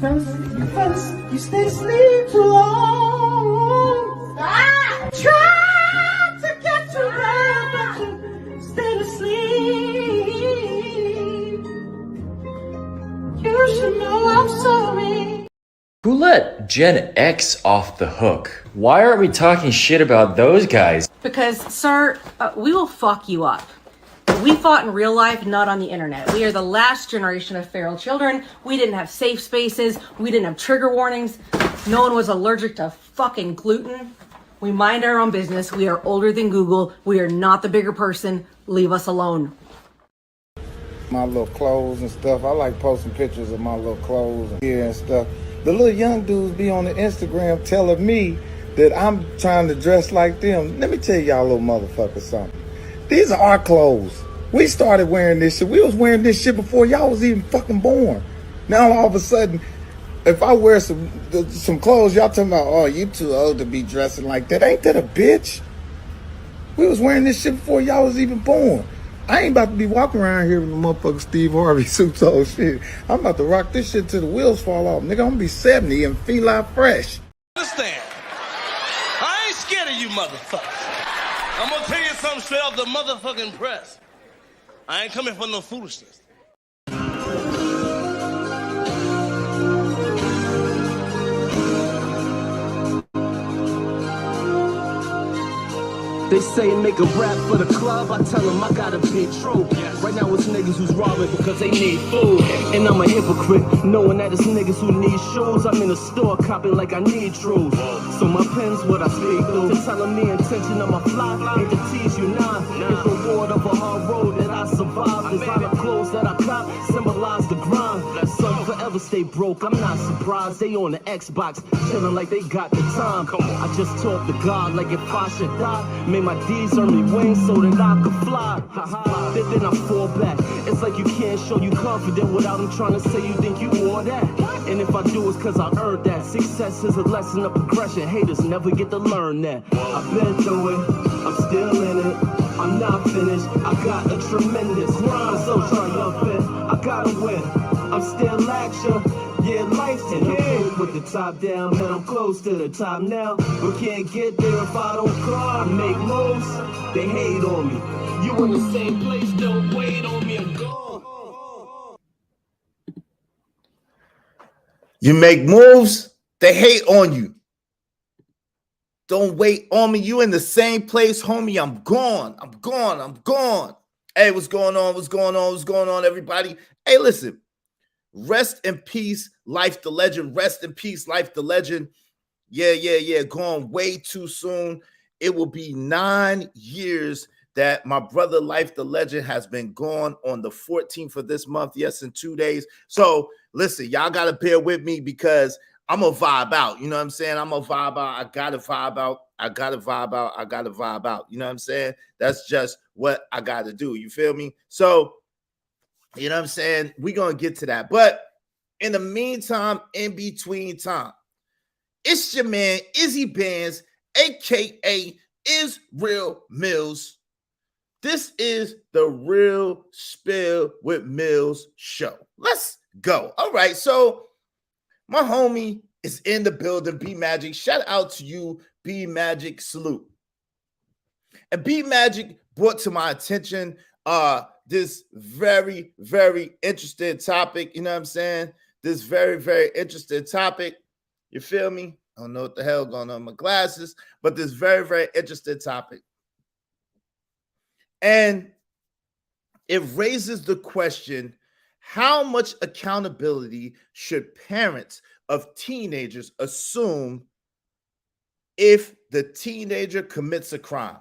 You stay asleep too long. Stop! Try to get to bed, but you stay asleep. You should know I'm sorry. Who let Gen X off the hook? Why aren't we talking shit about those guys? Because, sir, we will fuck you up. We fought in real life, not on the internet. We are the last generation of feral children. We didn't have safe spaces. We didn't have trigger warnings. No one was allergic to fucking gluten. We mind our own business. We are older than Google. We are not the bigger person. Leave us alone. My little clothes and stuff. I like posting pictures of my little clothes and gear and stuff. The little young dudes be on the Instagram telling me that I'm trying to dress like them. Let me tell y'all little motherfuckers something. These are our clothes. We started wearing this shit. We was wearing this shit before y'all was even fucking born. Now all of a sudden, if I wear some clothes, y'all talking about, oh, you too old to be dressing like that. Ain't that a bitch? We was wearing this shit before y'all was even born. I ain't about to be walking around here with the motherfucking Steve Harvey suits on shit. I'm about to rock this shit till the wheels fall off. Nigga, I'm gonna be 70 and feel like fresh. Understand? I ain't scared of you motherfuckers. I'm gonna tell you something straight off the motherfucking press. I ain't coming for no foolishness. They say make a rap for the club, I tell them I got a big trope. Right now it's niggas who's robbing because they need food. And I'm a hypocrite, knowing that it's niggas who need shoes. I'm in the store copping like I need truths. So my pen's what I speak through. Just telling me intention of my fly, ain't to tease you, nah. It's the reward of a hard road that I survived. Designer clothes that I cop symbolize the grind. Some forever stay broke, I'm not surprised. They on the Xbox, chilling like they got the time. I just talk to God like if I should die. Made my D's earn me wings so that I could fly. Then I fall back. It's like you can't show you confident without them trying to say you think you all that. And if I do, it's cause I earned that. Success is a lesson of progression. Haters never get to learn that. I've been through it, I'm still in it. I'm not finished, I got a tremendous rhyme, so triumphant. I gotta win, I'm still action. Yeah, life's in the boat with the top down, man, I'm close to the top now. But can't get there if I don't climb. Make moves, they hate on me. You in the same place, don't wait on me, I'm gone. You make moves, they hate on you. Don't wait on me. You in the same place, homie. I'm gone. I'm gone. I'm gone. Hey, what's going on? What's going on? What's going on, everybody? Hey, listen. Rest in peace, Life the Legend. Rest in peace, Life the Legend. Yeah. Gone way too soon. It will be 9 years that my brother Life the Legend has been gone on the 14th of this month. Yes, in 2 days. So listen, y'all got to bear with me because I'm going to vibe out. You know what I'm saying? I'm going to vibe out. I got to vibe out. I got to vibe out. I got to vibe out. You know what I'm saying? That's just what I got to do. You feel me? So, you know what I'm saying? We're going to get to that. But in the meantime, in between time, it's your man, Izzy Bands, a.k.a. Israel Mills. This is the Real Spill with Mills show. Let's go. All right. So my homie is in the building, B Magic. Shout out to you, B Magic. Salute. And B Magic brought to my attention this very, very interesting topic. You know what I'm saying? This very, very interesting topic. You feel me? I don't know what the hell going on with my glasses, but this very, very interesting topic. And it raises the question, how much accountability should parents of teenagers assume if the teenager commits a crime?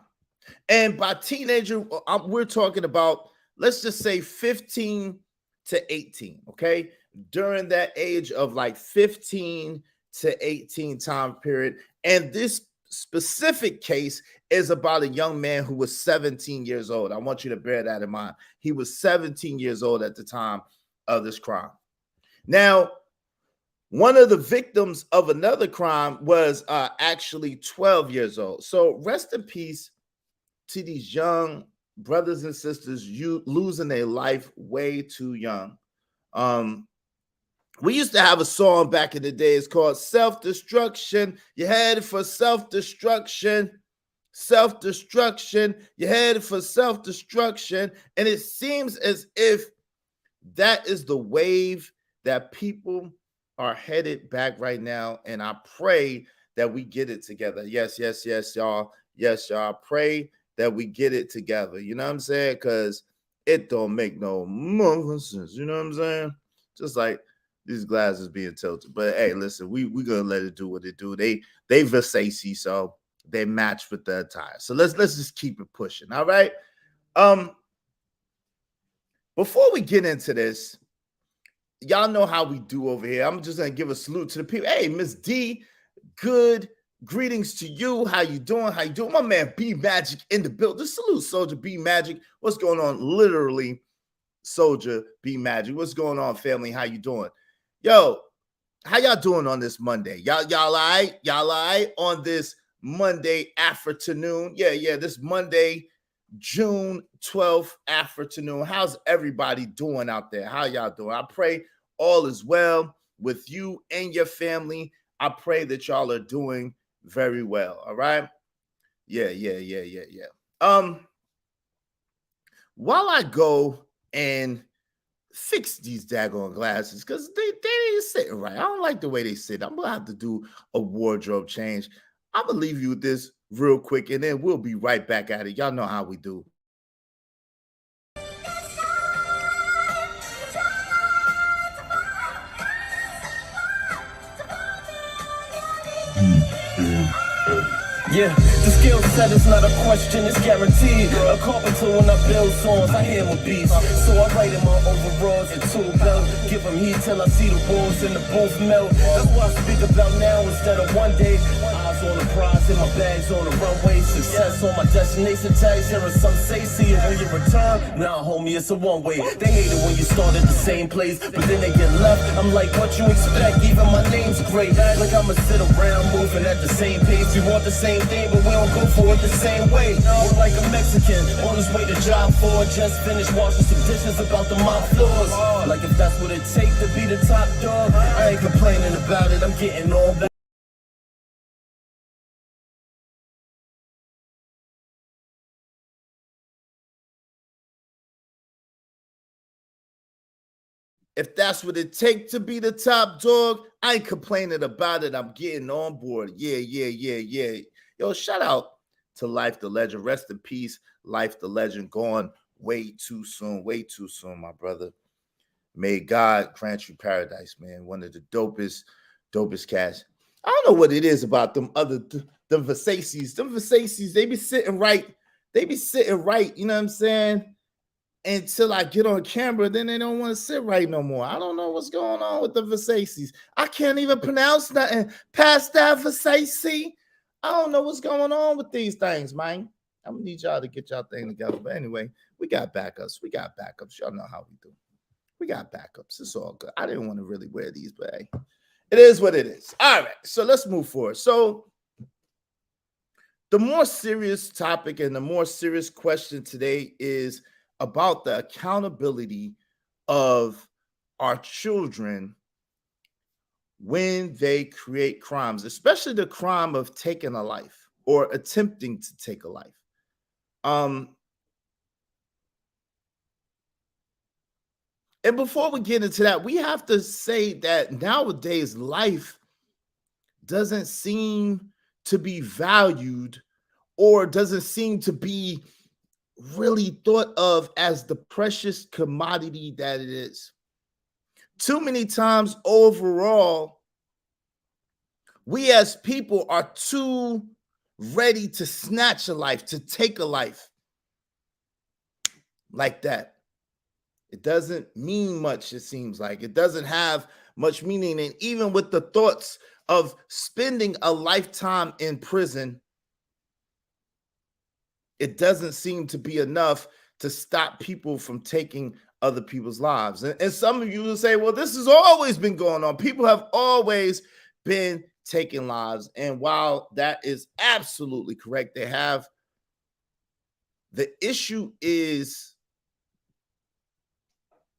And by teenager, we're talking about, let's just say 15 to 18, okay? During that age of like 15 to 18 time period. And this specific case is about a young man who was 17 years old. I want you to bear that in mind. He was 17 years old at the time of this crime. Now, one of the victims of another crime was actually 12 years old. So rest in peace to these young brothers and sisters losing their life way too young. We used to have a song back in the day. It's called Self-Destruction. You're headed for self-destruction. Self-destruction. You're headed for self-destruction. And it seems as if that is the wave that people are headed back right now. And I pray that we get it together. Yes, yes, yes, y'all. Yes, y'all. Pray that we get it together. You know what I'm saying? Because it don't make no sense. You know what I'm saying? Just like these glasses being tilted. But hey, listen, we gonna let it do what it do. They Versace, so they match with the attire. So let's just keep it pushing. All right. Before we get into this, y'all know how we do over here. I'm just gonna give a salute to the people. Hey, Miss D, good greetings to you. How you doing? How you doing? My man B Magic in the building. Salute, Soldier B Magic. What's going on? Literally, Soldier B Magic. What's going on, family? How you doing? Yo, how y'all doing on this Monday? Y'all all right? Y'all all right on this Monday afternoon? Yeah, this Monday, June 12th afternoon. How's everybody doing out there? How y'all doing? I pray all is well with you and your family. I pray that y'all are doing very well. All right? Yeah. While I go and fix these daggone glasses, because they ain't sitting right. I don't like the way they sit. I'm gonna have to do a wardrobe change. I'm gonna leave you with this real quick, and then we'll be right back at it. Y'all know how we do. Yeah, the skill set is not a question, it's guaranteed. A carpenter when I build songs, I hear my beats. So I write in my overalls and tool belt. Give them heat till I see the walls in the booth melt. That's what I speak about now instead of one day. Eyes on the prize and my bags on the runway. Success on my destination tags, hearing some say, see it when you return. Nah, homie, it's a one-way. They hate it when you start at the same place, but then they get left. I'm like, what you expect? Even my name's great. Like I'ma sit around moving at the same pace. We want the same thing, but we don't go for it the same way. We're like a Mexican on his way to job 4. Just finished washing some dishes about to mop floors. Like if that's what it takes to be the top dog, I ain't complaining about it. I'm getting all back. If that's what it takes to be the top dog, I ain't complaining about it. I'm getting on board. Yeah. Yo, shout out to Life the Legend. Rest in peace, Life the Legend. Gone way too soon, my brother. May God grant you paradise, man. One of the dopest cats. I don't know what it is about them Versaces. Them Versaces, they be sitting right. You know what I'm saying? Until I get on camera, then they don't want to sit right no more. I don't know what's going on with the Versaces. I can't even pronounce nothing past that Versace. I don't know what's going on with these things, man. I'm gonna need y'all to get y'all thing together. But anyway, we got backups. Y'all know how we do. We got backups. It's all good. I didn't want to really wear these, but hey, it is what it is. All right, so let's move forward. So the more serious topic and the more serious question today is about the accountability of our children when they create crimes, especially the crime of taking a life or attempting to take a life. And before we get into that, we have to say that nowadays life doesn't seem to be valued or doesn't seem to be really thought of as the precious commodity that it is. Too many times overall, we as people are too ready to snatch a life, to take a life like that. It doesn't mean much, it seems like. It doesn't have much meaning. And even with the thoughts of spending a lifetime in prison, it doesn't seem to be enough to stop people from taking other people's lives. And some of you will say, well, this has always been going on. People have always been taking lives. And while that is absolutely correct, they have. The issue is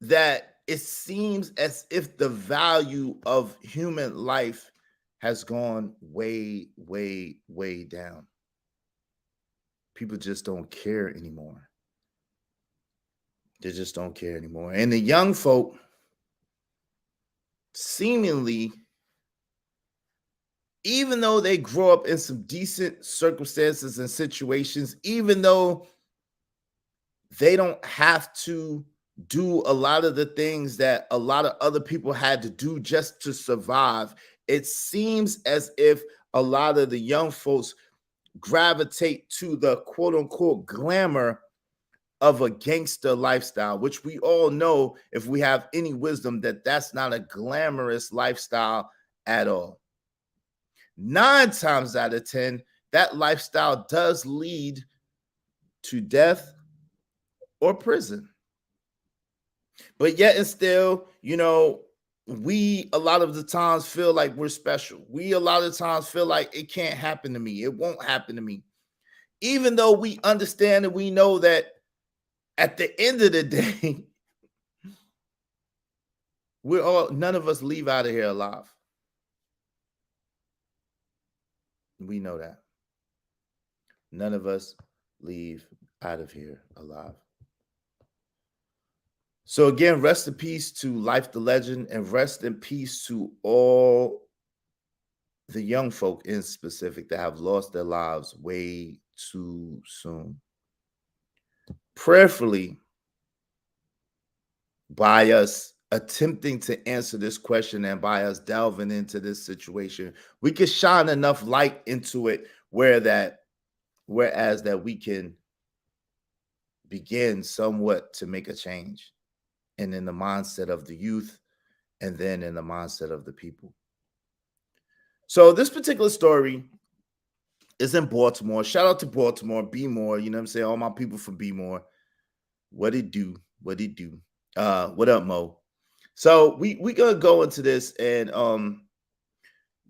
that it seems as if the value of human life has gone way, way, way down. People just don't care anymore. They just don't care anymore. And the young folk seemingly, even though they grow up in some decent circumstances and situations, even though they don't have to do a lot of the things that a lot of other people had to do just to survive, it seems as if a lot of the young folks gravitate to the quote unquote glamour of a gangster lifestyle, which we all know, if we have any wisdom, that that's not a glamorous lifestyle at all. 9 times out of 10, that lifestyle does lead to death or prison. But yet and still, you know, we a lot of the times feel like we're special. We a lot of times feel like it can't happen to me. It won't happen to me. Even though we understand and we know that at the end of the day, none of us leave out of here alive. We know that. None of us leave out of here alive. So again, rest in peace to Life the Legend, and rest in peace to all the young folk in specific that have lost their lives way too soon. Prayerfully, by us attempting to answer this question and by us delving into this situation, we can shine enough light into it whereas that we can begin somewhat to make a change, and in the mindset of the youth, and then in the mindset of the people. So this particular story is in Baltimore. Shout out to Baltimore, Be More. You know what I'm saying? All my people from Be More. What it do? What it do? What up, Mo? So we gonna go into this, and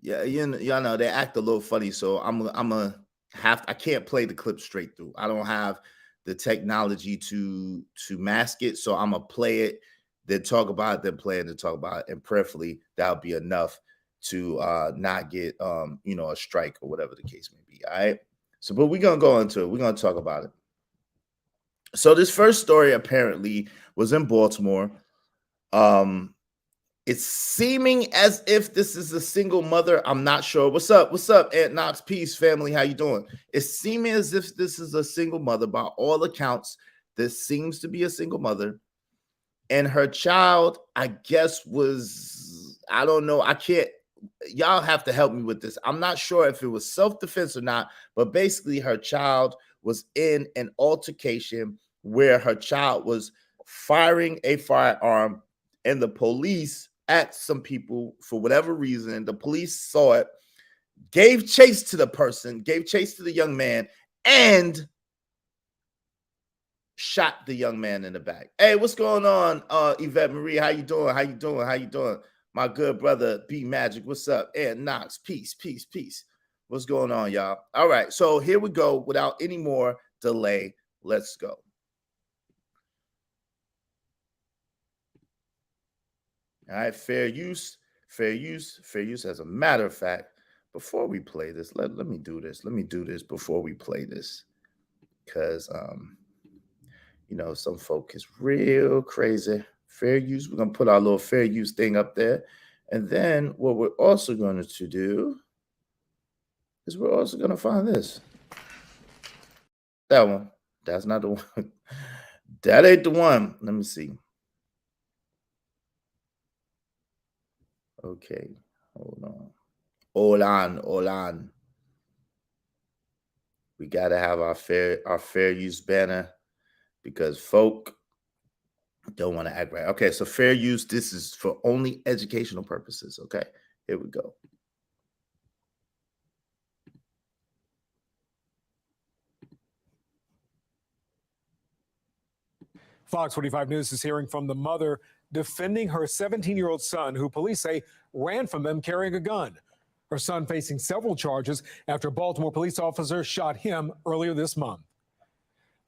yeah, y'all know they act a little funny, so I can't play the clip straight through. I don't have the technology to mask it, so I'm gonna play it, then talk about it, then play it, then talk about it, and prayerfully that'll be enough to not get a strike or whatever the case may be. All right. So, but we're gonna go into it. We're gonna talk about it. So this first story apparently was in Baltimore. It's seeming as if this is a single mother. I'm not sure. What's up? What's up, Aunt Knox? Peace, family. How you doing? It's seeming as if this is a single mother. By all accounts, this seems to be a single mother. And her child, I guess, I don't know. Y'all have to help me with this. I'm not sure if it was self-defense or not, but basically her child was in an altercation where her child was firing a firearm, and the police at some people for whatever reason. The police saw it, gave chase to the person, gave chase to the young man, and shot the young man in the back. Hey, what's going on, Yvette Marie? How you doing? How you doing? How you doing? My good brother, B Magic. What's up? And Knox, peace, peace, peace. What's going on, y'all? All right, so here we go. Without any more delay, let's go. All right, fair use, fair use, fair use. As a matter of fact, before we play this, let me do this. Let me do this before we play this, because some folk is real crazy. Fair use. We're gonna put our little fair use thing up there, and then what we're also going to do is we're also gonna find this. That one. That's not the one. That ain't the one. Let me see. Okay, hold on. We gotta have our fair use banner, because folk don't want to act right. Okay, so fair use. This is for only educational purposes. Okay, here we go. Fox 45 News is hearing from the mother defending her 17-year-old son, who police say ran from them carrying a gun. Her son facing several charges after a Baltimore police officer shot him earlier this month.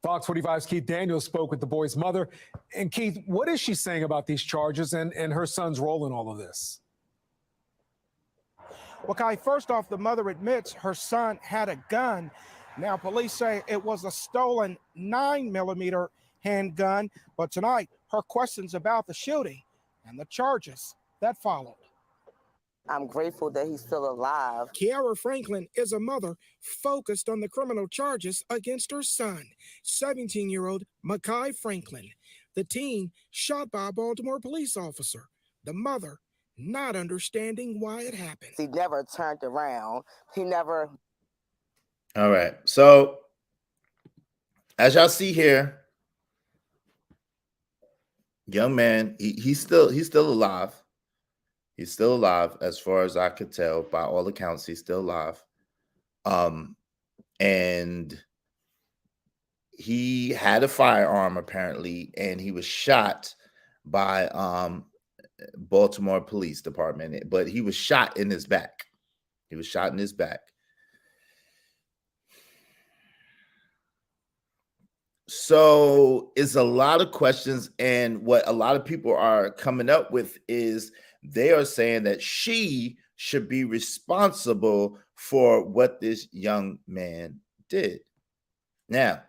Fox 45's Keith Daniels spoke with the boy's mother. And Keith, what is she saying about these charges and her son's role in all of this? Well, Kai, first off, the mother admits her son had a gun. Now, police say it was a stolen 9mm handgun, but tonight, her questions about the shooting and the charges that followed. I'm grateful that he's still alive. Kiara Franklin is a mother focused on the criminal charges against her son, 17-year-old Makai Franklin. The teen shot by a Baltimore police officer. The mother not understanding why it happened. He never turned around. He never. All right. So as y'all see here, young man, he's still alive. He's still alive, as far as I could tell. By all accounts, he's still alive. And he had a firearm apparently, and he was shot by Baltimore Police Department, but he was shot in his back. He was shot in his back. So it's a lot of questions, and what a lot of people are coming up with is they are saying that she should be responsible for what this young man did. Now,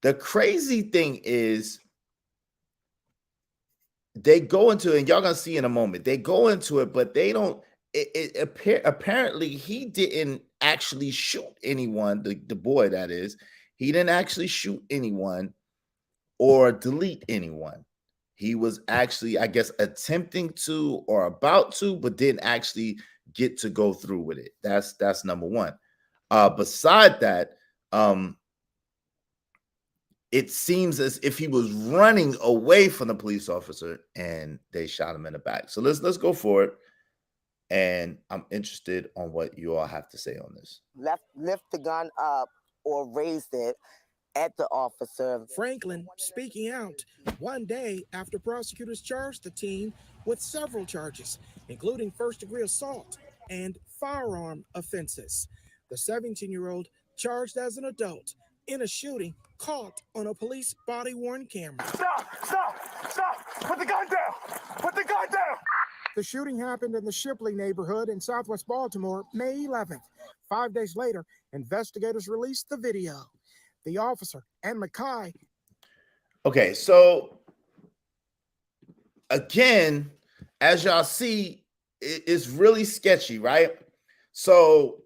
the crazy thing is they go into it, and y'all gonna see in a moment, they go into it, but they don't, apparently he didn't actually shoot anyone, the boy that is. He didn't actually shoot anyone or delete anyone. He was actually, I guess, attempting to or about to, but didn't actually get to go through with it. That's number one. Beside that, it seems as if he was running away from the police officer and they shot him in the back. So let's go forward. And I'm interested on what you all have to say on this. Lift the gun up or raised it at the officer. Franklin speaking out one day after prosecutors charged the teen with several charges, including first-degree assault and firearm offenses. The 17-year-old charged as an adult in a shooting caught on a police body-worn camera. Stop! Put the gun down! Put the gun down! The shooting happened in the Shipley neighborhood in southwest Baltimore, May 11th. 5 days later, investigators released the video. The officer and Makai. Okay, so again, as y'all see, it's really sketchy, right? So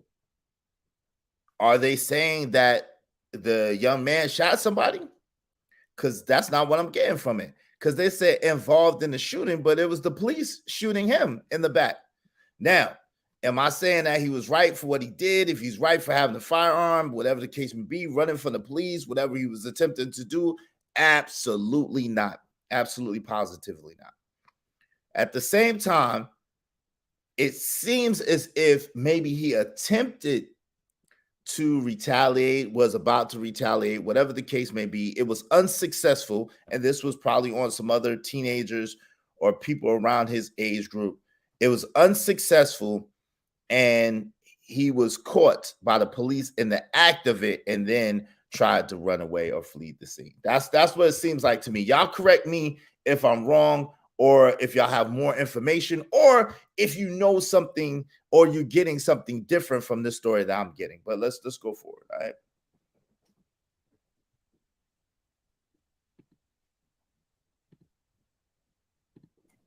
are they saying that the young man shot somebody? Because that's not what I'm getting from it. Because they said involved in the shooting, but it was the police shooting him in the back. Now, am I saying that he was right for what he did? If he's right for having a firearm, whatever the case may be, running from the police, whatever he was attempting to do? Absolutely not. Absolutely, positively not. At the same time, it seems as if maybe he attempted to retaliate, was about to retaliate, whatever the case may be. It was unsuccessful, and this was probably on some other teenagers or people around his age group. It was unsuccessful, and he was caught by the police in the act of it and then tried to run away or flee the scene. That's what it seems like to me. Y'all correct me if I'm wrong, or if y'all have more information, or if you know something or you're getting something different from this story that I'm getting. But let's go forward, all right?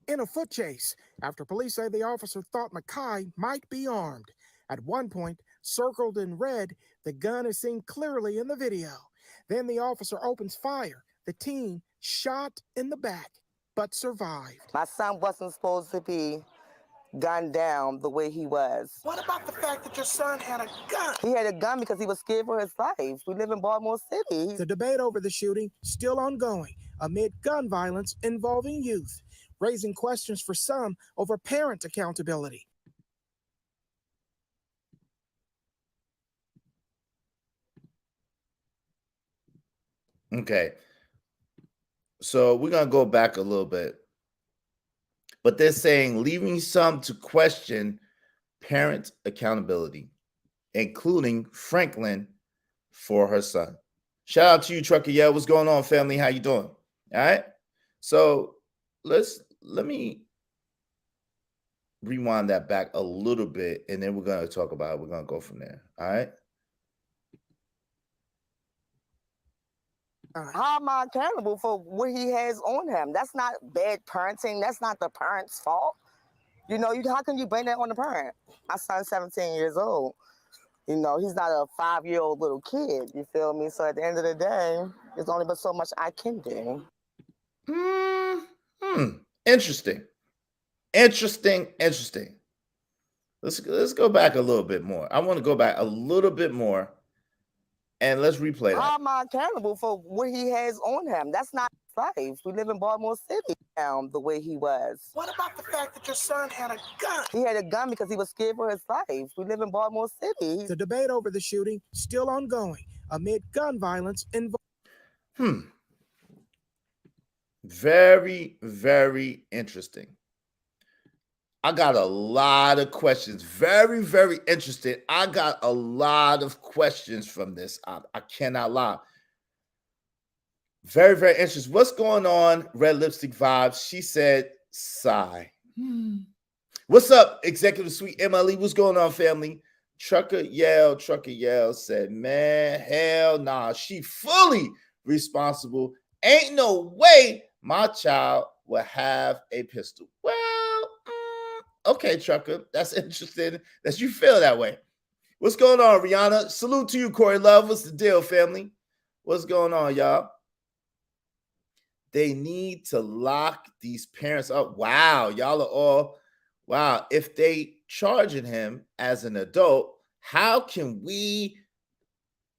In a foot chase, after police say the officer thought Makai might be armed. At one point, circled in red, the gun is seen clearly in the video. Then the officer opens fire. The teen shot in the back, but survived. My son wasn't supposed to be gunned down the way he was. What about the fact that your son had a gun? He had a gun because he was scared for his life. We live in Baltimore City. The debate over the shooting still ongoing amid gun violence involving youth, raising questions for some over parent accountability. Okay. So we're going to go back a little bit. But they're saying leaving some to question parent accountability, including Franklin for her son. Shout out to you, Trucker. Yeah, what's going on, family? How you doing? All right. So let me rewind that back a little bit, and then we're gonna talk about it. We're gonna go from there. All right. How am I accountable for what he has on him? That's not bad parenting. That's not the parent's fault. You know, how can you blame that on the parent? My son's 17 years old. You know, he's not a 5-year-old little kid. You feel me? So at the end of the day, there's only but so much I can do. Interesting. Let's go back a little bit more. I want to go back a little bit more, and let's replay that. How am I accountable for what he has on him? That's not his life. We live in Baltimore City now, the way he was. What about the fact that your son had a gun? He had a gun because he was scared for his life. We live in Baltimore City. The debate over the shooting still ongoing amid gun violence in. Very, very interesting. I got a lot of questions. Very, very interesting. I got a lot of questions from this. I cannot lie. Very, very interesting. What's going on, Red Lipstick Vibes? She said, sigh. What's up, Executive Suite MLE? What's going on, family? Trucker Yell said, man, hell nah. She fully responsible. Ain't no way my child will have a pistol. Well, okay, Trucker. That's interesting that you feel that way. What's going on, Rihanna? Salute to you, Corey Love. What's the deal, family? What's going on, y'all? They need to lock these parents up. Wow, y'all are all, wow. If they charging him as an adult, how can we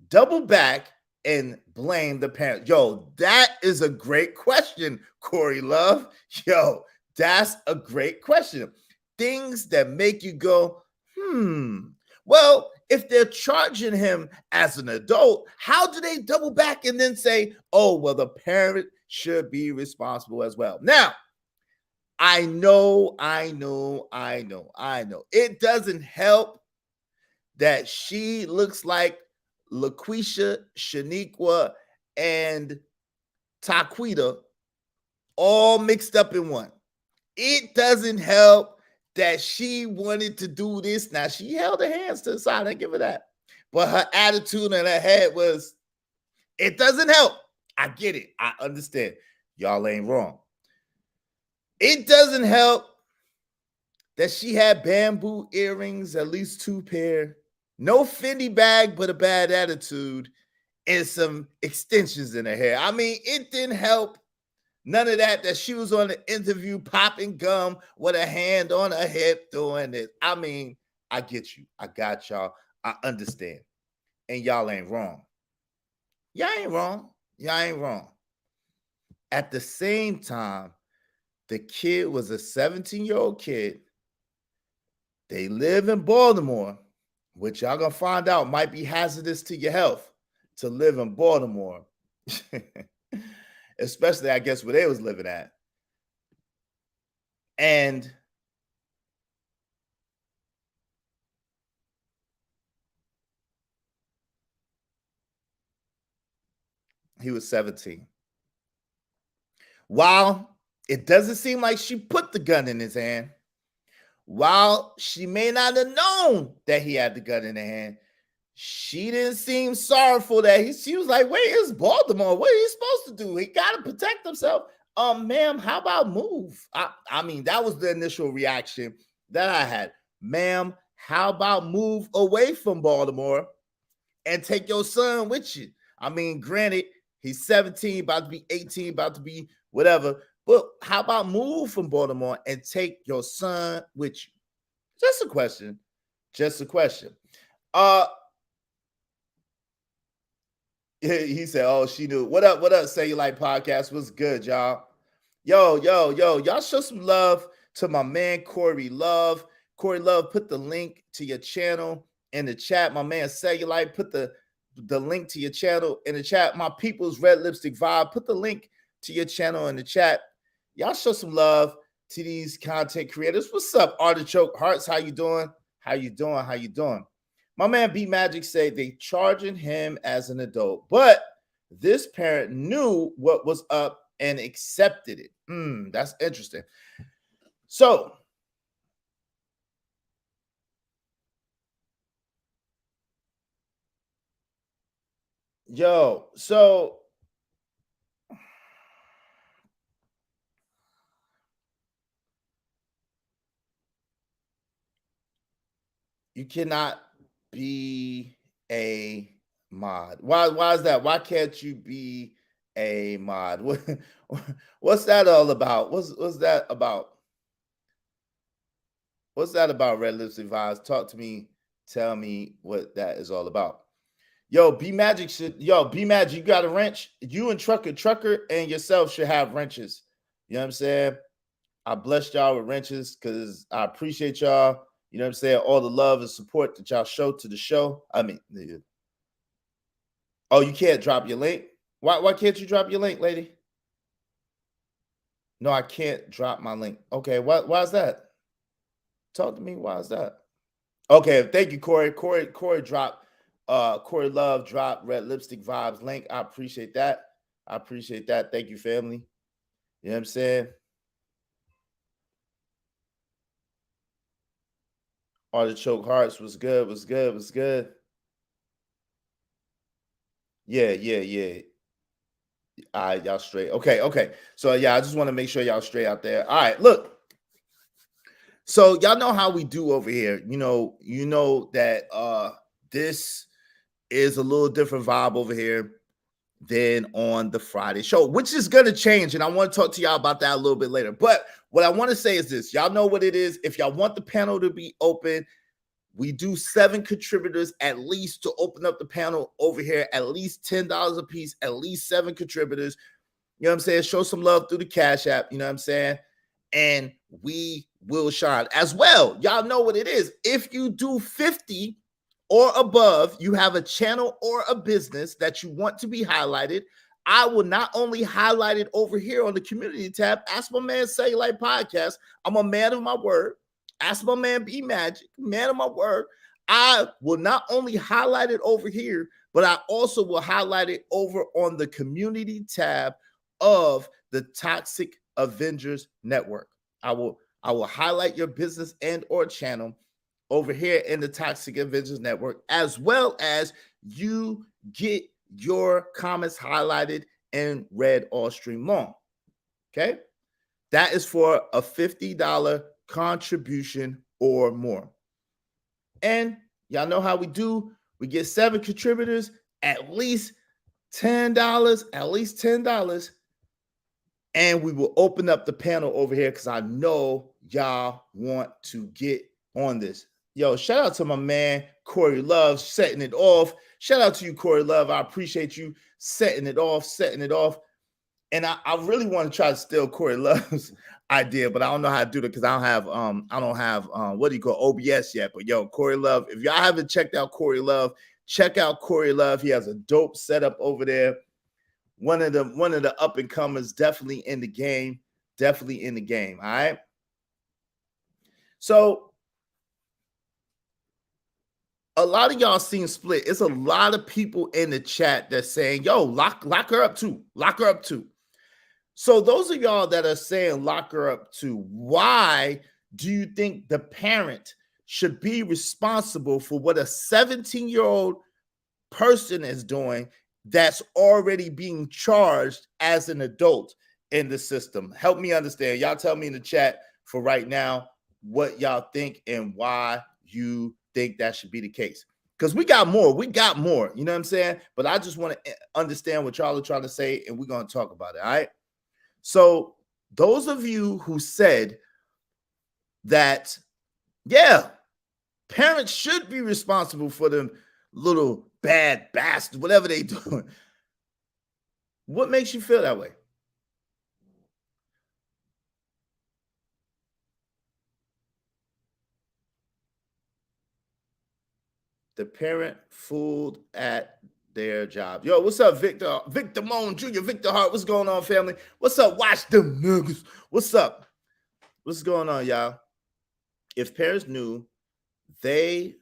double back and blame the parents? Yo, that is a great question, Corey Love. Yo, that's a great question. Things that make you go, Well, if they're charging him as an adult, how do they double back and then say, oh, well, the parent should be responsible as well? Now, I know. It doesn't help that she looks like LaQuisha, Shaniqua, and Taquita all mixed up in one. It doesn't help that she wanted to do this. Now, she held her hands to the side. I give her that. But her attitude and her head was, it doesn't help. I get it. I understand. Y'all ain't wrong. It doesn't help that she had bamboo earrings, at least 2 pair, no Fendi bag, but a bad attitude, and some extensions in her hair. I mean, it didn't help. None of that she was on the interview popping gum with a hand on her hip doing this. I mean, I get you. I got y'all. I understand. And y'all ain't wrong. Y'all ain't wrong. At the same time, the kid was a 17-year-old kid. They live in Baltimore, which y'all gonna find out might be hazardous to your health to live in Baltimore. Especially, I guess, where they was living at. And he was 17. While it doesn't seem like she put the gun in his hand, while she may not have known that he had the gun in her hand, she didn't seem sorrowful that she was like, wait, it's Baltimore. What are you supposed to do? He got to protect himself. Ma'am, how about move? I mean, that was the initial reaction that I had. Ma'am, how about move away from Baltimore and take your son with you? I mean, granted, he's 17, about to be 18, about to be whatever. But how about move from Baltimore and take your son with you? Just a question. He said, oh, she knew. What up, Say You Like Podcast? What's good, y'all? Yo, y'all show some love to my man, Corey Love. Corey Love, put the link to your channel in the chat. My man, Say You Like, put the link to your channel in the chat. My people's Red Lipstick Vibe, put the link to your channel in the chat. Y'all show some love to these content creators. What's up, Artichoke Hearts? How you doing? My man B Magic said they charging him as an adult, but this parent knew what was up and accepted it. That's interesting. So, so you cannot be a mod. Why is that? Why can't you be a mod? What's that all about? What's that about? What's that about, Red Lipstick Vibes? Talk to me. Tell me what that is all about. B Magic, you got a wrench? You and Trucker and yourself should have wrenches. You know what I'm saying? I blessed y'all with wrenches because I appreciate y'all. You know what I'm saying? All the love and support that y'all show to the show. I mean, oh, you can't drop your link? Why can't you drop your link, lady? No, I can't drop my link. Okay, why is that? Talk to me. Why is that? Okay, thank you, Corey. Corey dropped. Corey Love dropped Red Lipstick Vibes link. I appreciate that. Thank you, family. You know what I'm saying? Artichoke Hearts was good. Yeah. All right, y'all straight. Okay. So yeah, I just want to make sure y'all straight out there. All right, look. So y'all know how we do over here. You know that this is a little different vibe over here than on the Friday show, which is going to change. And I want to talk to y'all about that a little bit later. But what I want to say is this. Y'all know what it is. If y'all want the panel to be open, we do 7 contributors at least to open up the panel over here, at least $10 a piece, at least 7 contributors. You know what I'm saying? Show some love through the Cash App. You know what I'm saying? And we will shine as well. Y'all know what it is. If you do 50 or above, you have a channel or a business that you want to be highlighted, I will not only highlight it over here on the community tab. Ask my man Cellulite Podcast. I'm a man of my word. Ask my man B Magic, man of my word. I will not only highlight it over here, but I also will highlight it over on the community tab of the Toxic Avengers Network. I will highlight your business and or channel over here in the Toxic Avengers Network, as well as you get your comments highlighted and read all stream long. Okay? That is for a $50 contribution or more. And y'all know how we do. We get 7 contributors, at least $10, and we will open up the panel over here because I know y'all want to get on this. Yo, shout out to my man, Corey Love, setting it off. Shout out to you, Corey Love. I appreciate you setting it off. And I really want to try to steal Corey Love's idea, but I don't know how to do it because I don't have what do you call OBS yet. But yo, Corey Love, if y'all haven't checked out Corey Love, check out Corey Love. He has a dope setup over there. One of the up and comers, definitely in the game. All right. So a lot of y'all seen Split. It's a lot of people in the chat that's saying, yo, lock her up too. So those of y'all that are saying lock her up too, why do you think the parent should be responsible for what a 17-year-old person is doing that's already being charged as an adult in the system? Help me understand. Y'all tell me in the chat for right now what y'all think and why you think that should be the case. Because we got more. You know what I'm saying? But I just want to understand what y'all are trying to say, and we're going to talk about it. All right. So those of you who said that, yeah, parents should be responsible for them little bad bastards, whatever they doing. What makes you feel that way? The parent fooled at their job. Yo, what's up, Victor? Victor Moan Jr., Victor Hart. What's going on, family? What's up? Watch them niggas. What's up? What's going on, y'all? If parents knew, they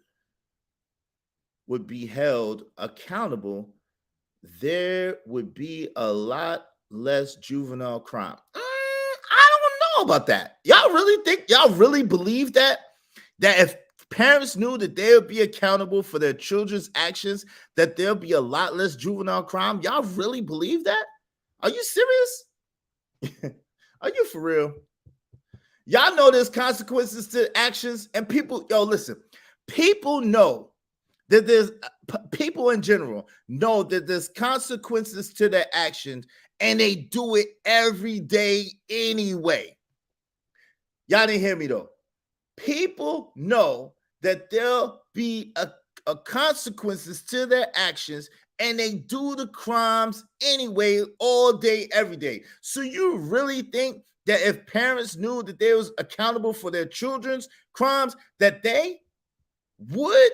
would be held accountable there would be a lot less juvenile crime. I don't know about that. Y'all really believe that if parents knew that they would be accountable for their children's actions, that there'll be a lot less juvenile crime? Y'all really believe that? Are you serious? Are you for real? Y'all know there's consequences to actions, and people, listen, people know that there's people in general know that there's consequences to their actions, and they do it every day anyway. Y'all didn't hear me though. People know that there'll be a consequences to their actions, and they do the crimes anyway, all day, every day. So you really think that if parents knew that they was accountable for their children's crimes, that they would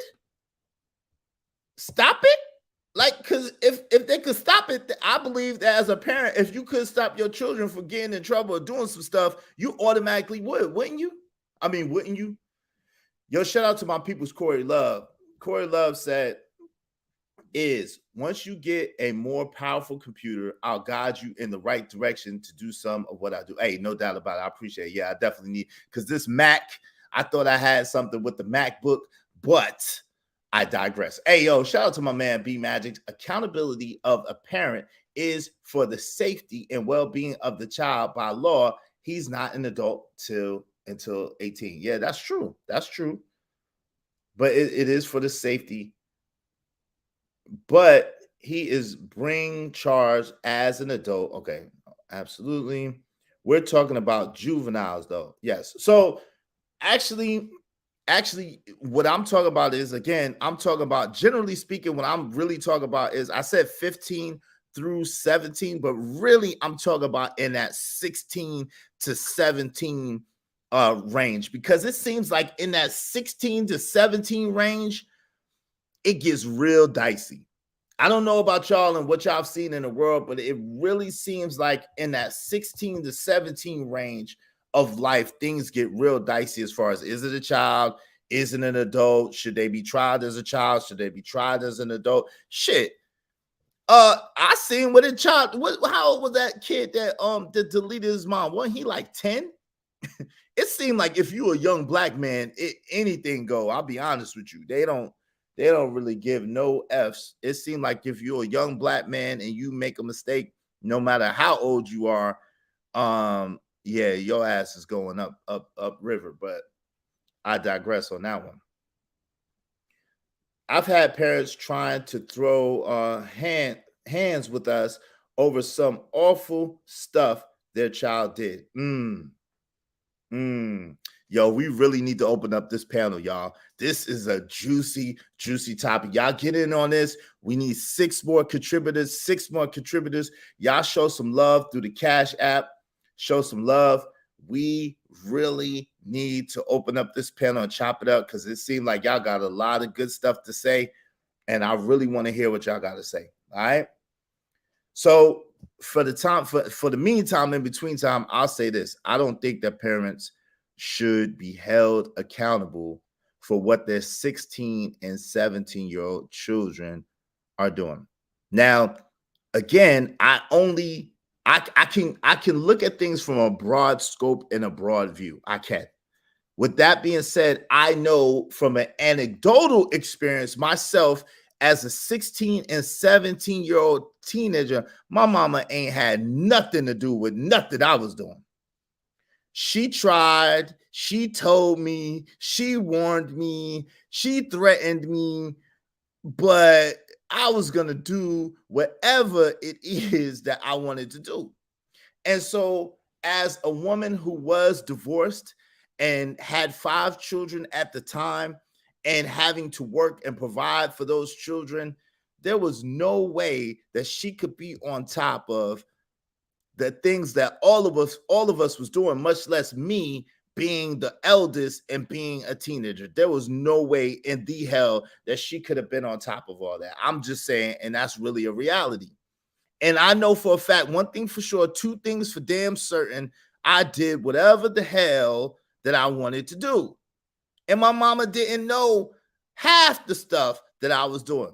stop it? Like, because if they could stop it, I believe that as a parent, if you could stop your children from getting in trouble or doing some stuff, you automatically would, wouldn't you? I mean, wouldn't you? Yo, shout out to my people's Corey Love. Corey Love said, once you get a more powerful computer, I'll guide you in the right direction to do some of what I do. Hey, no doubt about it. I appreciate it. Yeah, I definitely need, because this Mac, I thought I had something with the MacBook, but I digress. Hey, yo, shout out to my man B Magic. Accountability of a parent is for the safety and well-being of the child. By law, he's not an adult until 18. Yeah, that's true. That's true. But it is for the safety. But he is bring charge as an adult. Okay, absolutely. We're talking about juveniles, though. Yes. So actually, what I'm talking about is, again, I'm talking about, generally speaking, what I'm really talking about is, I said 15 through 17, but really I'm talking about in that 16 to 17 range, because it seems like in that 16 to 17 range, it gets real dicey. I don't know about y'all and what y'all have seen in the world, but it really seems like in that 16 to 17 range of life, things get real dicey as far as, is it a child? Is it an adult? Should they be tried as a child? Should they be tried as an adult? Shit. I seen with a child. How old was that kid that deleted his mom? Wasn't he like 10? It seemed like if you a young black man, anything go. I'll be honest with you. They don't really give no F's. It seemed like if you're a young black man and you make a mistake, no matter how old you are, yeah, your ass is going up river. But I digress on that one. I've had parents trying to throw hands with us over some awful stuff their child did. Yo, we really need to open up this panel, y'all. This is a juicy topic. Y'all get in on this. We need 6 more contributors. Y'all show some love through the Cash App. Show some love. We really need to open up this panel and chop it up, because it seemed like y'all got a lot of good stuff to say, and I really want to hear what y'all got to say. All right. So for the meantime, in between time, I'll say this. I don't think that parents should be held accountable for what their 16 and 17-year-old children are doing. Now, again, I can look at things from a broad scope and a broad view. I can. With that being said, I know from an anecdotal experience myself, as a 16 and 17-year-old teenager, my mama ain't had nothing to do with nothing I was doing. She tried, she told me, she warned me, she threatened me, but I was going to do whatever it is that I wanted to do. And so, as a woman who was divorced and had 5 children at the time, and having to work and provide for those children, there was no way that she could be on top of the things that all of us was doing, much less me being the eldest and being a teenager. There was no way in the hell that she could have been on top of all that. I'm just saying, and that's really a reality. And I know for a fact, one thing for sure, 2 things for damn certain, I did whatever the hell that I wanted to do. And my mama didn't know half the stuff that I was doing.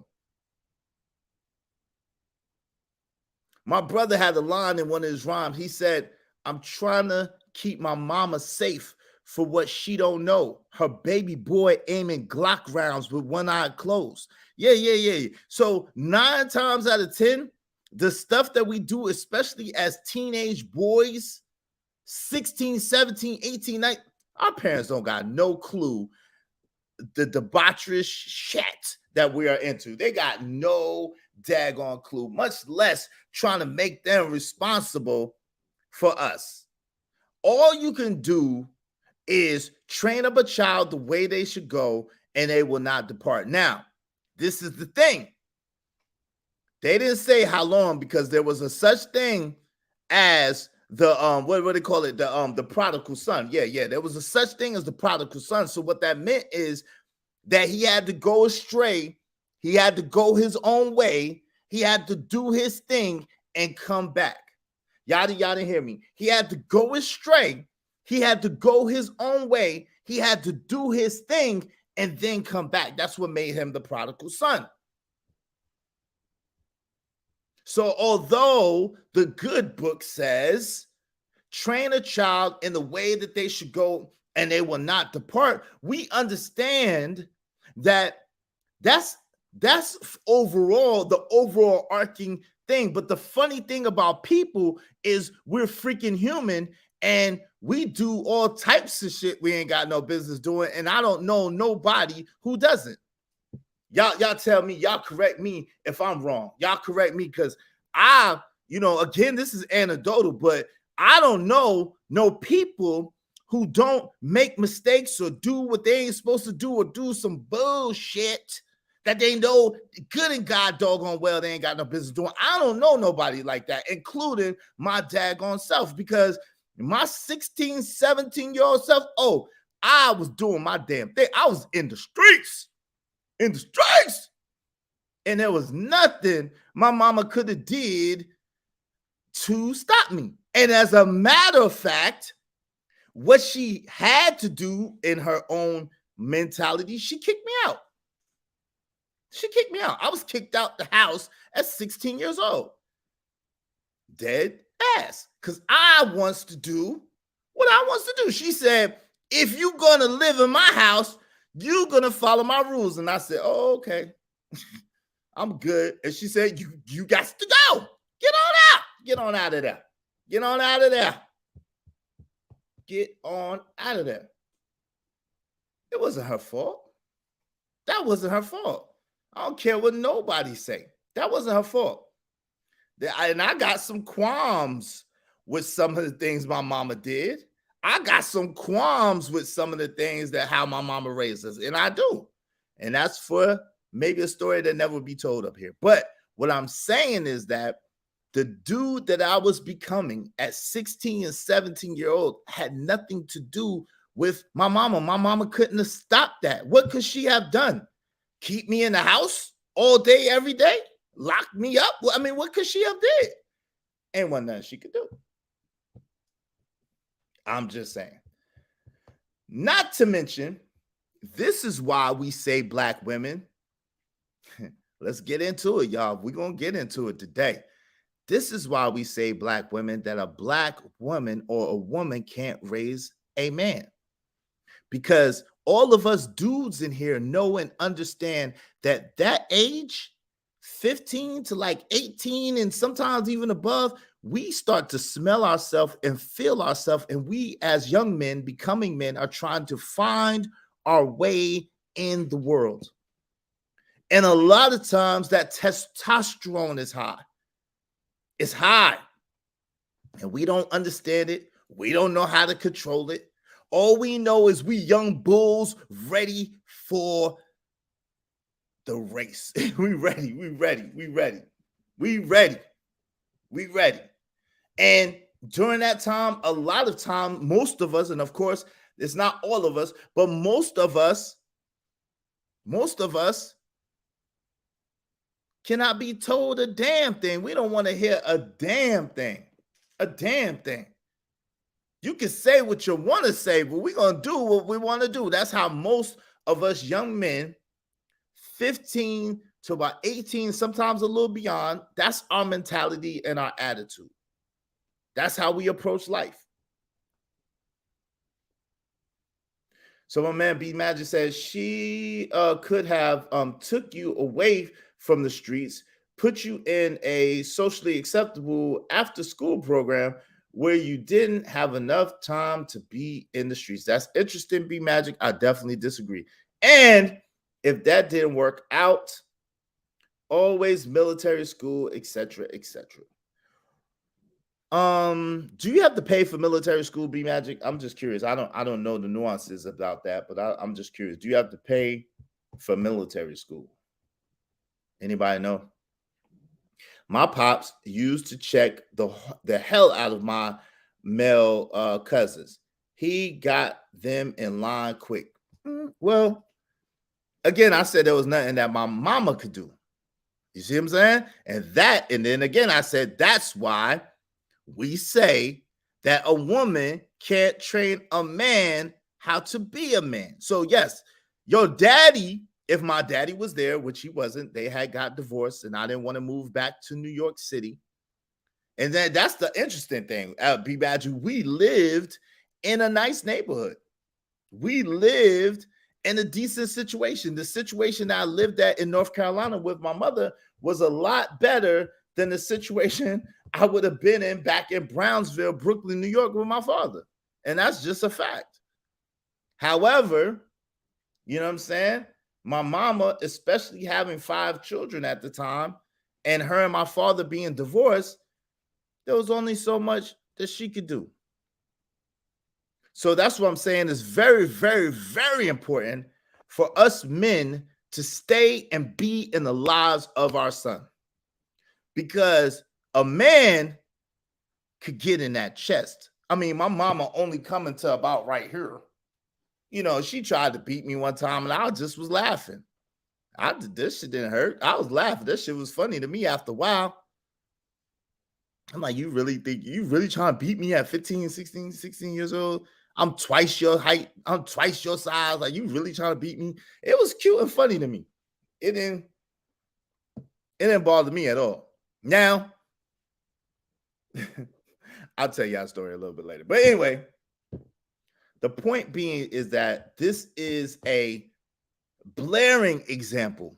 My brother had a line in one of his rhymes. He said, I'm trying to keep my mama safe for what she don't know. Her baby boy aiming Glock rounds with one eye closed. Yeah. So 9 times out of 10, the stuff that we do, especially as teenage boys, 16, 17, 18, 19, our parents don't got no clue the debaucherous shit that we are into. They got no daggone clue, much less trying to make them responsible for us. All you can do is train up a child the way they should go, and they will not depart. Now, this is the thing. They didn't say how long, because there was a such thing as the what do they call it? The prodigal son. Yeah. There was a such thing as the prodigal son. So what that meant is that he had to go astray, he had to go his own way, he had to do his thing and come back. Y'all didn't hear me. He had to go astray, he had to go his own way, he had to do his thing and then come back. That's what made him the prodigal son. So although the good book says, train a child in the way that they should go and they will not depart, we understand that that's overall the overall arcing thing. But the funny thing about people is we're freaking human and we do all types of shit we ain't got no business doing. And I don't know nobody who doesn't. Y'all tell me, y'all correct me if I'm wrong. Y'all correct me, because again, this is anecdotal, but I don't know no people who don't make mistakes or do what they ain't supposed to do or do some bullshit that they know good and God doggone well they ain't got no business doing. I don't know nobody like that, including my daggone self, because my 16, 17-year-old self, I was doing my damn thing. I was in the streets. And there was nothing my mama could have did to stop me. And as a matter of fact, what she had to do in her own mentality, she kicked me out. I was kicked out the house at 16 years old. Dead ass. Because I wants to do what I wants to do. She said, if you're going to live in my house, you're going to follow my rules. And I said, oh, okay. I'm good. And she said, you got to go. Get on out. Get on out of there. Get on out of there. Get on out of there. It wasn't her fault. That wasn't her fault. I don't care what nobody say. That wasn't her fault. And I got some qualms with some of the things my mama did. I got some qualms with some of the things that how my mama raised us. And I do. And that's for maybe a story that never be told up here. But what I'm saying is that the dude that I was becoming at 16 and 17-year-old had nothing to do with my mama. My mama couldn't have stopped that. What could she have done? Keep me in the house all day, every day? Lock me up? Well, I mean, what could she have did? Ain't one nothing she could do. I'm just saying. Not to mention, this is why we say black women. Let's get into it, y'all. We're going to get into it today. This is why we say black women, that a black woman or a woman can't raise a man. Because all of us dudes in here know and understand that that age, 15 to like 18 and sometimes even above, we start to smell ourselves and feel ourselves. And we as young men, becoming men, are trying to find our way in the world. And a lot of times that testosterone is high. It's high. And we don't understand it. We don't know how to control it. All we know is we young bulls ready for the race. We ready. And during that time, a lot of time, most of us, and of course, it's not all of us, but most of us cannot be told a damn thing. We don't want to hear a damn thing. You can say what you want to say, but we're going to do what we want to do. That's how most of us young men, 15 to about 18, sometimes a little beyond, that's our mentality and our attitude. That's how we approach life. So my man B Magic says she could have took you away from the streets, put you in a socially acceptable after school program where you didn't have enough time to be in the streets. That's interesting, B Magic. I definitely disagree. And if that didn't work out, always military school, etc., etc. Do you have to pay for military school, B Magic? I'm just curious. I don't know the nuances about that, but I'm just curious. Do you have to pay for military school? Anybody know? My pops used to check the hell out of my male cousins. He got them in line quick. Well, again, I said there was nothing that my mama could do. You see what I'm saying? And then again, I said that's why we say that a woman can't train a man how to be a man. So yes, your daddy, if my daddy was there, which he wasn't, they had got divorced and I didn't want to move back to New York City. And then that's the interesting thing. B Badger, we lived in a nice neighborhood. We lived in a decent situation. The situation that I lived at in North Carolina with my mother was a lot better than the situation I would have been in back in Brownsville, Brooklyn, New York with my father. And that's just a fact. However, you know what I'm saying? My mama, especially having 5 children at the time, and her and my father being divorced, there was only so much that she could do. So that's what I'm saying is very, very, very important for us men to stay and be in the lives of our son. Because a man could get in that chest. I mean, my mama only coming to about right here. You know, she tried to beat me one time and I just was laughing. This shit didn't hurt. I was laughing. This shit was funny to me after a while. I'm like, you really trying to beat me at 15, 16 years old? I'm twice your height. I'm twice your size. Like, you really trying to beat me? It was cute and funny to me. It didn't bother me at all. Now, I'll tell you our story a little bit later. But anyway, the point being is that this is a blaring example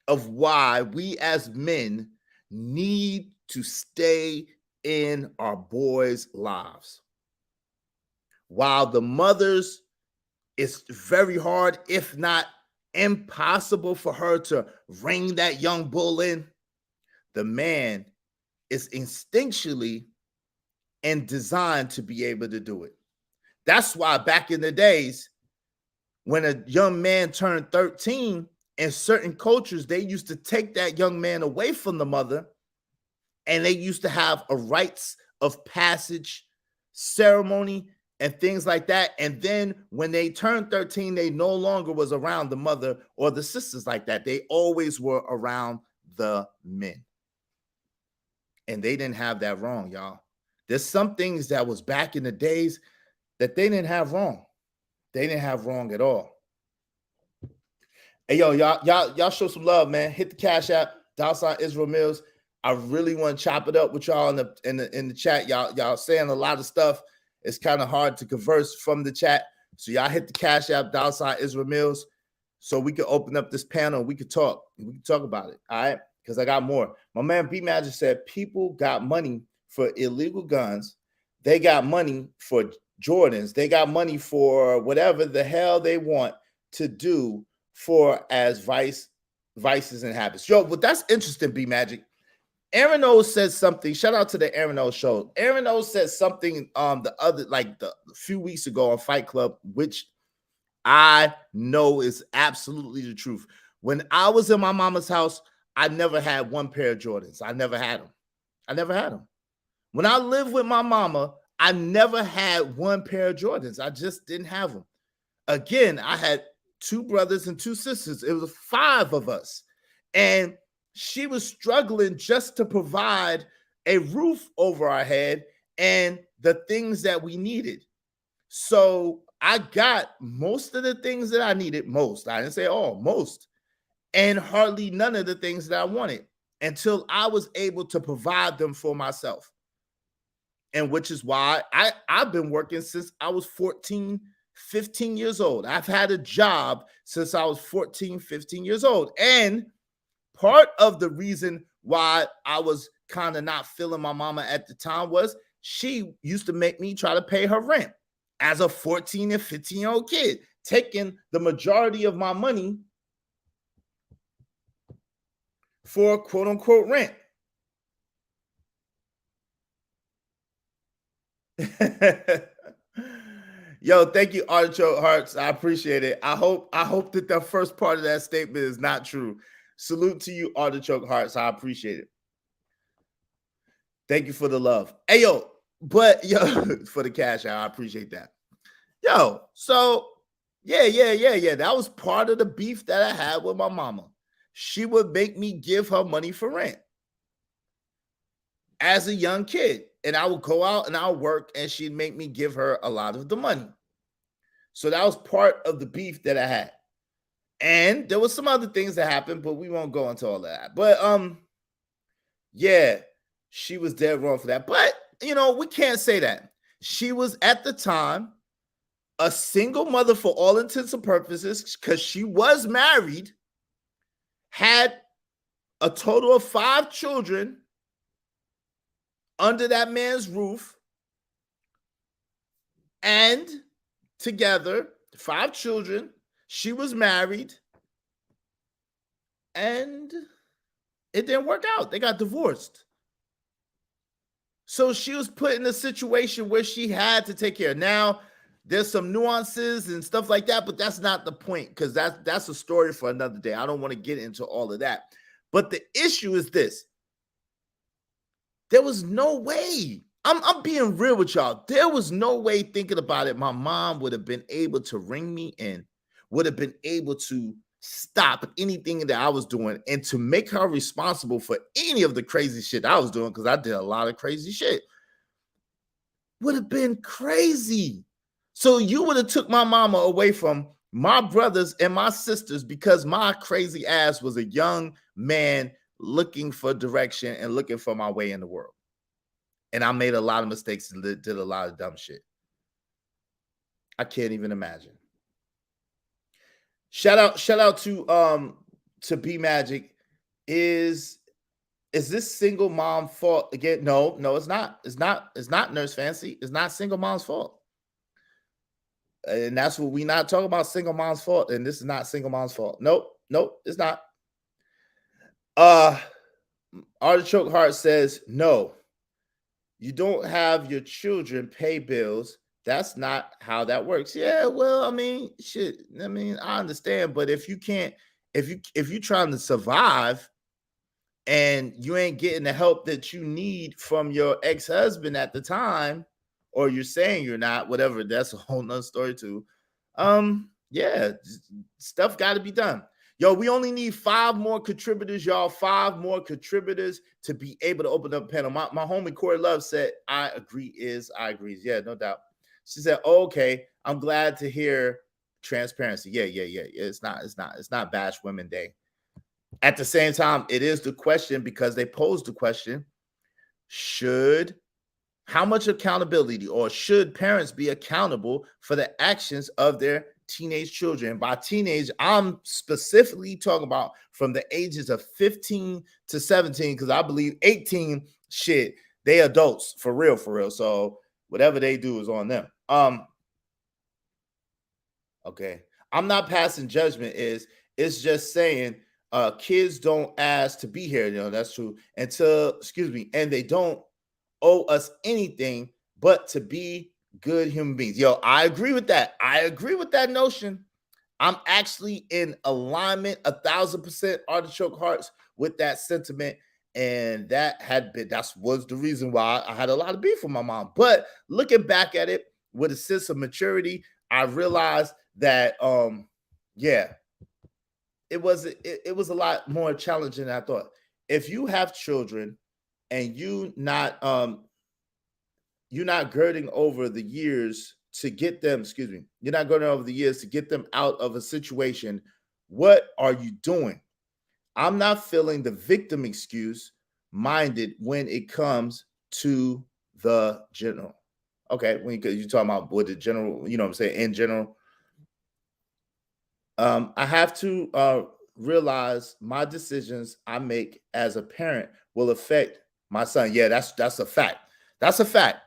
of why we as men need to stay in our boys' lives. While the mothers, it's very hard, if not impossible, for her to ring that young bull in, the man is instinctually and designed to be able to do it. That's why back in the days, when a young man turned 13, in certain cultures, they used to take that young man away from the mother, and they used to have a rites of passage ceremony and things like that. And then when they turned 13, they no longer was around the mother or the sisters like that. They always were around the men. And they didn't have that wrong, y'all. There's some things that was back in the days that they didn't have wrong. They didn't have wrong at all. Hey, yo, y'all show some love, man. Hit the Cash App, $ Israel Mills. I really want to chop it up with y'all in the chat. Y'all saying a lot of stuff. It's kind of hard to converse from the chat. So y'all hit the Cash App, $ Israel Mills, so we can open up this panel. We could talk. We can talk about it. All right. Because I got more. My man B Magic said people got money for illegal guns. They got money for Jordans. They got money for whatever the hell they want to do for as vices and habits. Yo, but that's interesting, B Magic. Aaron O says something. Shout out to the Aaron O show. Aaron O says something the few weeks ago on Fight Club, which I know is absolutely the truth. When I was in my mama's house, I never had one pair of Jordans. I never had them. When I lived with my mama, I never had one pair of Jordans. I just didn't have them. Again, I had 2 brothers and 2 sisters. It was 5 of us. And she was struggling just to provide a roof over our head and the things that we needed. So I got most of the things that I needed. Most. I didn't say all, most. and hardly none of the things that I wanted until I was able to provide them for myself. And which is why I've been working since I was 14, 15 years old. I've had a job since I was 14, 15 years old. And part of the reason why I was kind of not feeling my mama at the time was she used to make me try to pay her rent as a 14 and 15-year-old kid, taking the majority of my money for quote unquote rent. Yo, thank you, Artichoke Hearts. I appreciate it. I hope that the first part of that statement is not true. Salute to you, Artichoke Hearts. I appreciate it. Thank you for the love. Hey, yo, but yo, for the cash out, I appreciate that. Yo, so yeah. That was part of the beef that I had with my mama. She would make me give her money for rent as a young kid. And I would go out and I'll work and she'd make me give her a lot of the money. So that was part of the beef that I had. And there was some other things that happened, but we won't go into all that. But yeah, she was dead wrong for that. But you know, we can't say that. She was at the time a single mother for all intents and purposes, because she was married, had a total of 5 children under that man's roof, and together, 5 children. She was married, and it didn't work out. They got divorced. So she was put in a situation where she had to take care. Now, there's some nuances and stuff like that, but that's not the point, because that's a story for another day. I don't want to get into all of that. But the issue is this. There was no way. I'm being real with y'all. There was no way, thinking about it, my mom would have been able to ring me in, would have been able to stop anything that I was doing, and to make her responsible for any of the crazy shit I was doing, because I did a lot of crazy shit. Would have been crazy. So you would have took my mama away from my brothers and my sisters because my crazy ass was a young man looking for direction and looking for my way in the world. And I made a lot of mistakes and did a lot of dumb shit. I can't even imagine. Shout out to B Magic. Is this single mom fault again? No, it's not. It's not Nurse Fancy. It's not single mom's fault. And that's what we not talking about, single mom's fault. And this is not single mom's fault. Nope, it's not. Artichoke Heart says, no, you don't have your children pay bills. That's not how that works. Yeah, well, I mean, shit. I mean, I understand, but if you can't, if you're trying to survive and you ain't getting the help that you need from your ex-husband at the time, or you're saying you're not, whatever, that's a whole nother story too. Yeah, stuff got to be done. Yo, we only need 5 more contributors, y'all. 5 more contributors to be able to open up a panel. My homie Corey Love said, I agree. Yeah, no doubt. She said, oh, okay, I'm glad to hear transparency. Yeah. It's not Bash Women Day. At the same time, it is the question, because they posed the question, how much accountability, or should parents be accountable for the actions of their teenage children? By teenage, I'm specifically talking about from the ages of 15 to 17, because I believe 18, shit, they adults for real. So whatever they do is on them. Okay. I'm not passing judgment. It's just saying kids don't ask to be here. You know, that's true. And they don't owe us anything but to be good human beings. Yo, I agree with that. I agree with that notion. I'm actually in alignment 1,000% Artichoke Hearts with that sentiment. And that was the reason why I had a lot of beef with my mom. But looking back at it with a sense of maturity, I realized that it was a lot more challenging than I thought. If you have children and you're not girding over the years to get them, you're not girding over the years to get them out of a situation, what are you doing? I'm not feeling the victim excuse minded when it comes to the general. Okay, when you're talking about what the general, you know what I'm saying, in general, I have to realize my decisions I make as a parent will affect my son. Yeah, that's a fact. That's a fact.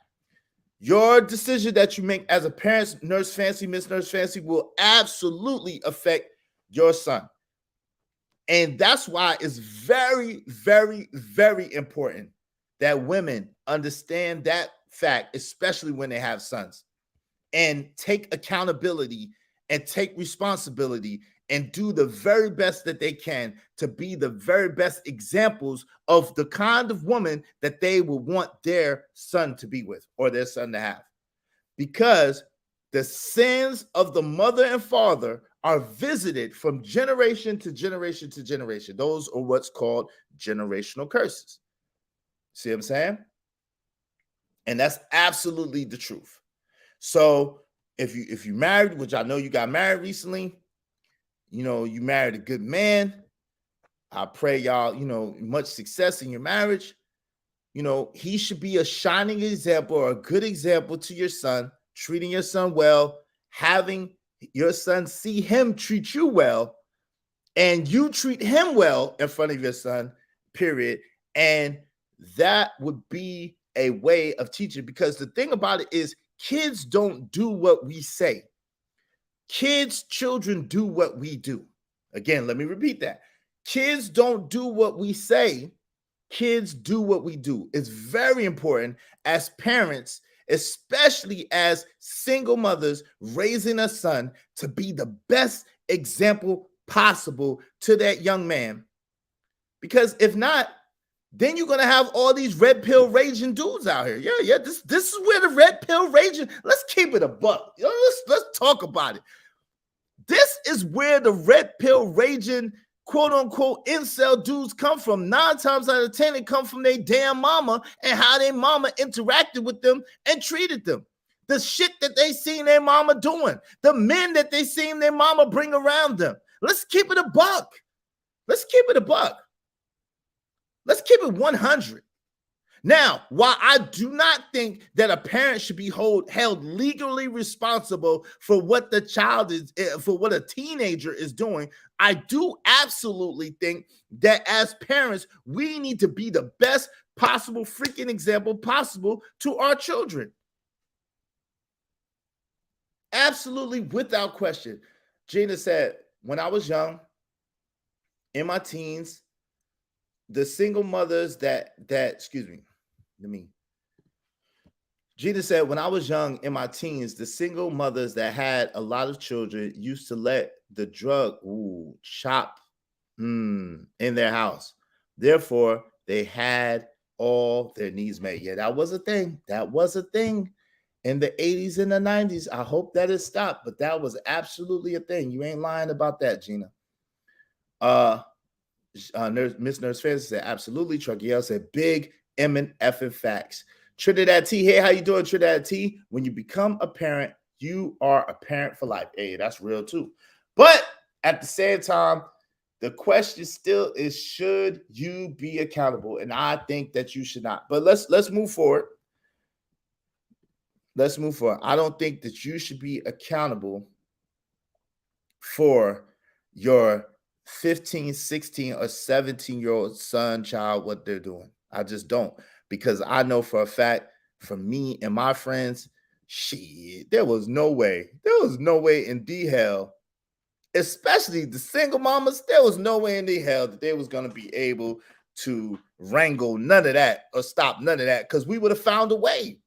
Your decision that you make as a parent, Nurse Fancy, Miss Nurse Fancy, will absolutely affect your son. And that's why it's very, very, very important that women understand that fact, especially when they have sons, and take accountability and take responsibility and do the very best that they can to be the very best examples of the kind of woman that they will want their son to be with or their son to have. Because the sins of the mother and father are visited from generation to generation to generation. Those are what's called generational curses. See what I'm saying? And that's absolutely the truth. So if you married, which I know you got married recently, you know, you married a good man. I pray y'all, you know, much success in your marriage. You know, he should be a shining example or a good example to your son, treating your son well, having your son see him treat you well, and you treat him well in front of your son, period. And that would be a way of teaching, because the thing about it is kids don't do what we say. Children do what we do. Again, let me repeat that. Kids don't do what we say. Kids do what we do. It's very important as parents, especially as single mothers raising a son, to be the best example possible to that young man. Because if not, then you're gonna have all these red pill raging dudes out here. Yeah. This is where the red pill raging. Let's keep it a buck. You know, let's talk about it. This is where the red pill raging, quote unquote, incel dudes come from. 9 times out of 10, it come from their damn mama and how their mama interacted with them and treated them. The shit that they seen their mama doing, the men that they seen their mama bring around them. Let's keep it a buck. Let's keep it a buck. Let's keep it 100. Now, while I do not think that a parent should be held legally responsible for what the child is, for what a teenager is doing, I do absolutely think that as parents, we need to be the best possible freaking example possible to our children. Absolutely, without question. Gina said, when I was young, in my teens, the single mothers Gina said, when I was young in my teens, the single mothers that had a lot of children used to let the drug shop in their house. Therefore, they had all their needs met. Yeah, that was a thing. That was a thing in the 80s and the 90s. I hope that it stopped, but that was absolutely a thing. You ain't lying about that, Gina. Miss Nurse Fancy said, absolutely. Truckiel said, big effing facts. Trinidad T, hey, how you doing, Trinidad T? When you become a parent, you are a parent for life. Hey, that's real too. But at the same time, the question still is, should you be accountable? And I think that you should not. But let's move forward. Let's move forward. I don't think that you should be accountable for your 15, 16, or 17-year-old son, child, what they're doing. I just don't. Because I know for a fact, from me and my friends, shit, there was no way in the hell, especially the single mamas, there was no way in the hell that they was going to be able to wrangle none of that or stop none of that, because we would have found a way.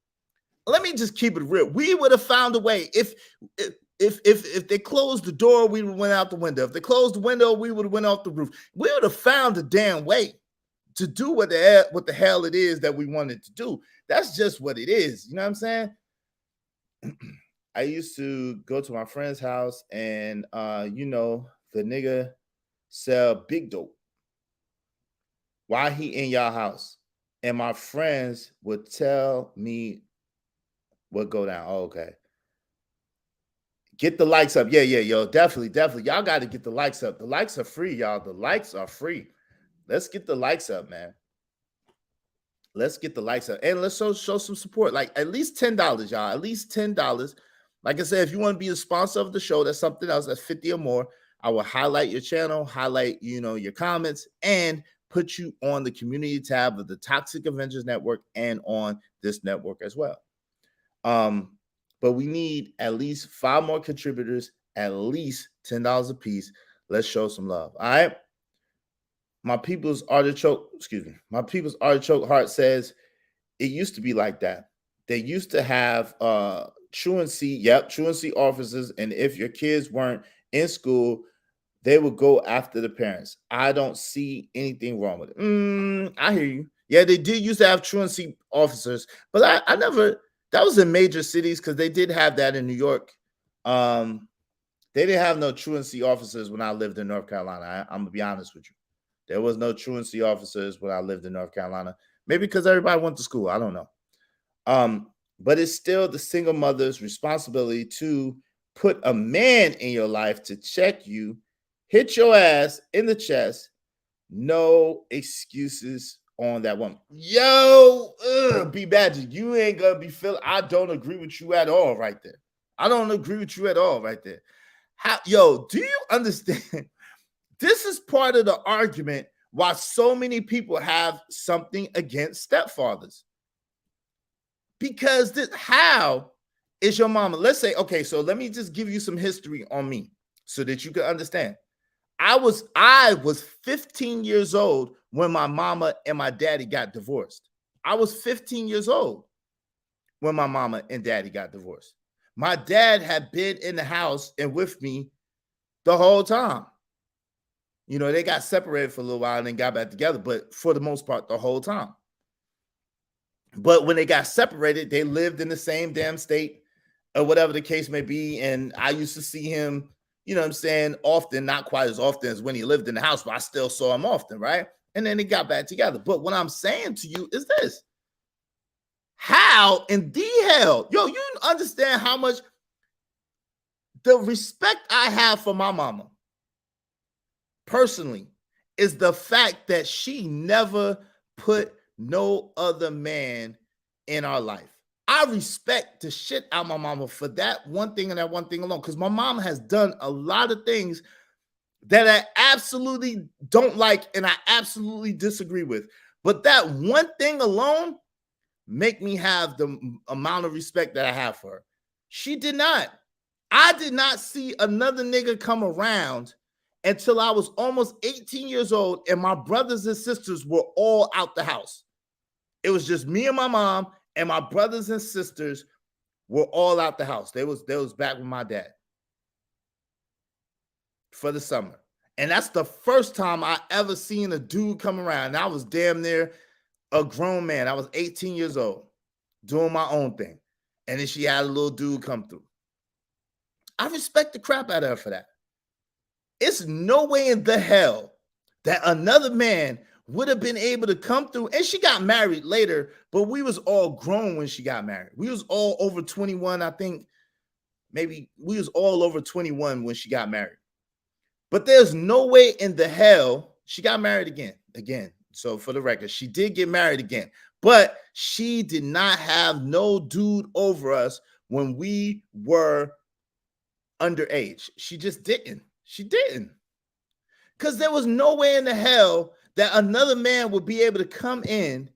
Let me just keep it real. We would have found a way. If they closed the door, we would have went out the window. If they closed the window, we would have went off the roof. We would have found a damn way to do what the hell it is that we wanted to do. That's just what it is. You know what I'm saying? I used to go to my friend's house and, the nigga sell big dope. Why he in y'all house? And my friends would tell me what go down. Oh, okay. Get the likes up. Yeah, yo. Definitely. Y'all got to get the likes up. The likes are free, y'all. The likes are free. Let's get the likes up, man. Let's get the likes up. And let's show some support. Like at least $10, y'all. At least $10. Like I said, if you want to be a sponsor of the show, that's something else. That's 50 or more. I will highlight your channel, highlight, your comments, and put you on the community tab of the Toxic Avengers Network and on this network as well. But we need at least 5 more contributors, at least $10 a piece. Let's show some love. All right. My people's artichoke heart says it used to be like that. They used to have truancy officers, and if your kids weren't in school, they would go after the parents. I don't see anything wrong with it. I hear you. Yeah, they did used to have truancy officers, but I never. That was in major cities because they did have that in New York. They didn't have no truancy officers when I lived in North Carolina. I'm gonna be honest with you. There was no truancy officers when I lived in North Carolina. Maybe because everybody went to school. I don't know. But it's still the single mother's responsibility to put a man in your life to check you, hit your ass in the chest. No excuses on that woman. Yo, B Badger, you ain't gonna be feeling. I don't agree with you at all right there. Do you understand? This is part of the argument why so many people have something against stepfathers. Because how is your mama? Let's say, okay, so let me just give you some history on me so that you can understand. I was 15 years old when my mama and my daddy got divorced. I was 15 years old when my mama and daddy got divorced. My dad had been in the house and with me the whole time. They got separated for a little while and then got back together, but for the most part, the whole time. But when they got separated, they lived in the same damn state or whatever the case may be. And I used to see him, often, not quite as often as when he lived in the house, but I still saw him often, right? And then they got back together. But what I'm saying to you is this. How in the hell, you understand how much the respect I have for my mama personally is the fact that she never put no other man in our life. I respect the shit out of my mama for that one thing and that one thing alone, because my mom has done a lot of things that I absolutely don't like and I absolutely disagree with. But that one thing alone make me have the amount of respect that I have for her. She did not. I did not see another nigga come around until I was almost 18 years old and my brothers and sisters were all out the house. It was just me and my mom, and my brothers and sisters were all out the house. They was back with my dad for the summer. And that's the first time I ever seen a dude come around. And I was damn near a grown man. I was 18 years old doing my own thing. And then she had a little dude come through. I respect the crap out of her for that. It's no way in the hell that another man would have been able to come through. And she got married later, but we was all grown when she got married. We was all over 21, I think. Maybe we was all over 21 when she got married. But there's no way in the hell she got married again. So for the record, she did get married again, but she did not have no dude over us when we were underage. She just didn't. She didn't. Because there was no way in the hell that another man would be able to come in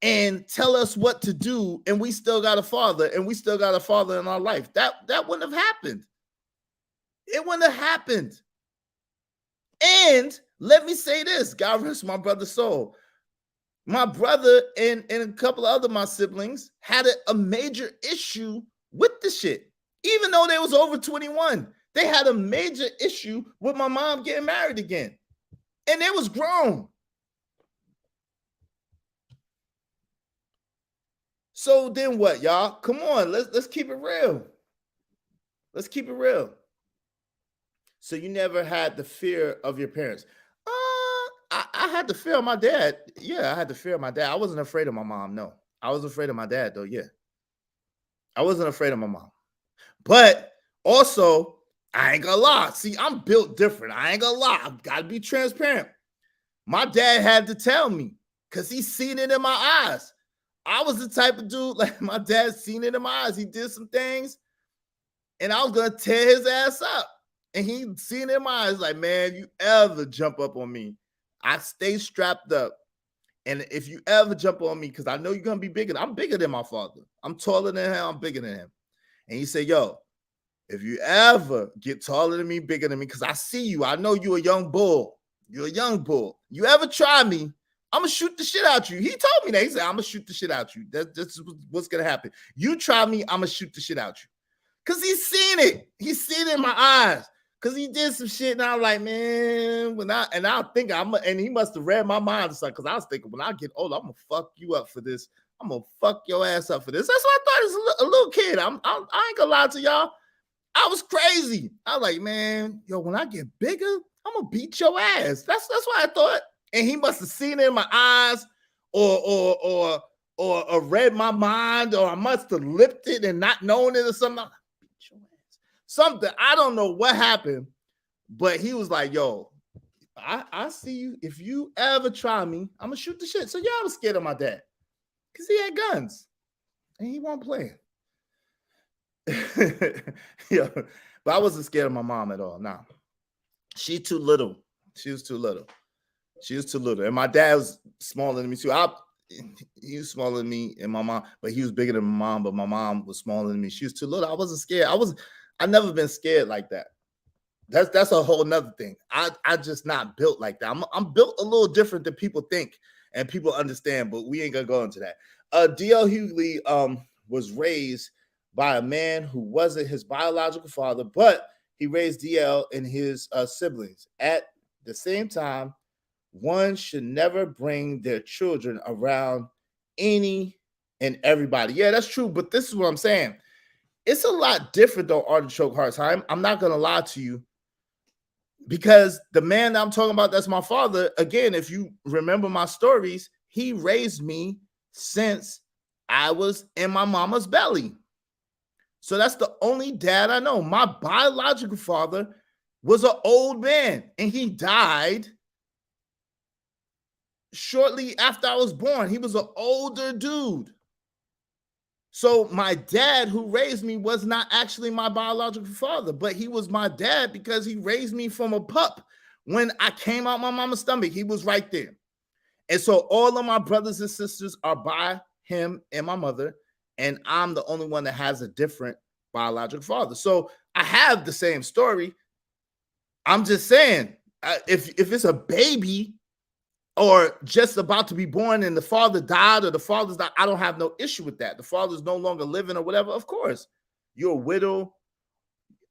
and tell us what to do, and we still got a father, and we still got a father in our life. That wouldn't have happened. It wouldn't have happened. And let me say this, God rest my brother's soul. My brother and a couple of other my siblings had a major issue with the shit. Even though they was over 21, they had a major issue with my mom getting married again. And they was grown. So then what, y'all? Come on, let's keep it real. Let's keep it real. So you never had the fear of your parents? I had the fear of my dad. Yeah, I had the fear of my dad. I wasn't afraid of my mom, no. I was afraid of my dad, though, yeah. I wasn't afraid of my mom. But Also, I ain't gonna lie. See, I'm built different. I ain't gonna lie. I've got to be transparent. My dad had to tell me because he's seen it in my eyes. I was the type of dude, like my dad seen it in my eyes. He did some things and I was gonna tear his ass up. And he seen it in my eyes, like, man, you ever jump up on me, I stay strapped up. And if you ever jump on me, because I know you're gonna be bigger, I'm bigger than my father. I'm taller than him, I'm bigger than him. And he said, yo, if you ever get taller than me, bigger than me, because I see you, I know you're a young bull. You're a young bull. You ever try me, I'm gonna shoot the shit out you. He told me that. He said, I'm gonna shoot the shit out you. That's what's gonna happen. You try me, I'm gonna shoot the shit out you. Because he's seen it. He's seen it in my eyes. Because he did some shit, and I'm like, man, and he must have read my mind or something. Because I was thinking, when I get older, I'm gonna fuck you up for this. I'm gonna fuck your ass up for this. That's what I thought as a little kid. I ain't gonna lie to y'all. I was crazy. I was like, man, yo, when I get bigger, I'm gonna beat your ass. That's what I thought. And he must have seen it in my eyes, or read my mind, or I must have lipped it and not known it or something. Something, I don't know what happened, but he was like, yo, I see you. If you ever try me, I'm gonna shoot the shit. So yeah, I was scared of my dad because he had guns and he wasn't playing. Yeah, but I wasn't scared of my mom at all. Nah, she too little. She was too little. She was too little. And my dad was smaller than me too. He was smaller than me and my mom, but he was bigger than my mom, but my mom was smaller than me. She was too little. I wasn't scared. I never been scared like that. That's a whole nother thing. I just not built like that. I'm built a little different than people think and people understand, but we ain't gonna go into that. D.L. Hughley was raised by a man who wasn't his biological father, but he raised D.L. and his siblings. At the same time, one should never bring their children around any and everybody. Yeah, that's true, but this is what I'm saying. It's a lot different though, Artichoke Hearts. I'm not gonna lie to you, because the man that I'm talking about, that's my father. Again, if you remember my stories, he raised me since I was in my mama's belly. So that's the only dad I know. My biological father was an old man, and he died shortly after I was born. He was an older dude. So my dad who raised me was not actually my biological father, but he was my dad because he raised me from a pup. When I came out my mama's stomach, he was right there. And so all of my brothers and sisters are by him and my mother, and I'm the only one that has a different biological father. So I have the same story. I'm just saying, if it's a baby or just about to be born and the father died or the father's died, I don't have no issue with that. The father's no longer living or whatever. Of course, you're a widow,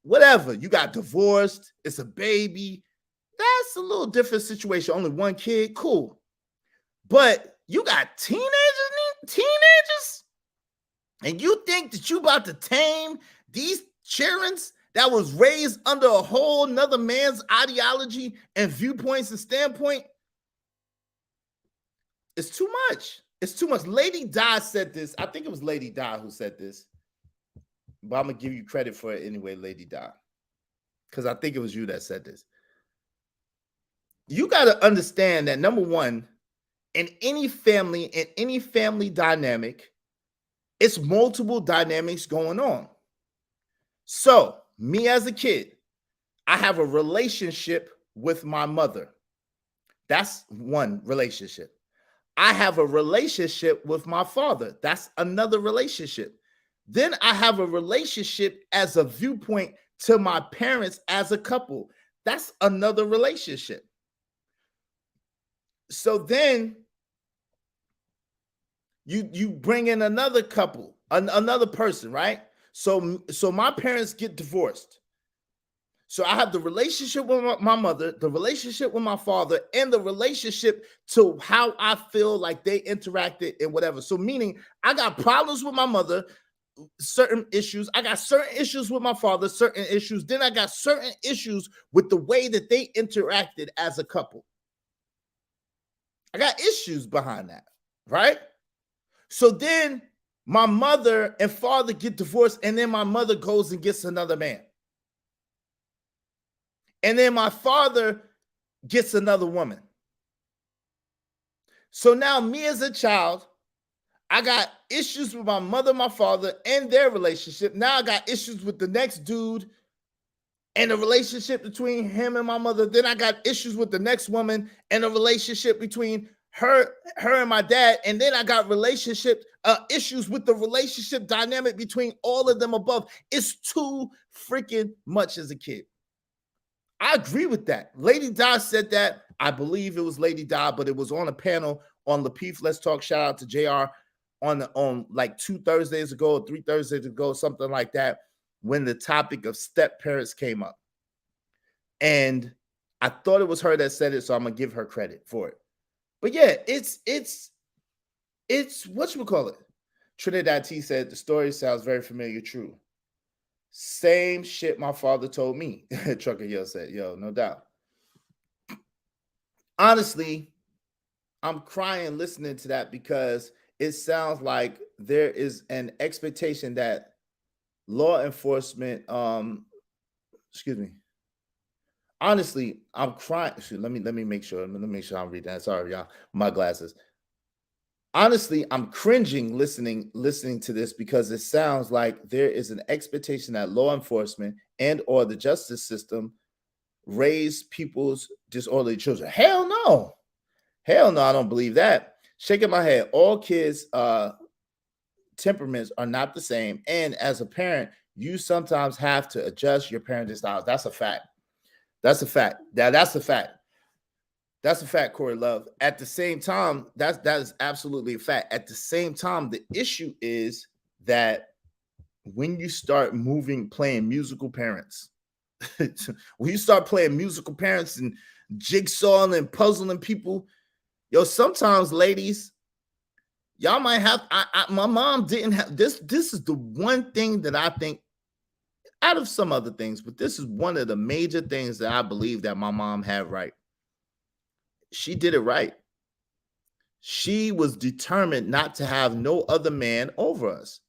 whatever. You got divorced. It's a baby. That's a little different situation. Only one kid, cool. But you got teenagers, and you think that you about to tame these children that was raised under a whole nother man's ideology and viewpoints and standpoint? It's too much. It's too much. Lady Di said this. I think it was Lady Di who said this, but I'm going to give you credit for it anyway, Lady Di, because I think it was you that said this. You got to understand that, number one, in any family dynamic, it's multiple dynamics going on. So, me as a kid, I have a relationship with my mother. That's one relationship. I have a relationship with my father. That's another relationship. Then I have a relationship as a viewpoint to my parents as a couple. That's another relationship. So then you bring in another couple, another person, right? So my parents get divorced. So I have the relationship with my mother, the relationship with my father, and the relationship to how I feel like they interacted and whatever. So meaning I got problems with my mother, certain issues. I got certain issues with my father, certain issues. Then I got certain issues with the way that they interacted as a couple. I got issues behind that, right? So then my mother and father get divorced, and then my mother goes and gets another man. And then my father gets another woman. So now me as a child, I got issues with my mother, my father, and their relationship. Now I got issues with the next dude and the relationship between him and my mother. Then I got issues with the next woman and the relationship between her and my dad. And then I got issues with the relationship dynamic between all of them above. It's too freaking much as a kid. I agree with that. Lady Di said that. I believe it was Lady Di, but it was on a panel on Lapeef Let's Talk. Shout out to JR on like 2 Thursdays ago or 3 Thursdays ago, something like that, when the topic of step parents came up. And I thought it was her that said it, so I'm gonna give her credit for it. But yeah, it's whatchamacallit. Trinidad T said the story sounds very familiar, true. Same shit my father told me. Trucker Yo said, yo, no doubt. Honestly, I'm crying listening to that because it sounds like there is an expectation that law enforcement, excuse me. Honestly, I'm crying. Let me make sure. Let me make sure I'm reading that. Sorry, y'all. My glasses. Honestly, I'm cringing listening to this because it sounds like there is an expectation that law enforcement and or the justice system raise people's disorderly children. Hell no. Hell no, I don't believe that. Shaking my head. All kids' temperaments are not the same. And as a parent, you sometimes have to adjust your parenting styles. That's a fact. That's a fact. That's a fact. That's a fact, Corey Love. At the same time, that is absolutely a fact. At the same time, the issue is that when you start playing musical parents, when you start playing musical parents and jigsawing and puzzling people, yo, sometimes ladies, y'all might have. My mom didn't have this. This is the one thing that I think, out of some other things, but this is one of the major things that I believe that my mom had right. She did it right. She was determined not to have no other man over us.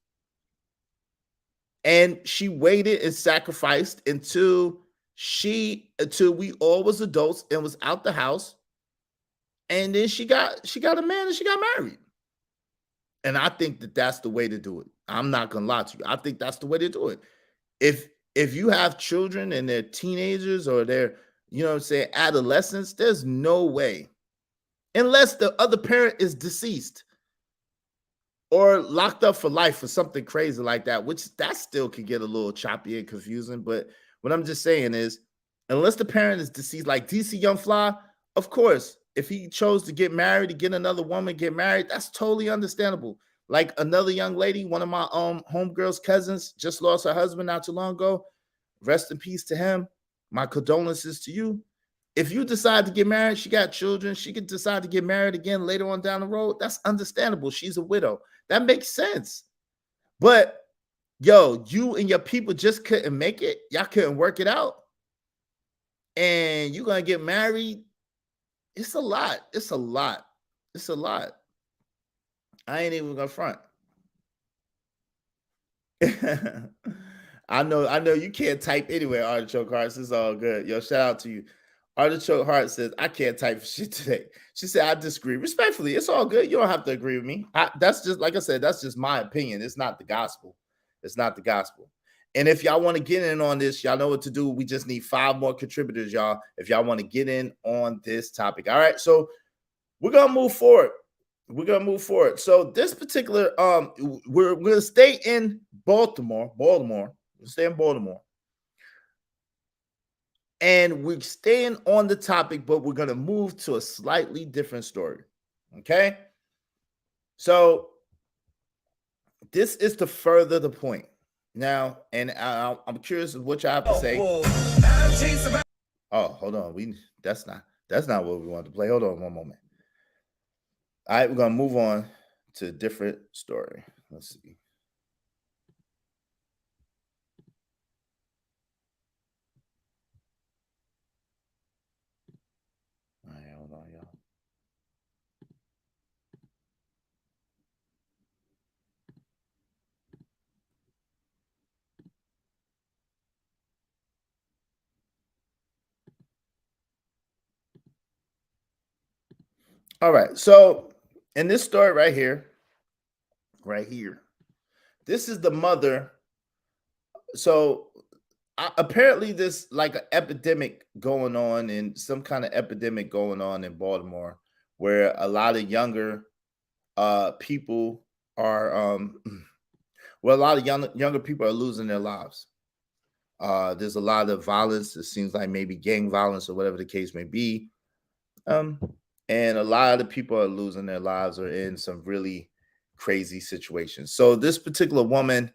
And she waited and sacrificed until we all was adults and was out the house. And then she got a man and she got married. And I think that that's the way to do it. I'm not going to lie to you. I think that's the way to do it. If you have children and they're teenagers or they're, you know what I'm saying, adolescents, there's no way, unless the other parent is deceased or locked up for life for something crazy like that, which that still can get a little choppy and confusing. But what I'm just saying is, unless the parent is deceased, like DC Young Fly, of course, if he chose to get married, to get another woman, get married, that's totally understandable. Like another young lady, one of my homegirl's cousins just lost her husband not too long ago. Rest in peace to him. My condolences to you. If you decide to get married, she got children, she could decide to get married again later on down the road. That's understandable. She's a widow. That makes sense. But yo, you and your people just couldn't make it. Y'all couldn't work it out. And you're going to get married. It's a lot. It's a lot. It's a lot. I ain't even going to front. I know you can't type anyway, Artichoke Hearts. It's all good. Yo, shout out to you. Artichoke Heart says, I can't type for shit today. She said, I disagree. Respectfully, it's all good. You don't have to agree with me. That's just, like I said, that's just my opinion. It's not the gospel. It's not the gospel. And if y'all want to get in on this, y'all know what to do. We just need 5 more contributors, y'all, if y'all want to get in on this topic. All right, so we're going to move forward. We're going to move forward. So this particular, we're going to stay in Baltimore. We'll stay in Baltimore. And we're staying on the topic, but we're going to move to a slightly different story. Okay? So this is to further the point. Now, and I'm curious of what y'all have to say. Oh, hold on. That's not what we wanted to play. Hold on one moment. All right, we're going to move on to a different story. Let's see. All right, hold on, y'all. All right. So in this story right here, this is the mother. So apparently this like an epidemic going on in some kind of epidemic going on in Baltimore where a lot of younger people are well, a lot of younger people are losing their lives. There's a lot of violence. It seems like maybe gang violence or whatever the case may be. Um, and a lot of people are losing their lives or in some really crazy situations. So this particular woman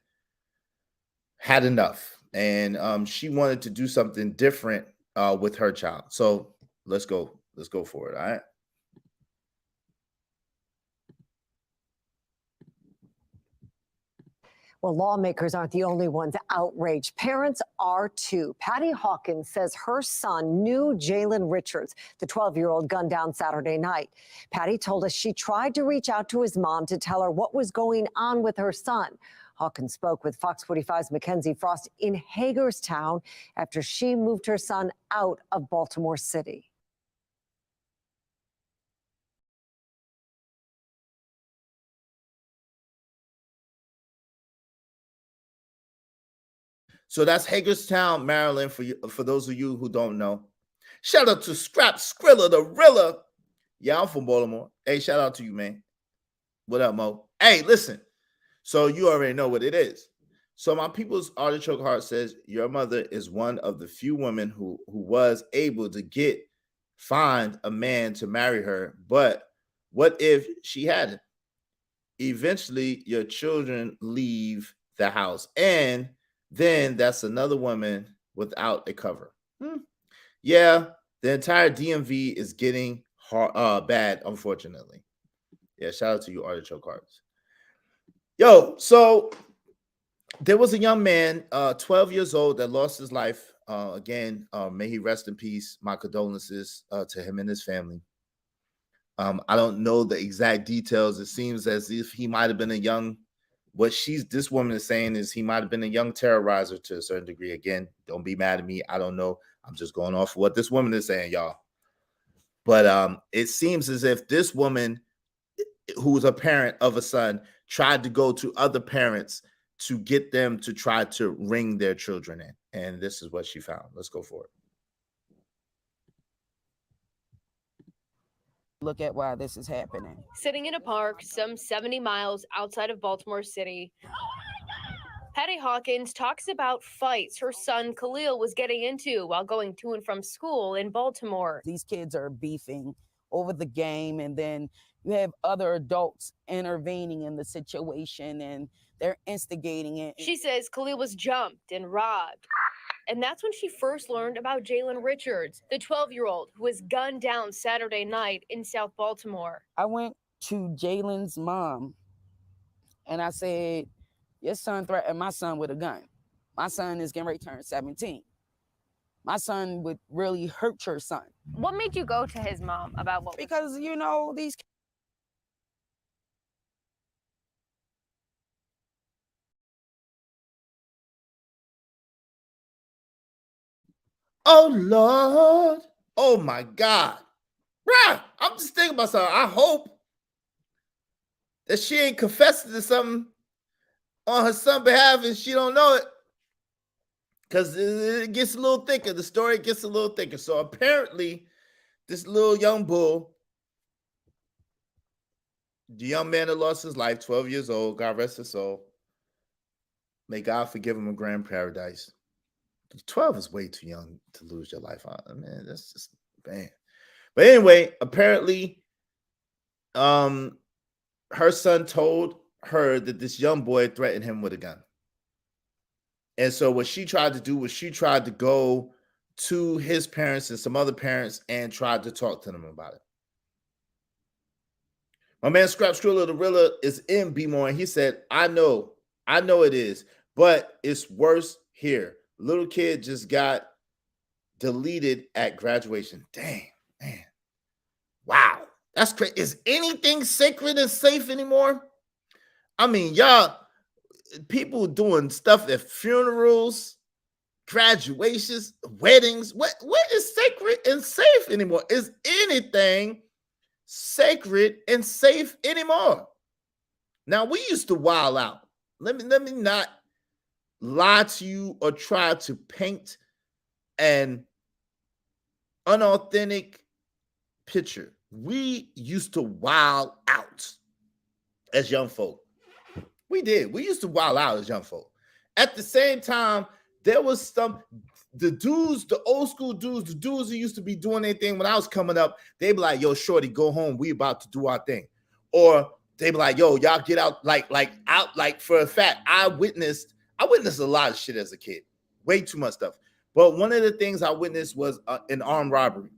had enough, and she wanted to do something different with her child. So let's go for it. All right. Well, lawmakers aren't the only ones outraged. Parents are too. Patty Hawkins says her son knew Jalen Richards, the 12-year-old gunned down Saturday night. Patty told us she tried to reach out to his mom to tell her what was going on with her son. Hawkins spoke with Fox 45's Mackenzie Frost in Hagerstown after she moved her son out of Baltimore City. So that's Hagerstown, Maryland, for those of you who don't know. Shout out to Scrap Skrilla, the Rilla. Yeah, I'm from Baltimore. Hey, shout out to you, man. What up, Mo? Hey, listen. So you already know what it is. So my people's artichoke heart says your mother is one of the few women who was able to find a man to marry her. But what if she hadn't? Eventually, your children leave the house, and then that's another woman without a cover. Yeah, the entire DMV is getting bad, unfortunately. Yeah, shout out to you, artichoke hearts. Yo, so there was a young man, 12 years old, that lost his life. Again, may he rest in peace. My condolences to him and his family. I don't know the exact details. It seems as if he might have been a young. What this woman is saying is he might have been a young terrorizer to a certain degree. Again, don't be mad at me. I don't know. I'm just going off what this woman is saying, y'all. But it seems as if this woman, who was a parent of a son, tried to go to other parents to get them to try to ring their children in. And this is what she found. Let's go for it. Look at why this is happening. Sitting in a park some 70 miles outside of Baltimore City, Patty Hawkins talks about fights her son Khalil was getting into while going to and from school in Baltimore. These kids are beefing over the game, and then you have other adults intervening in the situation, and they're instigating it. She says Khalil was jumped and robbed. And that's when she first learned about Jalen Richards, the 12-year-old who was gunned down Saturday night in South Baltimore. I went to Jalen's mom and I said, your son threatened my son with a gun. My son is getting ready to turn 17. My son would really hurt your son. What made you go to his mom about what? Because, you know, these Oh, Lord. Oh, my God. Bruh, I'm just thinking about something. I hope that she ain't confessing to something on her son's behalf and she don't know it. Because it gets a little thicker. The story gets a little thicker. So apparently, this little young bull, the young man that lost his life, 12 years old, God rest his soul. May God forgive him a grand paradise. 12 is way too young to lose your life on. I mean, that's just bad. But anyway, apparently, her son told her that this young boy threatened him with a gun. And so what she tried to do was she tried to go to his parents and some other parents and tried to talk to them about it. My man Scrap Skrilla the Rilla is in B-More, and he said, I know it is, but it's worse here. Little kid just got deleted at graduation. Dang, man. Wow. That's crazy. Is anything sacred and safe anymore? I mean, y'all, people doing stuff at funerals, graduations, weddings. What is sacred and safe anymore? Is anything sacred and safe anymore. Now, we used to wild out. Let me not lie to you or try to paint an unauthentic picture. We used to wild out as young folk. We did. We used to wild out as young folk. At the same time, there was the dudes, the old school dudes, the dudes who used to be doing anything when I was coming up, they be like, yo, shorty, go home. We about to do our thing. Or they be like, yo, y'all get out, like for a fact, I witnessed a lot of shit as a kid. Way too much stuff. But one of the things I witnessed was an armed robbery.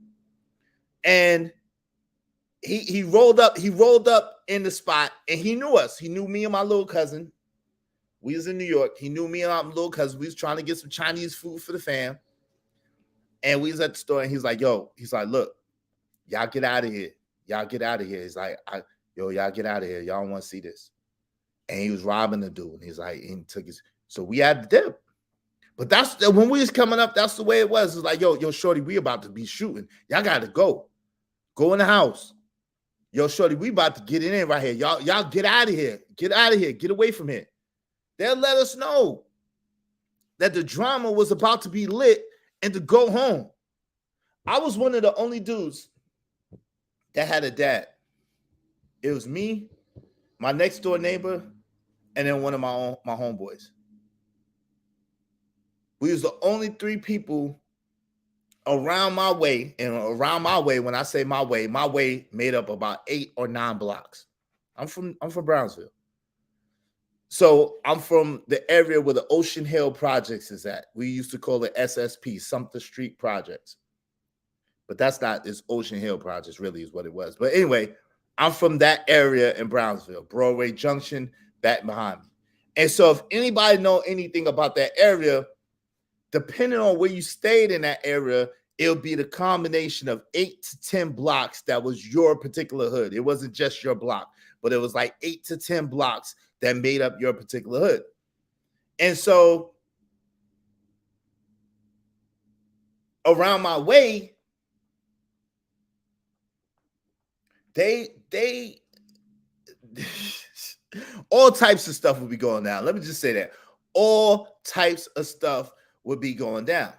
And he rolled up in the spot, and he knew us. He knew me and my little cousin. We was in New York. He knew me and my little cousin. We was trying to get some Chinese food for the fam. And we was at the store, and he's like, look, y'all get out of here. Y'all get out of here. He's like, y'all get out of here. Y'all don't want to see this. And he was robbing the dude. And he's like, he took his, so we had to dip. But that's when we was coming up, that's the way it was. It's like, yo, shorty, we about to be shooting. Y'all got to go. Go in the house. Yo, shorty, we about to get in right here. Y'all get out of here. Get out of here. Get away from here. They'll let us know that the drama was about to be lit and to go home. I was one of the only dudes that had a dad. It was me, my next door neighbor, and then one of my homeboys. We was the only three people around my way, and around my way, when I say my way made up about 8 or 9 blocks. I'm from Brownsville. So I'm from the area where the Ocean Hill Projects is at. We used to call it SSP, Sumter Street Projects. But that's not, it's Ocean Hill Projects really is what it was. But anyway, I'm from that area in Brownsville, Broadway Junction, back behind me. And so if anybody know anything about that area, depending on where you stayed in that area, it'll be the combination of 8 to 10 blocks that was your particular hood. It wasn't just your block, but it was like 8 to 10 blocks that made up your particular hood. And so around my way, they all types of stuff would be going down. Let me just say that. All types of stuff would be going down.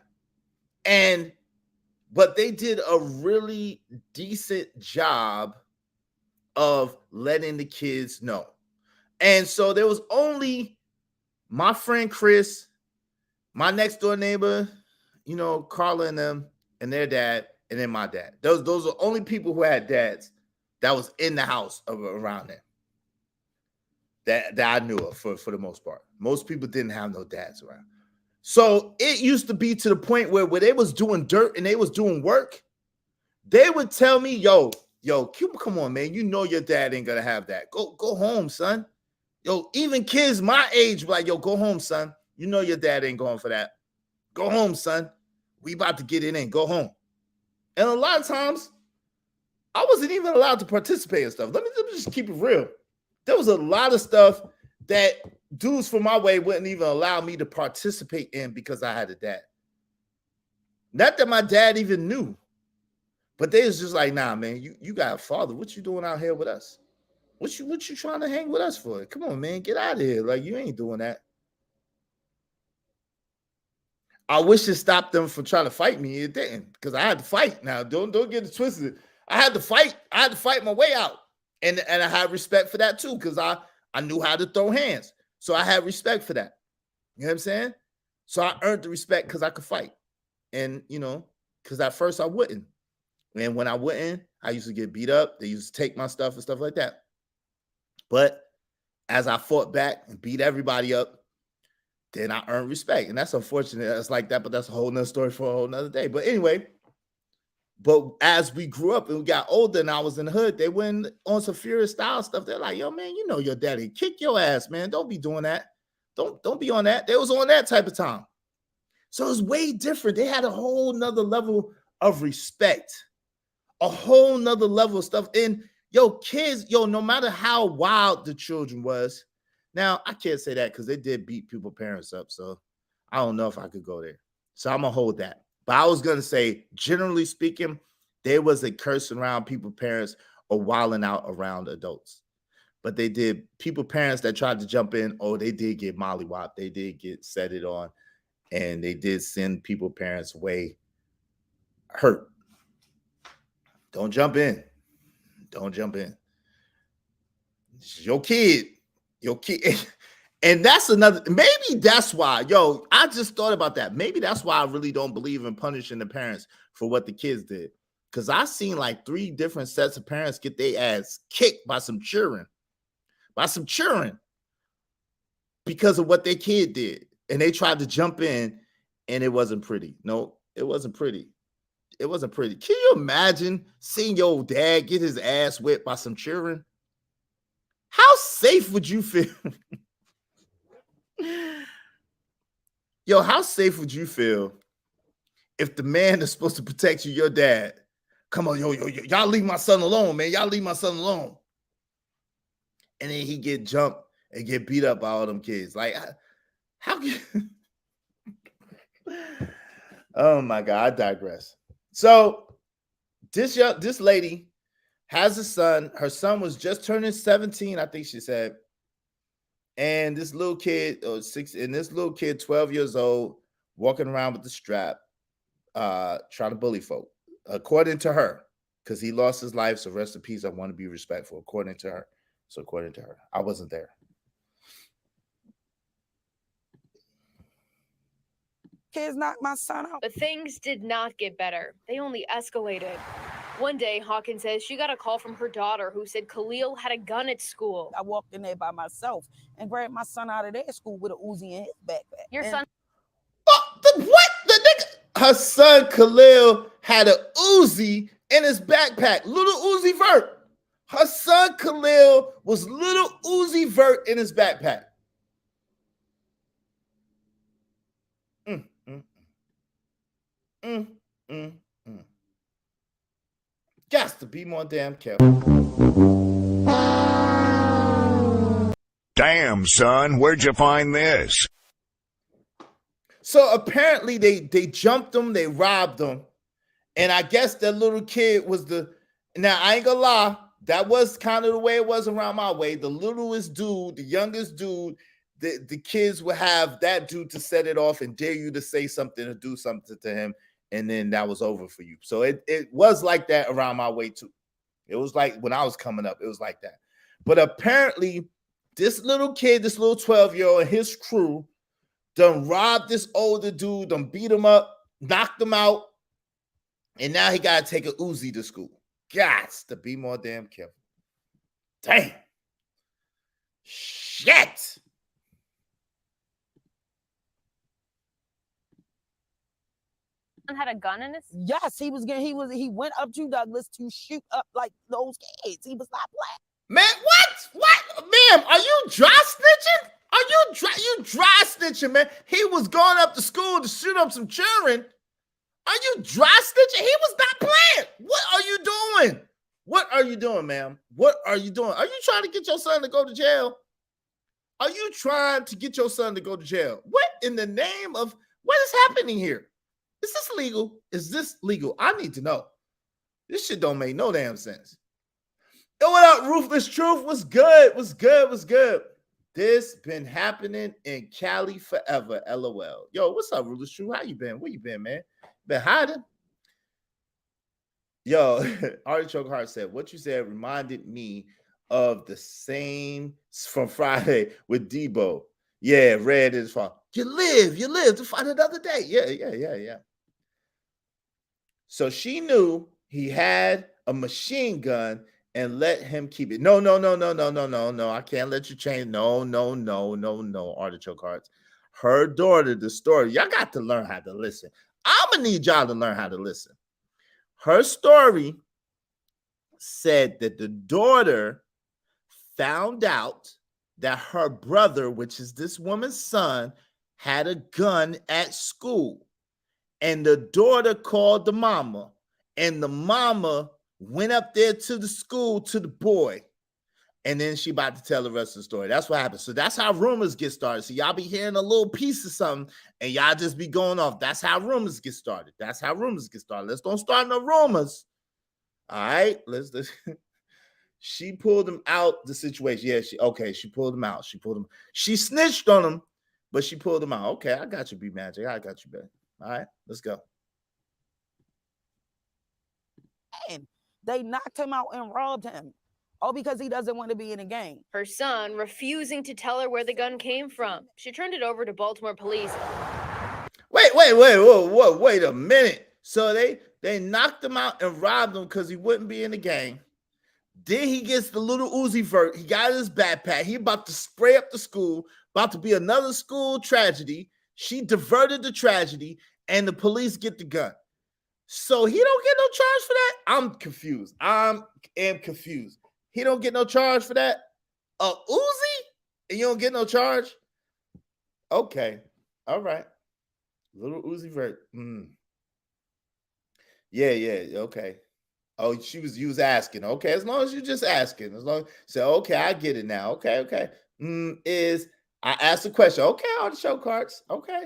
But they did a really decent job of letting the kids know. And so there was only my friend Chris, my next door neighbor, Carla and them, and their dad, and then my dad. Those are only people who had dads that was in the house around them that I knew of for the most part. Most people didn't have no dads around. So it used to be to the point where they was doing dirt and they was doing work, they would tell me, yo, come on, man. You know your dad ain't gonna have that. Go home, son. Yo, even kids my age like, yo, go home, son. You know your dad ain't going for that. Go home, son. We about to get it in. Go home. And a lot of times, I wasn't even allowed to participate in stuff. Let me just keep it real. There was a lot of stuff that dudes from my way wouldn't even allow me to participate in because I had a dad. Not that my dad even knew, but they was just like, nah, man, you got a father. What you doing out here with us? What you trying to hang with us for? Come on, man, get out of here. Like, you ain't doing that. I wish it stopped them from trying to fight me. It didn't, because I had to fight. Now, don't get it twisted. I had to fight. I had to fight my way out. And I had respect for that too, because I knew how to throw hands. So I had respect for that. You know what I'm saying? So I earned the respect because I could fight. And, because at first I wouldn't. And when I wouldn't, I used to get beat up. They used to take my stuff and stuff like that. But as I fought back and beat everybody up, then I earned respect. And that's unfortunate. That's like that, but that's a whole nother story for a whole nother day. But anyway, but as we grew up and we got older and I was in the hood, they went on some Furious style stuff. They're like, yo, man, you know your daddy. Kick your ass, man. Don't be doing that. Don't be on that. They was on that type of time. So it was way different. They had a whole nother level of respect. A whole nother level of stuff. And kids, no matter how wild the children was, now I can't say that because they did beat people's parents up. So I don't know if I could go there. So I'm going to hold that. But I was going to say, generally speaking, there was a cursing around people's parents or wilding out around adults. But they did, parents that tried to jump in, they did get mollywopped. They did get set it on, and they did send parents away hurt. Don't jump in. Don't jump in. It's your kid. Your kid. And that's another, maybe that's why, I just thought about that. Maybe that's why I really don't believe in punishing the parents for what the kids did. Because I've seen like 3 different sets of parents get their ass kicked by some children. Because of what their kid did. And they tried to jump in, and it wasn't pretty. No, it wasn't pretty. It wasn't pretty. Can you imagine seeing your dad get his ass whipped by some children? How safe would you feel? How safe would you feel if the man that's supposed to protect you, your dad, come on, y'all leave my son alone, man. Y'all leave my son alone. And then he get jumped and get beat up by all them kids. Like, how can... Oh, my God, I digress. So this lady has a son. Her son was just turning 17, I think she said. And this little kid, 12 years old, walking around with the strap, trying to bully folk, according to her, because he lost his life. So rest in peace. I want to be respectful, according to her. So according to her, I wasn't there. Kids knocked my son out. But things did not get better. They only escalated. One day, Hawkins says she got a call from her daughter who said Khalil had a gun at school. I walked in there by myself and grabbed my son out of their school with an Uzi in his backpack. Your son... What? The nigga? Her son Khalil had an Uzi in his backpack. Little Uzi Vert. Her son Khalil was little Uzi Vert in his backpack. Got to be more damn careful. Damn, son, where'd you find this? So apparently they jumped him, they robbed him, and I guess that little kid was now I ain't gonna lie, that was kind of the way it was around my way. The littlest dude, the youngest dude, the kids would have that dude to set it off and dare you to say something or do something to him, and then that was over for you. So it was like that around my way too. It was like when I was coming up, it was like that. But apparently this little kid, this little 12-year-old and his crew done robbed this older dude, done beat him up, knocked him out, and now he got to take a Uzi to school. Gots to be more damn careful. Damn. Shit. Had a gun in his... Yes, he went up to Douglas to shoot up like those kids. He was not black. Man, what? Ma'am, are you dry snitching? You dry snitching, man? He was going up to school to shoot up some children. Are you dry snitching? He was not playing. What are you doing? What are you doing, ma'am? What are you doing? Are you trying to get your son to go to jail? Are you trying to get your son to go to jail? What in the name of what is happening here? Is this legal? Is this legal? I need to know. This shit don't make no damn sense. Yo, what up, Ruthless Truth? What's good? What's good? What's good? This been happening in Cali forever, LOL. Yo, what's up, Ruthless Truth? How you been? Where you been, man? Been hiding? Yo, Artichoke Heart said, what you said reminded me of the same from Friday with Debo. Yeah, red is fine. You live to fight another day. Yeah. So she knew he had a machine gun and let him keep it. No. I can't let you change. No, Artichoke Hearts. Her daughter, the story. Y'all got to learn how to listen. I'm going to need y'all to learn how to listen. Her story said that the daughter found out that her brother, which is this woman's son, had a gun at school. And the daughter called the mama, and the mama went up there to the school to the boy. And then she about to tell the rest of the story. That's what happened. So that's how rumors get started. So y'all be hearing a little piece of something and y'all just be going off. That's how rumors get started. Let's don't start no rumors. All right. She pulled him out the situation. Yeah, she pulled him out. She snitched on him, but she pulled him out. Okay, I got you, B Magic. I got you, babe. All right, let's go. And they knocked him out and robbed him. All because he doesn't want to be in a gang. Her son refusing to tell her where the gun came from. She turned it over to Baltimore police. Wait a minute. So they knocked him out and robbed him because he wouldn't be in the gang. Then he gets the little Uzi Vert. He got his backpack. He about to spray up the school, about to be another school tragedy. She diverted the tragedy, and the police get the gun. So he don't get no charge for that? I'm confused. I am confused. He don't get no charge for that? Uzi? And you don't get no charge? Okay. All right. Little Uzi Vert. Yeah, okay. Oh, you was asking. Okay, as long as you're just asking. As long so okay, I get it now. Okay. I asked a question. Okay, all the show cards. Okay.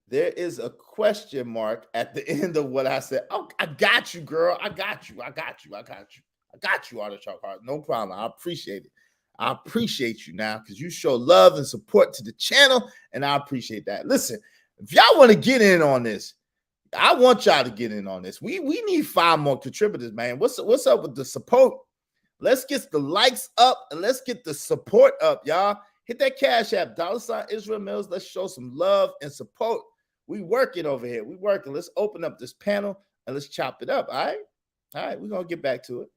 There is a question mark at the end of what I said. Oh, I got you, girl. I got you, all the show cards. No problem. I appreciate it. I appreciate you now because you show love and support to the channel, and I appreciate that. Listen, if y'all want to get in on this, I want y'all to get in on this. We need 5 more contributors, man. What's up with the support? Let's get the likes up and let's get the support up, y'all. Hit that Cash App, $ Israel Mills. Let's show some love and support. We working over here. We working. Let's open up this panel and let's chop it up. All right. We're gonna get back to it.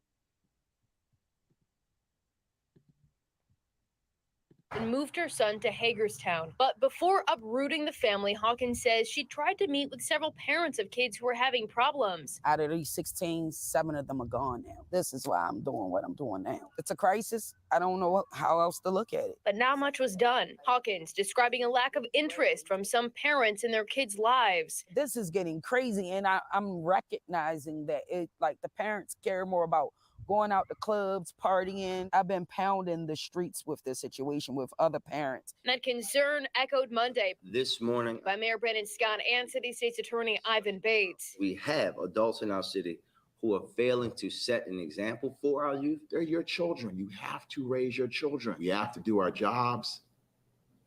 And moved her son to Hagerstown. But before uprooting the family, Hawkins says she tried to meet with several parents of kids who were having problems. Out of these 16, 7 of them are gone now. This is why I'm doing what I'm doing now. It's a crisis. I don't know how else to look at it. But not much was done. Hawkins describing a lack of interest from some parents in their kids' lives. This is getting crazy, and I'm recognizing that the parents care more about going out to clubs, partying. I've been pounding the streets with this situation with other parents. That concern echoed Monday this morning by Mayor Brandon Scott and City State's Attorney Ivan Bates. We have adults in our city who are failing to set an example for our youth. They're your children. You have to raise your children. We have to do our jobs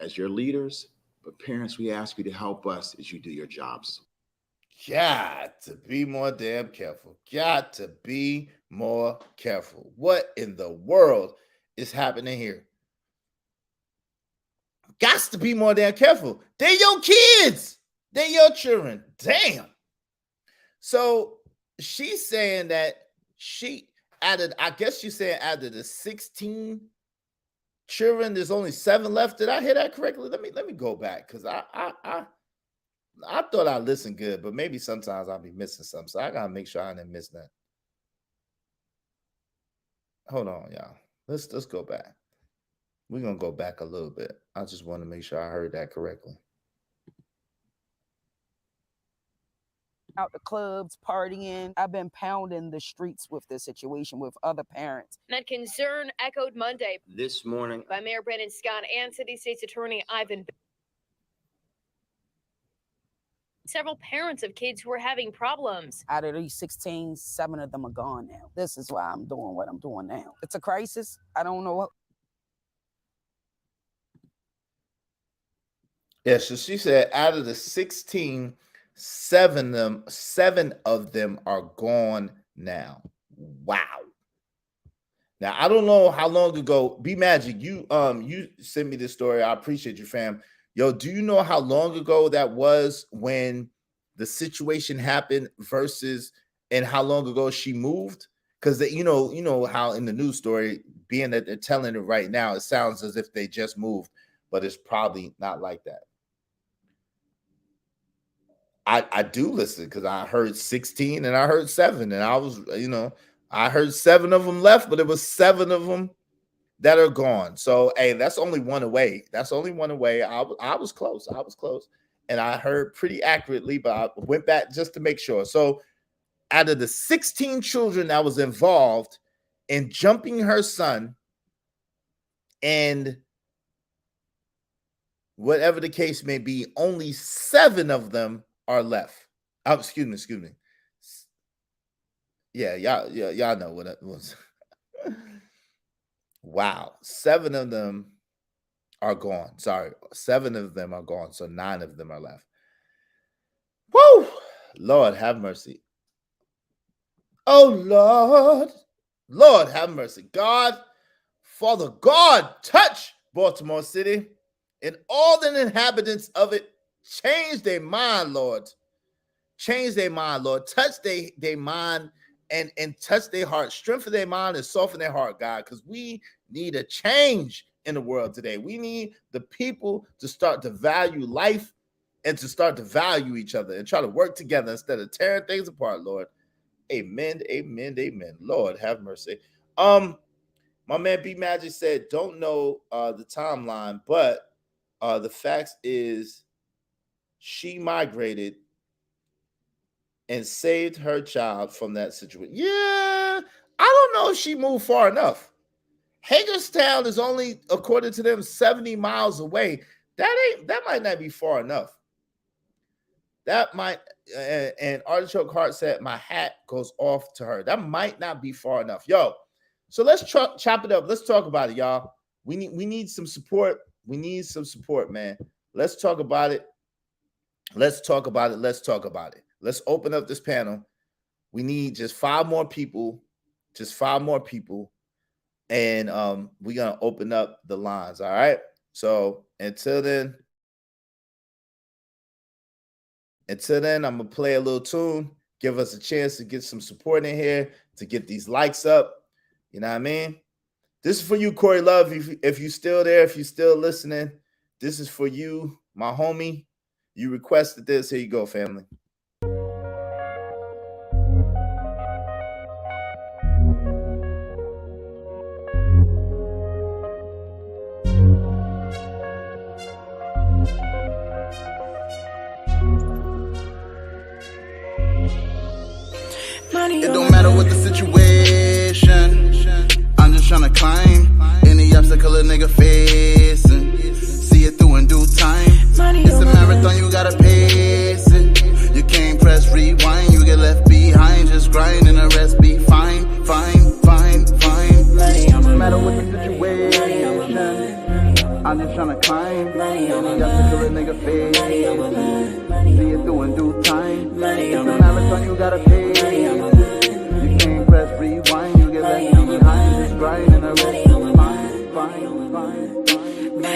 as your leaders, but parents, we ask you to help us as you do your jobs. Got to be more damn careful. Got to be more careful. What in the world is happening here? Got to be more damn careful. They're your kids. They're your children. Damn. So she's saying that she added, I guess she's saying out of the 16 children, there's only 7 left. Did I hear that correctly? Let me go back because I thought I listened good, but maybe sometimes I'll be missing something. So I gotta make sure I didn't miss that. Hold on, y'all. Let's go back. We're gonna go back a little bit. I just want to make sure I heard that correctly. Out to clubs, partying. I've been pounding the streets with this situation with other parents. That concern echoed Monday this morning by Mayor Brandon Scott and City State's Attorney Ivan Bates. Several parents of kids who were having problems. Out of these 16, 7 of them are gone now. This is why I'm doing what I'm doing now. It's a crisis. I don't know what. Yeah, so she said out of the 16, 7 of them are gone now. Wow. Now I don't know how long ago. B Magic, you sent me this story. I appreciate you, fam. Yo, do you know how long ago that was when the situation happened versus and how long ago she moved? Because you know how in the news story, being that they're telling it right now, it sounds as if they just moved, but it's probably not like that. I do listen because I heard 16 and I heard 7, and I was, I heard 7 of them left, but it was 7 of them that are gone. So, hey, that's only one away. That's only one away. I was close. And I heard pretty accurately, but I went back just to make sure. So, out of the 16 children that was involved in jumping her son and whatever the case may be, only 7 of them are left. Oh, excuse me. Yeah, y'all know what it was. Wow. 7 of them are gone. Sorry. 7 of them are gone. So 9 of them are left. Woo! Lord, have mercy. Oh, Lord. Lord, have mercy. God, Father God, touch Baltimore City and all the inhabitants of it. Change their mind, Lord. Change their mind, Lord. Touch their mind and touch their heart. Strengthen their mind and soften their heart, God, because we need a change in the world today. We need the people to start to value life and to start to value each other and try to work together instead of tearing things apart, Lord. Amen, amen, amen. Lord, have mercy. My man B Magic said, don't know the timeline, but the facts is she migrated and saved her child from that situation. Yeah, I don't know if she moved far enough. Hagerstown is only, according to them, 70 miles away. That might not be far enough. That might, and Artichoke Heart said, my hat goes off to her. That might not be far enough. Yo, so let's chop it up. Let's talk about it, y'all. We need some support. We need some support, man. Let's talk about it. Let's talk about it. Let's talk about it. Let's open up this panel. We need just 5 more people. Just 5 more people. And we're going to open up the lines, all right? So until then, I'm going to play a little tune, give us a chance to get some support in here, to get these likes up. You know what I mean? This is for you, Corey Love. If you're still there, if you're still listening, this is for you, my homie. You requested this. Here you go, family. It don't matter what the situation, I'm just tryna climb any obstacle a nigga facing. See it through in due time. It's a marathon, you gotta pace it. You can't press rewind, you get left behind. Just grind and the rest be fine. It don't matter what the situation, I'm just tryna climb any obstacle a nigga facing. See it through in due time. It's a marathon, you gotta pace it. You can't press rewind, you get left behind. Just grind and the rest be fine.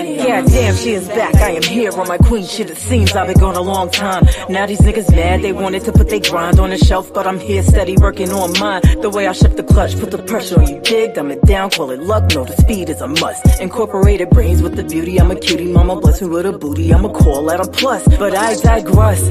Yeah, damn, she is back. I am here on my queen shit. It seems I've been gone a long time. Now these niggas mad. They wanted to put their grind on the shelf, but I'm here steady working on mine. The way I shift the clutch, put the pressure on you. Dig, dumb it down, call it luck. No, the speed is a must. Incorporated brains with the beauty. I'm a cutie, mama bless me with a booty. I'ma call that a plus, but I digress.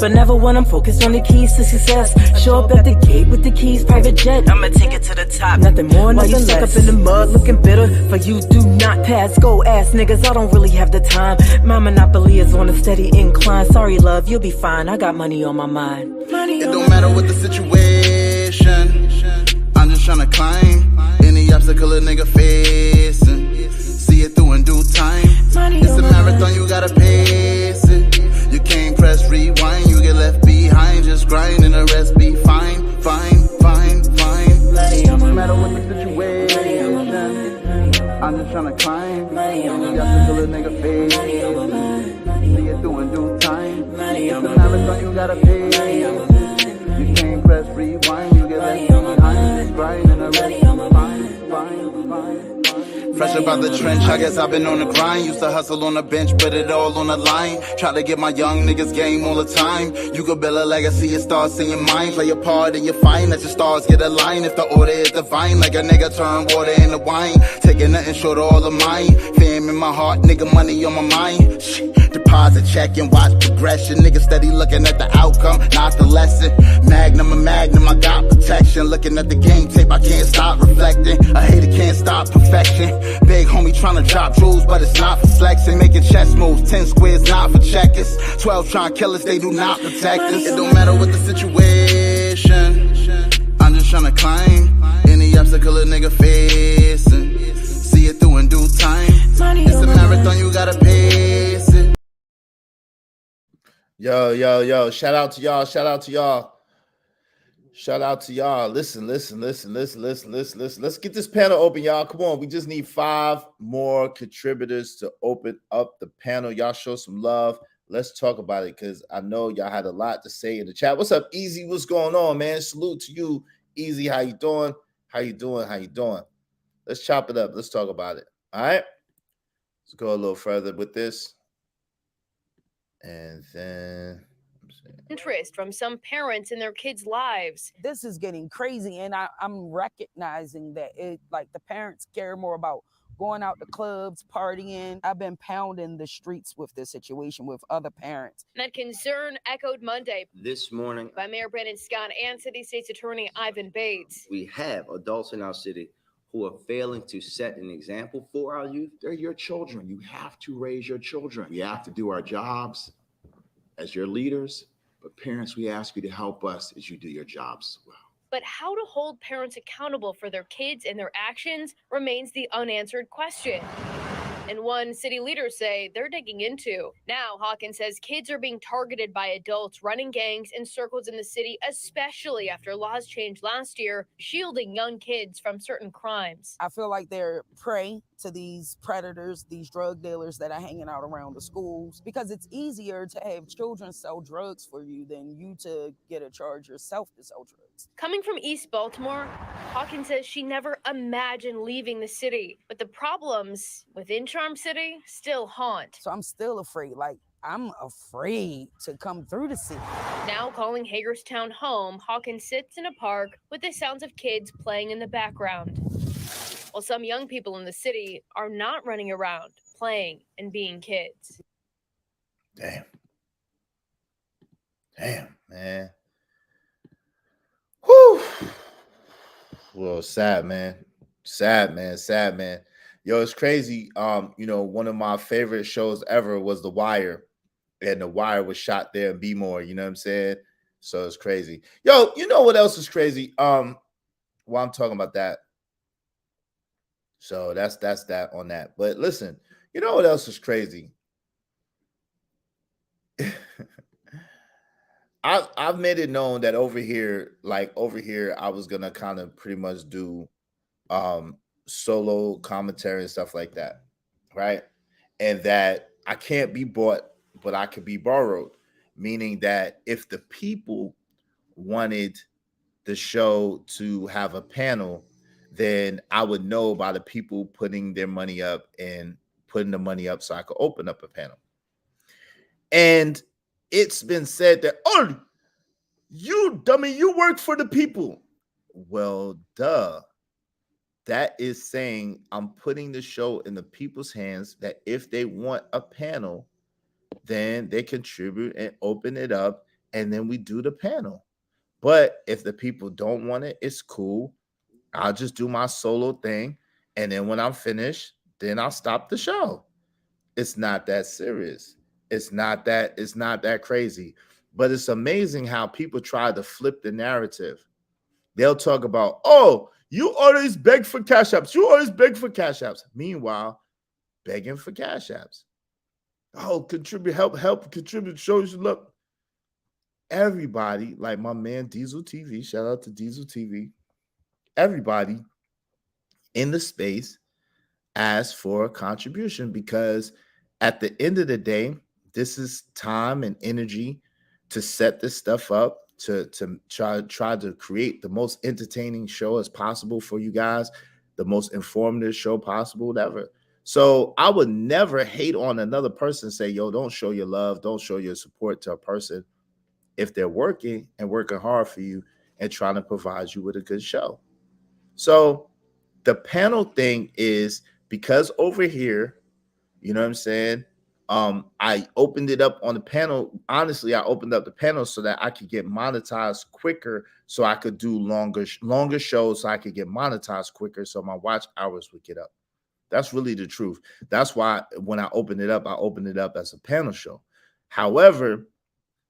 But never when I'm focused on the keys to success. Show up at the gate with the keys, private jet. I'ma take it to the top. Nothing more, nothing less. Stuck up in the mud, looking bitter. For you, do not pass. Go ass niggas, I don't really have the time. My monopoly is on a steady incline. Sorry, love, you'll be fine. I got money on my mind. It don't matter what the situation, I'm just tryna climb any obstacle a nigga facing. See it through in due time. It's a marathon, you gotta pace it. You can't press rewind, you get left behind. Just grind and the rest be fine. It don't matter what the situation, I'm just tryna climb any obstacle a nigga facing. See it through in due time. It's a marathon, you gotta pace it. You can't press rewind, you get left behind. Just grind and the rest be fine. Fresh about the trench, I guess I've been on the grind. Used to hustle on the bench, put it all on the line. Try to get my young niggas game all the time. You could build a legacy, it starts in your mind. Play a part and you find that your stars get aligned. If the order is divine, like a nigga turn water into wine. Taking nothing short of all of mine. Fame in my heart, nigga, money on my mind. Deposit check and watch progression. Nigga steady looking at the outcome, not the lesson. Magnum, I got protection. Looking at the game tape, I can't stop reflecting. A hater can't stop perfection. Big homie tryna drop jewels, but it's not for flexing. Making chess moves, 10 squares not for checkers. 12 trying kill us, they do not protect us. It don't matter what the situation, I'm just tryna climb any obstacle a nigga facing. See it through in due time. It's a marathon, you gotta pace it. Yo. Shout out to y'all. Shout out to y'all. Listen. Let's get this panel open, y'all. Come on. We just need 5 more contributors to open up the panel. Y'all show some love. Let's talk about it because I know y'all had a lot to say in the chat. What's up, Easy? What's going on, man? Salute to you, Easy. How you doing? How you doing? Let's chop it up. Let's talk about it. All right. Let's go a little further with this. And then interest from some parents in their kids' lives. This is getting crazy, and I'm recognizing that the parents care more about going out to clubs, partying. I've been pounding the streets with this situation with other parents. That concern echoed Monday This morning, by Mayor Brandon Scott and City State's Attorney Ivan Bates. we have adults in our city who are failing to set an example for our youth. They're your children. You have to raise your children. We have to do our jobs as your leaders, but parents, we ask you to help us as you do your jobs as well. But how to hold parents accountable for their kids and their actions remains the unanswered question. And one city leaders say they're digging into. Now, Hawkins says kids are being targeted by adults running gangs in circles in the city, especially after laws changed last year, shielding young kids from certain crimes. I feel like they're prey to these predators, these drug dealers that are hanging out around the schools, because it's easier to have children sell drugs for you than you to get a charge yourself to sell drugs. Coming from East Baltimore, Hawkins says she never imagined leaving the city, but the problems within Charm City still haunt. So I'm still afraid. I'm afraid to come through the city. Now calling Hagerstown home, Hawkins sits in a park with the sounds of kids playing in the background. While some young people in the city are not running around, playing and being kids. Damn, man. Whew. Well, sad, man. Yo, it's crazy. One of my favorite shows ever was The Wire, and The Wire was shot there in B-more. You know what I'm saying? So it's crazy. Yo, you know what else is crazy? While I'm talking about that. So that's that on that. But listen, you know what else is crazy? I've made it known that over here, I was gonna kind of pretty much do solo commentary and stuff like that, right? And that I can't be bought, but I could be borrowed, meaning that if the people wanted the show to have a panel, then I would know by the people putting their money up and putting the money up so I could open up a panel. And it's been said that, oh, you dummy, you work for the people. Well, duh. That is saying I'm putting the show in the people's hands that if they want a panel, then they contribute and open it up, and then we do the panel. But if the people don't want it, it's cool. I'll just do my solo thing, and then when I'm finished, then I'll stop the show. It's not that serious. It's not that crazy. But it's amazing how people try to flip the narrative. They'll talk about, oh, you always beg for cash apps. You always beg for cash apps. Meanwhile, begging for cash apps. Oh, contribute, help, contribute, show you love. Everybody, like my man Diesel TV, shout out to Diesel TV. Everybody in the space asks for a contribution because at the end of the day, this is time and energy to set this stuff up, to try to create the most entertaining show as possible for you guys, the most informative show possible ever. So I would never hate on another person, say, yo, don't show your love, don't show your support to a person if they're working and working hard for you and trying to provide you with a good show. So the panel thing is because over here, you know what I'm saying? I opened it up on the panel. Honestly, I opened up the panel so that I could get monetized quicker, so I could do longer shows, so I could get monetized quicker, so my watch hours would get up. That's really the truth. That's why when I opened it up as a panel show. However,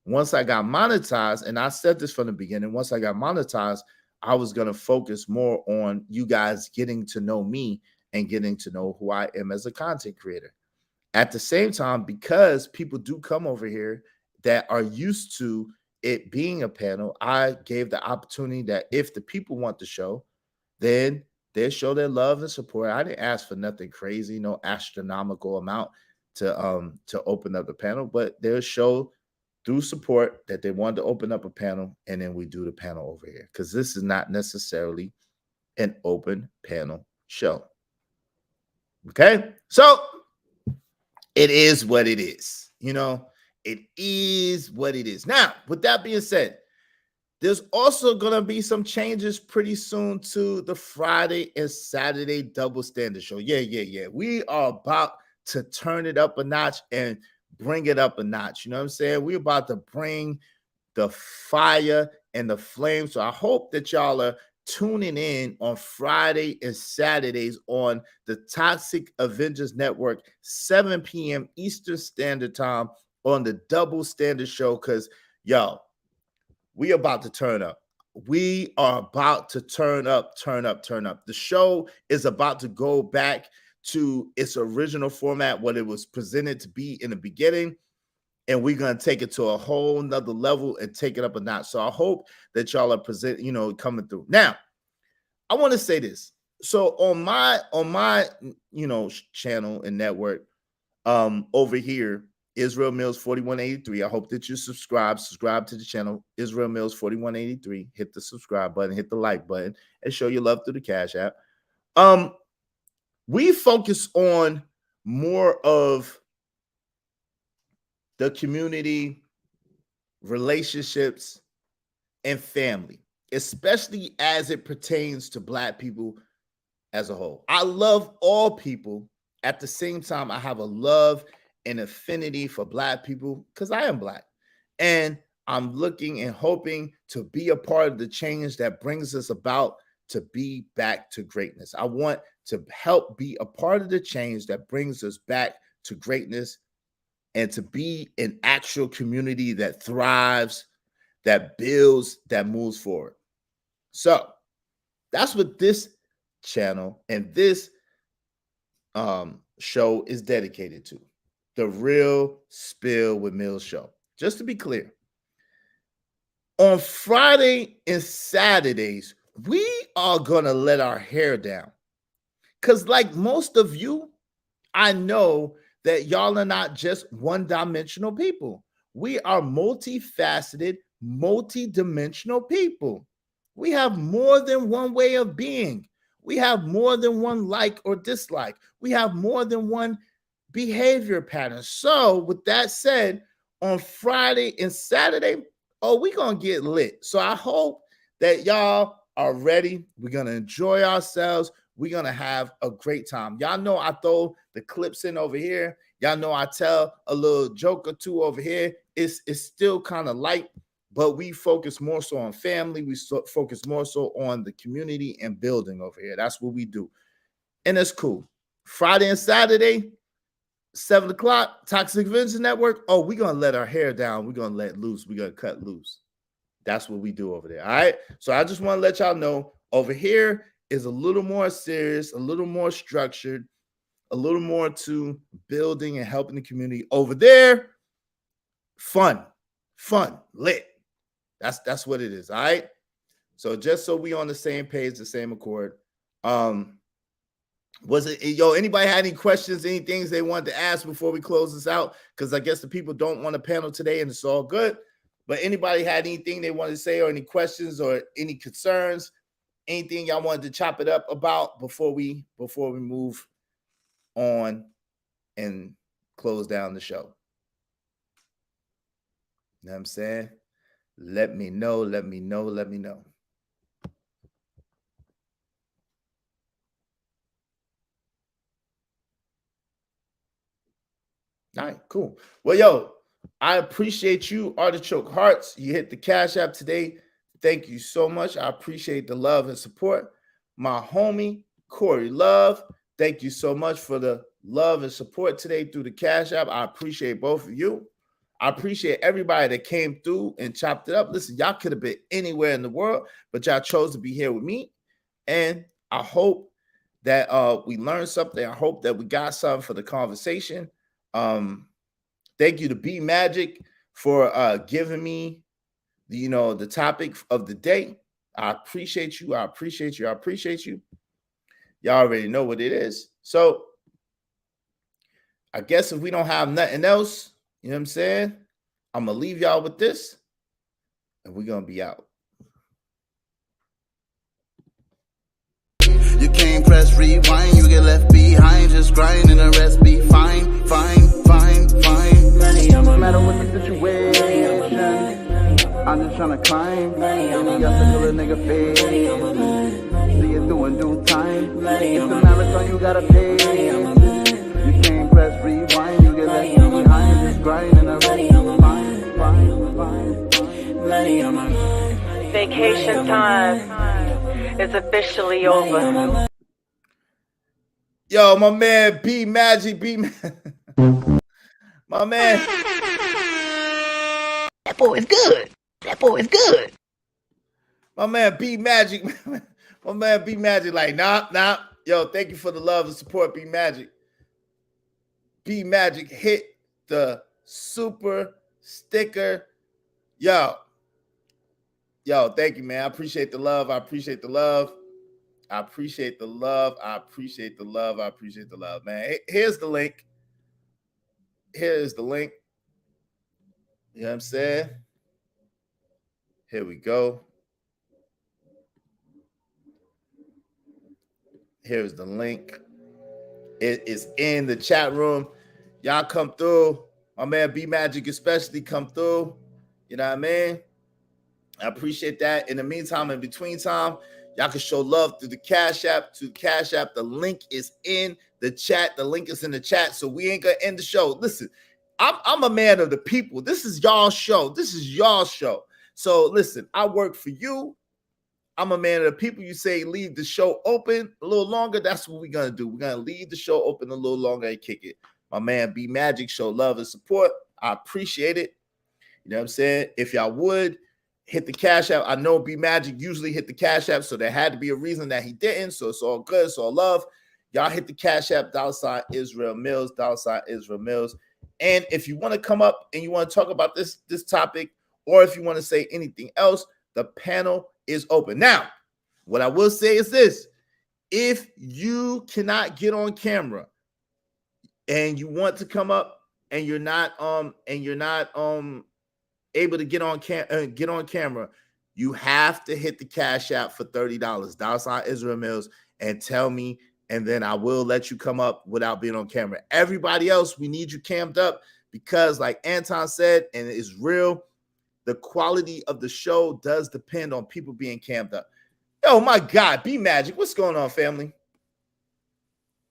once I got monetized, and I said this from the beginning, once I got monetized, I was going to focus more on you guys getting to know me and getting to know who I am as a content creator. At the same time, because people do come over here that are used to it being a panel, I gave the opportunity that if the people want the show, then they show their love and support. I didn't ask for nothing crazy, no astronomical amount to open up the panel, but they'll show through support that they wanted to open up a panel, and then we do the panel over here, because this is not necessarily an open panel show. Okay, so it is what it is. You know, it is what it is. Now, with that being said, there's also going to be some changes pretty soon to the Friday and Saturday double standard show. Yeah. We are about to turn it up a notch and bring it up a notch. You know what I'm saying? We're about to bring the fire and the flame. So I hope that y'all are tuning in on Friday and Saturdays on the Toxic Avengers Network, 7 p.m. Eastern Standard Time on the double standard show, because, yo, we about to turn up. We are about to turn up. The show is about to go back to its original format, what it was presented to be in the beginning. And we're going to take it to a whole nother level and take it up a notch. So I hope that y'all are coming through. Now, I want to say this. So on my channel and network, over here, Israel Mills 4183. I hope that you subscribe to the channel, Israel Mills 4183. Hit the subscribe button, hit the like button, and show your love through the Cash App. We focus on more of the community, relationships, and family, especially as it pertains to Black people as a whole. I love all people. At the same time, I have a love and affinity for Black people because I am Black. And I'm looking and hoping to be a part of the change that brings us about to be back to greatness. I want to help be a part of the change that brings us back to greatness and to be an actual community that thrives, that builds, that moves forward. So that's what this channel and this show is dedicated to. The Real Spill with Mills show. Just to be clear, on Friday and Saturdays, we are going to let our hair down. Because like most of you, I know that y'all are not just one-dimensional people. We are multifaceted, multi-dimensional people. We have more than one way of being. We have more than one like or dislike. We have more than one behavior pattern. So with that said, on Friday and Saturday, we're going to get lit. So I hope that y'all are ready. We're going to enjoy ourselves. We're going to have a great time. Y'all know I throw the clips in over here. Y'all know I tell a little joke or two over here. It's still kind of light, but we focus more so on family. We focus more so on the community and building over here. That's what we do. And it's cool. Friday and Saturday, 7 o'clock, Toxic Avengers Network. Oh, we're going to let our hair down. We're going to let loose. We're going to cut loose. That's what we do over there. All right. So I just want to let y'all know over here is a little more serious, a little more structured, a little more to building and helping the community. Over there, fun, lit. That's what it is. All right. So just so we on the same page, the same accord. Was it, anybody had any questions, any things they wanted to ask before we close this out? Because I guess the people don't want a panel today, and it's all good. But anybody had anything they wanted to say, or any questions or any concerns, anything y'all wanted to chop it up about before we move on and close down the show? You know what I'm saying? Let me know. All right, cool. Well, I appreciate you, Artichoke Hearts. You hit the Cash App today. Thank you so much. I appreciate the love and support. My homie, Corey Love, thank you so much for the love and support today through the Cash App. I appreciate both of you. I appreciate everybody that came through and chopped it up. Listen, y'all could have been anywhere in the world, but y'all chose to be here with me. And I hope that we learned something. I hope that we got something for the conversation. Thank you to B Magic for giving me the topic of the day. I appreciate you. I appreciate you. I appreciate you. Y'all already know what it is. So I guess if we don't have nothing else, you know what I'm saying? I'm going to leave y'all with this, and we're going to be out. You can't press rewind, you get left behind. Just grind and the rest be fine, fine, fine, fine. No matter what the situation, I'm just trying to climb. Maybe I still a nigga face. See it through in due time. It's a marathon, you gotta pace. You can't press rewind, you get left behind. Just grind and the rest be fine, fine, fine. Vacation time is officially over. Yo, my man B Magic, my man. That boy is good. That boy is good. My man B Magic, my man B Magic, like, nah. Yo, thank you for the love and support, B Magic. B Magic hit the super sticker. Yo, thank you, man. I appreciate the love. I appreciate the love. I appreciate the love. I appreciate the love. I appreciate the love, man. Here's the link. Here's the link. You know what I'm saying? Here we go. Here's the link. It is in the chat room. Y'all come through. My man B Magic especially come through. You know what I mean? I appreciate that. In the meantime, in between time, y'all can show love through the Cash App. To the Cash App, the link is in the chat. The link is in the chat. So we ain't gonna end the show. Listen, I'm a man of the people. This is y'all's show. This is y'all's show. So listen, I work for you. I'm a man of the people. You say leave the show open a little longer. That's what we're gonna do. We're gonna leave the show open a little longer and kick it. My man B Magic, show love and support. I appreciate it. You know what I'm saying? If y'all would hit the Cash App. I know B Magic usually hit the Cash App, so there had to be a reason that he didn't. So it's all good. It's all love. Y'all hit the Cash App, $ Israel Mills, $ Israel Mills. And if you want to come up and you want to talk about this topic, or if you want to say anything else, the panel is open. Now, what I will say is this: if you cannot get on camera and you want to come up and you're not able to get on camera, you have to hit the Cash App for $30, $ Israel Mills, and tell me, and then I will let you come up without being on camera. Everybody else, we need you cammed up because, like Anton said, and it is real, the quality of the show does depend on people being cammed up. Oh my God, B Magic, what's going on, family?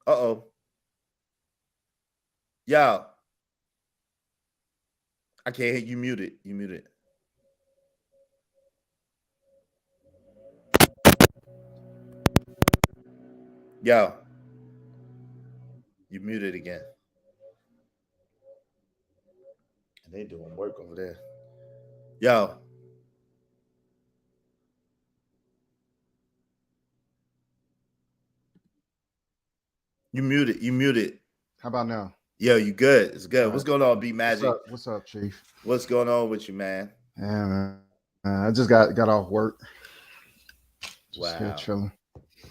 Uh-oh. Yo. I can't hear you. Muted. You muted. Yo. You muted again. And they doing work over there. Yo. You muted. You muted. How about now? Yo, you good. It's good. What's going on, B Magic? What's up, Chief? What's going on with you, man? Yeah, man. I just got off work. Just here chilling.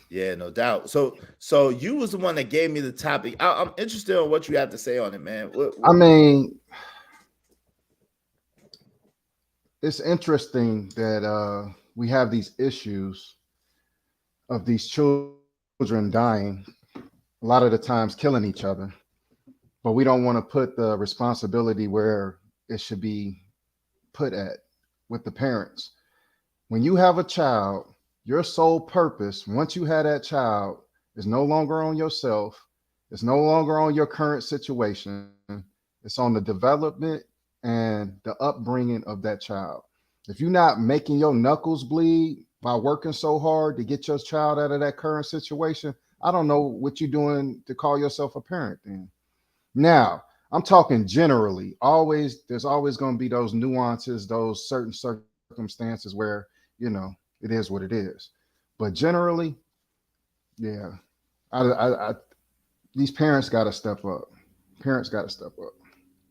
Yeah, no doubt. So you was the one that gave me the topic. I'm interested in what you have to say on it, man. I mean, it's interesting that we have these issues of these children dying, a lot of the times killing each other, but we don't want to put the responsibility where it should be put at, with the parents. When you have a child, your sole purpose, once you have that child, is no longer on yourself. It's no longer on your current situation. It's on the development and the upbringing of that child. If you're not making your knuckles bleed by working so hard to get your child out of that current situation, I don't know what you're doing to call yourself a parent then. Now, I'm talking generally. There's always going to be those nuances, those certain circumstances where, it is what it is. But generally, yeah, these parents got to step up. Parents got to step up.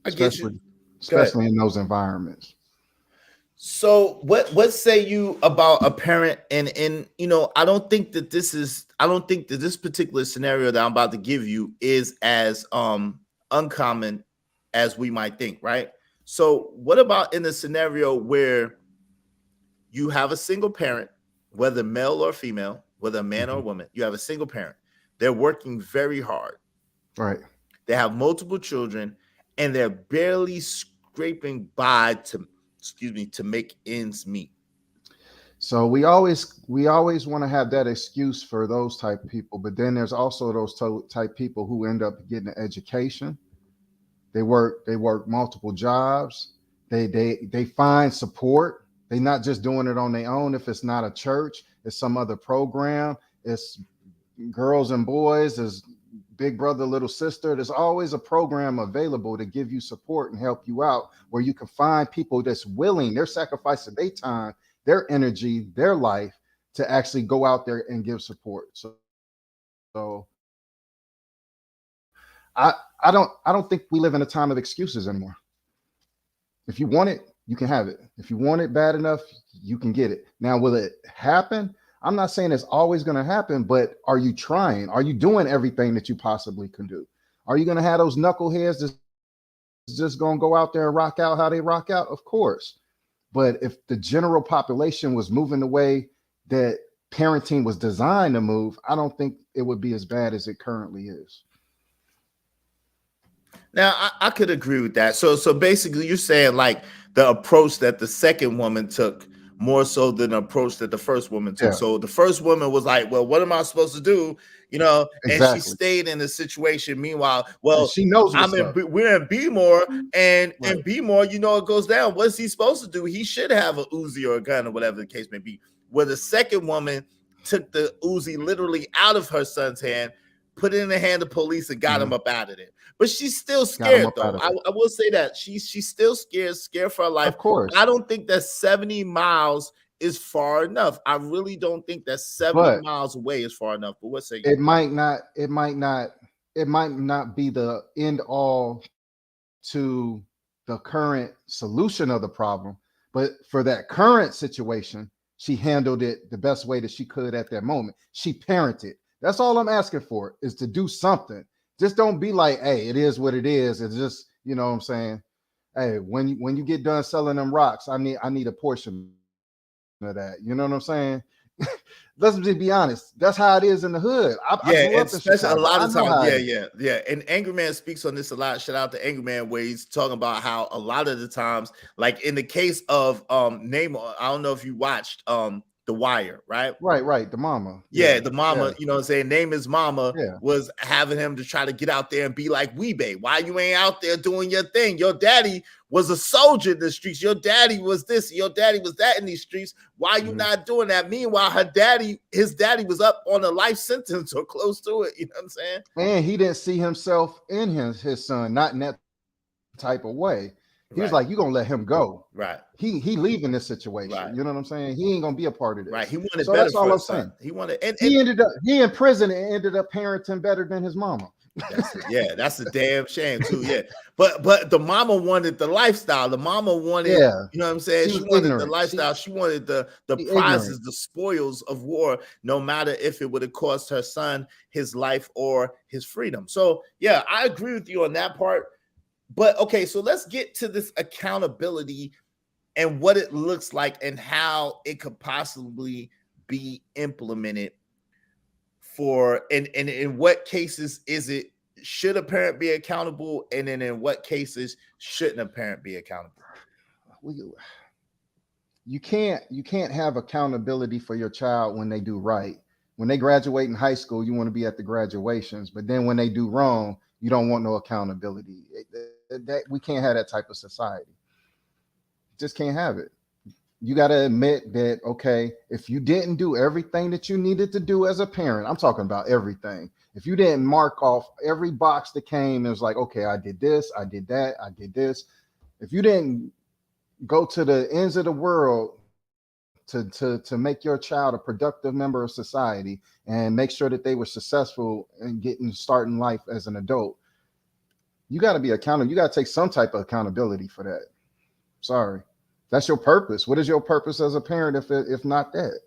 I get you. Especially in those environments. So what say you about a parent and I don't think that this particular scenario that I'm about to give you is as uncommon as we might think, right? So what about in a scenario where you have a single parent, whether male or female, whether a man or a woman, you have a single parent. They're working very hard. Right. They have multiple children and they're barely scraping by to make ends meet. So we always want to have that excuse for those type of people, but then there's also those type people who end up getting an education. They work multiple jobs. They find support. They're not just doing it on their own. If it's not a church, it's some other program. It's girls and boys. There's big brother, little sister. There's always a program available to give you support and help you out, where you can find people that's willing. They're sacrificing their time, their energy, their life to actually go out there and give support. So I don't think we live in a time of excuses anymore. If you want it, you can have it. If you want it bad enough, you can get it. Now, will it happen? I'm not saying it's always going to happen, but are you trying? Are you doing everything that you possibly can do? Are you going to have those knuckleheads that's just going to go out there and rock out how they rock out? Of course. But if the general population was moving the way that parenting was designed to move, I don't think it would be as bad as it currently is. Now, I could agree with that. So basically, you're saying like the approach that the second woman took more so than the approach that the first woman took. Yeah. So the first woman was like, "Well, what am I supposed to do?" And Exactly. she stayed in the situation. Meanwhile, And well, she knows what's up. we're in B-more, and Right. in B-more, it goes down. What's he supposed to do? He should have a Uzi or a gun or whatever the case may be. Where the second woman took the Uzi literally out of her son's hand, put it in the hand of police, and got him up out of there. But she's still scared, though. I will say that she's still scared for her life. Of course. I don't think that 70 miles is far enough. I really don't think that 70 But miles away is far enough. But what say you? it might not be the end all to the current solution of the problem, but for that current situation, she handled it the best way that she could at that moment. She parented. That's all I'm asking for, is to do something. Just don't be like, hey, it is what it is. It's just, you know what I'm saying? Hey, when you get done selling them rocks, I need a portion of that. You know what I'm saying? Let's just be honest. That's how it is in the hood. I grew up in especially Chicago. a lot of I know how times. it is. Yeah. And Angry Man speaks on this a lot. Shout out to Angry Man, where he's talking about how a lot of the times, like in the case of name, I don't know if you watched The Wire, right? Right. The mama. Yeah, the mama, Yeah. you know what I'm saying? Name is mama Yeah. was having him to try to get out there and be like Weebay. Why you ain't out there doing your thing? Your daddy was a soldier in the streets. Your daddy was this, your daddy was that in these streets. Why you not doing that? Meanwhile, his daddy was up on a life sentence or close to it. You know what I'm saying? And he didn't see himself in his son, not in that type of way. He was like, "You gonna let him go?" Right. He leaving this situation. Right. You know what I'm saying? He ain't gonna be a part of this. Right. He wanted So better that's all for I'm his son. saying. He wanted, and He in prison and ended up parenting better than his mama. that's a damn shame too. Yeah, but the mama wanted the lifestyle. The mama wanted, you know what I'm saying? She wanted the lifestyle. She wanted the prizes, the spoils of war, no matter if it would have cost her son his life or his freedom. So yeah, I agree with you on that part. But okay, so let's get to this accountability and what it looks like and how it could possibly be implemented. And in what cases should a parent be accountable, and then in what cases shouldn't a parent be accountable? You can't have accountability for your child when they do right. When they graduate in high school, you want to be at the graduations, but then when they do wrong, you don't want no accountability. That we can't have that type of society. Just can't have it. You got to admit that, okay, if you didn't do everything that you needed to do as a parent, I'm talking about everything. If you didn't mark off every box that came, it was like, okay, I did this, I did that, I did this. If you didn't go to the ends of the world to make your child a productive member of society and make sure that they were successful in starting life as an adult, you got to be accountable. You got to take some type of accountability for that. Sorry. That's your purpose. What is your purpose as a parent if not that?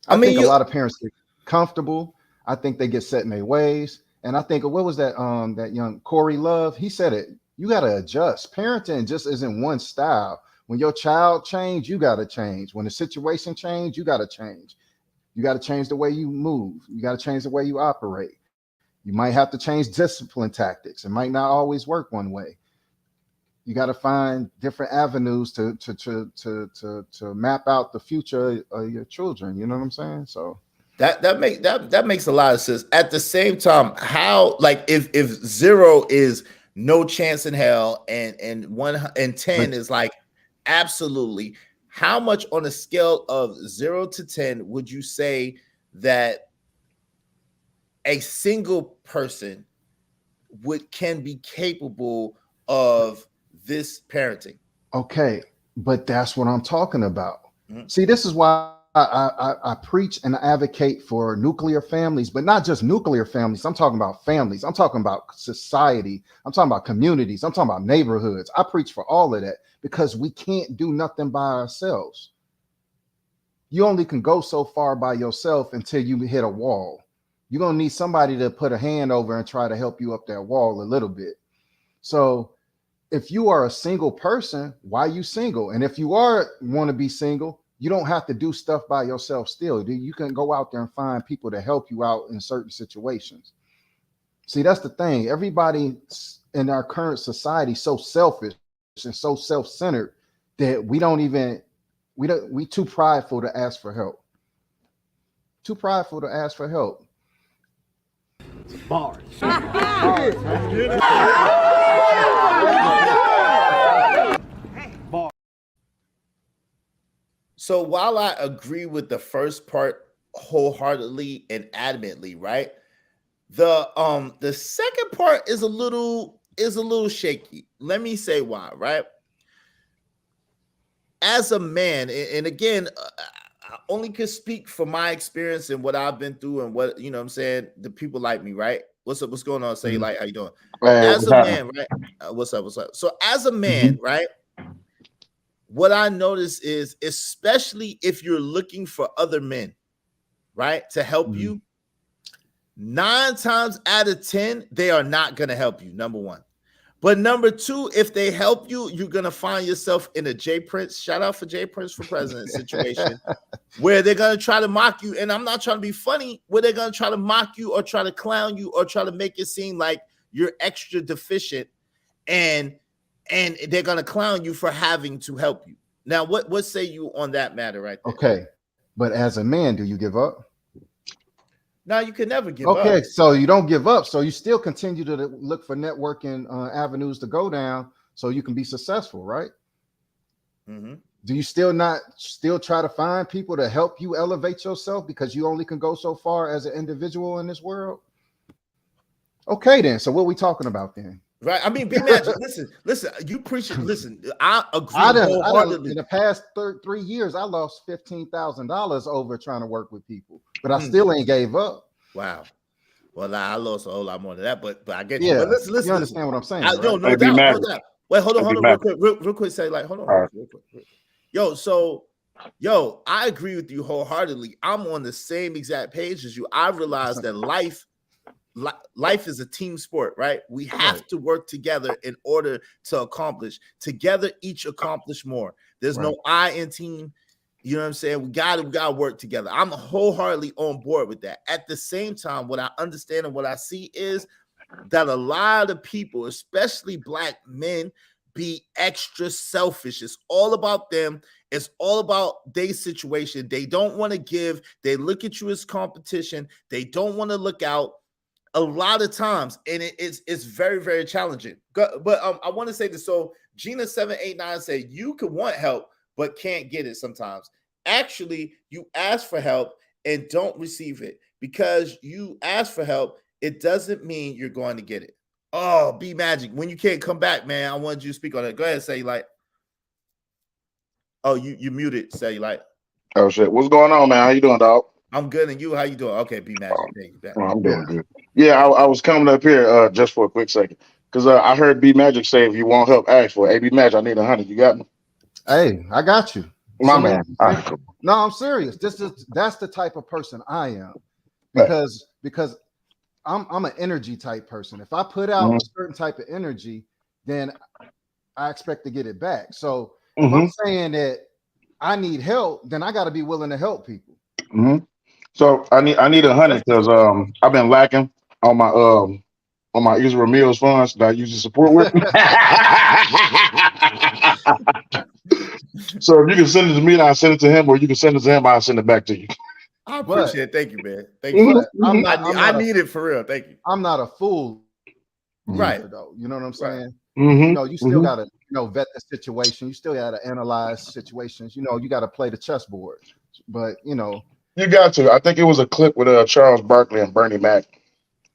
I think a lot of parents get comfortable. I think they get set in their ways. And I think, what was that that young Corey Love? He said it. You got to adjust. Parenting just isn't one style. When your child change, you got to change. When the situation change, you got to change. You got to change the way you move. You got to change the way you operate. You might have to change discipline tactics. It might not always work one way. You got to find different avenues to map out the future of your children. You know what I'm saying? So that makes a lot of sense. At the same time, how, like, if 0 is no chance in hell and 1 and 10 is like absolutely, how much on a scale of 0 to 10 would you say that a single person can be capable of this parenting? Okay, but that's what I'm talking about. See, this is why I preach and advocate for nuclear families, but not just nuclear families. I'm talking about families. I'm talking about society. I'm talking about communities. I'm talking about neighborhoods. I preach for all of that because we can't do nothing by ourselves. You only can go so far by yourself until you hit a wall. You're going to need somebody to put a hand over and try to help you up that wall a little bit. So if you are a single person, why are you single? And if you want to be single, you don't have to do stuff by yourself still. You can go out there and find people to help you out in certain situations. See, that's the thing. Everybody in our current society is so selfish and so self-centered that we too prideful to ask for help. Too prideful to ask for help. Bars. So while I agree with the first part wholeheartedly and adamantly, right? The second part is a little shaky. Let me say why, right? As a man, and again, I only can speak for my experience and what I've been through and what, you know what I'm saying, the people like me, right? What's up? What's going on? Say, like, how you doing? As a man, right? What's up? So as a man, right? What I notice is, especially if you're looking for other men, right, to help you, 9 times out of 10, they are not going to help you, number one. But number two, if they help you, you're going to find yourself in a J Prince, shout out for J Prince for president situation, where they're going to try to mock you. And I'm not trying to be funny, where they're going to try to mock you or try to clown you or try to make it seem like you're extra deficient, and they're going to clown you for having to help you. Now, what say you on that matter right there? Okay. But as a man, do you give up? No, you can never give up. Okay, so you don't give up. So you still continue to look for networking avenues to go down so you can be successful, right? Do you still try to find people to help you elevate yourself because you only can go so far as an individual in this world? Okay, then. So what are we talking about then? Right. I mean, B-Magic, listen, you preach it. Listen, I agree wholeheartedly. In the past 3 years, I lost $15,000 over trying to work with people, but I still ain't gave up. Wow. Well, I lost a whole lot more than that, but I get you. Yeah, But listen, you understand what I'm saying? No doubt. Wait, hold on, real quick. Say, like, hold on, real quick. Yo, I agree with you wholeheartedly. I'm on the same exact page as you. I realize that life is a team sport, right? We have to work together in order to accomplish. Together, each accomplish more. There's no I in team. You know what I'm saying? We gotta work together. I'm wholeheartedly on board with that. At the same time, what I understand and what I see is that a lot of people, especially Black men, be extra selfish. It's all about them. It's all about their situation. They don't want to give. They look at you as competition. They don't want to look out. A lot of times, and it's very, very challenging. But I want to say this. So Gina 789 said you could want help but can't get it sometimes. Actually, you ask for help and don't receive it. Because you ask for help, it doesn't mean you're going to get it. Oh, B-Magic, when you can't come back, man, I wanted you to speak on it. Go ahead, say like. Oh, you muted, say like. Oh shit, what's going on, man? How you doing, dog? I'm good, and you? How you doing? Okay, B-Magic. I'm doing good. Yeah, I was coming up here just for a quick second. Because I heard B Magic say if you want help, ask for it. Hey, B Magic, I need 100. You got me? Hey, I got you. My man. No, I'm serious. That's the type of person I am. Because I'm an energy type person. If I put out a certain type of energy, then I expect to get it back. So if I'm saying that I need help, then I got to be willing to help people. So I need 100 because I've been lacking on my Israel Meals funds that I usually support with. So if you can send it to me, I'll send it to him, or you can send it to him, I'll send it back to you. I appreciate it. Thank you, man. Thank you. I need it for real. Thank you. I'm not a fool, right? Though, you know what I'm saying? You still gotta vet the situation. You still gotta analyze situations. You gotta play the chessboard. But you got to. I think it was a clip with Charles Barkley and Bernie Mac,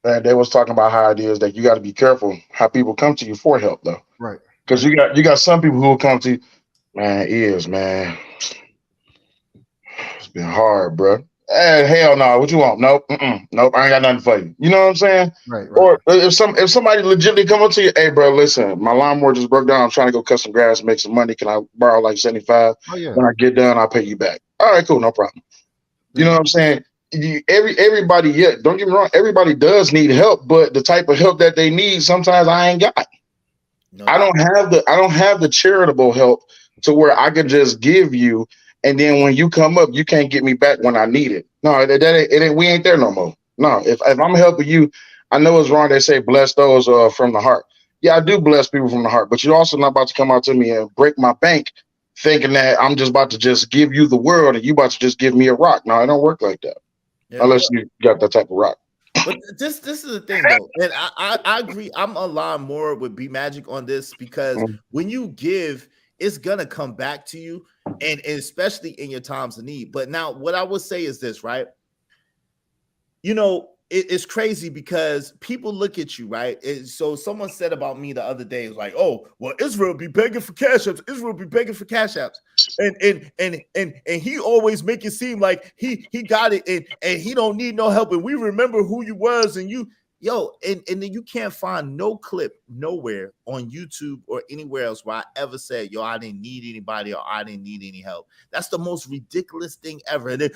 and they was talking about how it is that you got to be careful how people come to you for help, though. Right. Because you got some people who will come to you, man. It's been hard, bro. Hey, hell no. What you want? Nope. Nope. I ain't got nothing for you. You know what I'm saying? Right. Or if somebody legitimately come up to you, hey, bro, listen, my lawnmower just broke down. I'm trying to go cut some grass, make some money. Can I borrow like 75? Oh, yeah. When I get done, I'll pay you back. All right, cool, no problem. You know what I'm saying? Everybody, don't get me wrong. Everybody does need help, but the type of help that they need, sometimes I ain't got. I don't have the charitable help to where I can just give you. And then when you come up, you can't get me back when I need it. No, we ain't there no more. No, if I'm helping you, I know it's wrong. They say bless those from the heart. Yeah, I do bless people from the heart, but you're also not about to come out to me and break my bank thinking that I'm just about to just give you the world and you about to just give me a rock. No, it don't work like that. Yeah, unless you got that type of rock. But this is the thing though, and I agree. I'm a lot more with B Magic on this because when you give, it's gonna come back to you, and especially in your times of need. But now, what I would say is this, right? It's crazy because people look at you, right? So someone said about me the other day, it was like, "Oh, well, Israel be begging for cash apps. Israel be begging for cash apps," and he always make it seem like he got it and he don't need no help. And we remember who you was, and you. And then you can't find no clip nowhere on YouTube or anywhere else where I ever said, I didn't need anybody or I didn't need any help. That's the most ridiculous thing ever. And then,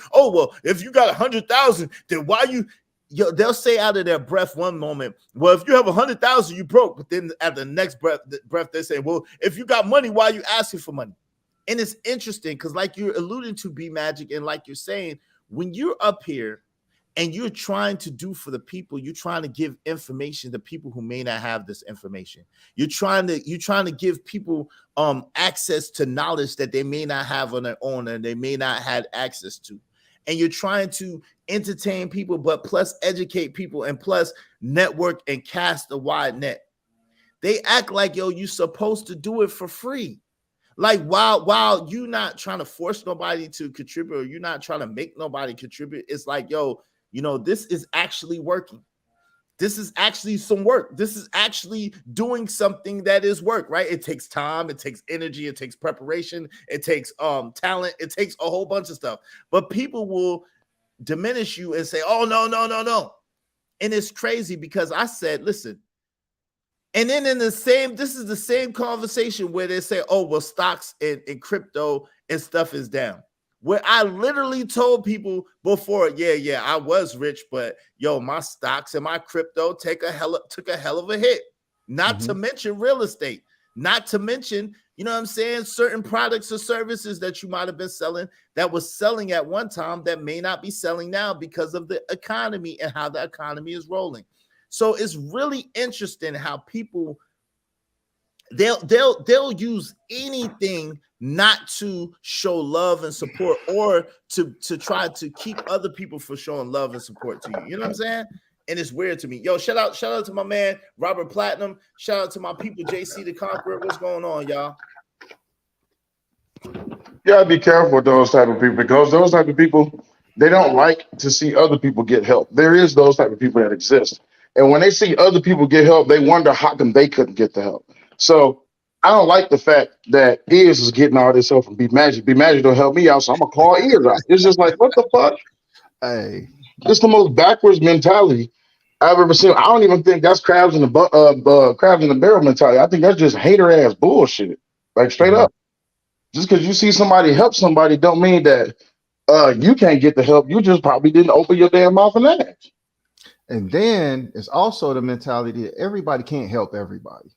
if you got 100,000, then why you, they'll say out of their breath one moment, well, if you have 100,000, you broke. But then at the next breath, they say, well, if you got money, why are you asking for money? And it's interesting because like you're alluding to B Magic and like you're saying, when you're up here, and you're trying to do for the people, you're trying to give information to people who may not have this information. You're trying to give people access to knowledge that they may not have on their own and they may not have access to. And you're trying to entertain people, but plus educate people and plus network and cast a wide net. They act like, you're supposed to do it for free. Like while you're not trying to force nobody to contribute or you're not trying to make nobody contribute, it's like, this is actually working. This is actually some work. This is actually doing something that is work, right? It takes time, it takes energy, it takes preparation, it takes talent, it takes a whole bunch of stuff. But people will diminish you and say, oh, no. And it's crazy because I said, listen, and then this is the same conversation where they say, oh, well, stocks and crypto and stuff is down. Where I literally told people before, I was rich, but my stocks and my crypto took a hell of a hit. Not to mention real estate, not to mention, certain products or services that you might have been selling that was selling at one time that may not be selling now because of the economy and how the economy is rolling. So it's really interesting how people they'll use anything not to show love and support or to try to keep other people from showing love and support to you. You know what I'm saying? And it's weird to me. Shout out to my man Robert Platinum. Shout out to my people JC the Conqueror. What's going on, y'all? You gotta be careful with those type of people because those type of people, they don't like to see other people get help. There is those type of people that exist. And when they see other people get help, they wonder how come they couldn't get the help. So I don't like the fact that Ears is getting all this help from B Magic. B Magic don't help me out, so I'm gonna call Ears out. It's just like, what the fuck? Hey, it's the most backwards mentality. I've ever seen. I don't even think that's crabs in the barrel mentality. I think that's just hater ass bullshit. Like straight up. Just because you see somebody help somebody don't mean that you can't get the help. You just probably didn't open your damn mouth and ask. And then it's also the mentality that everybody can't help everybody.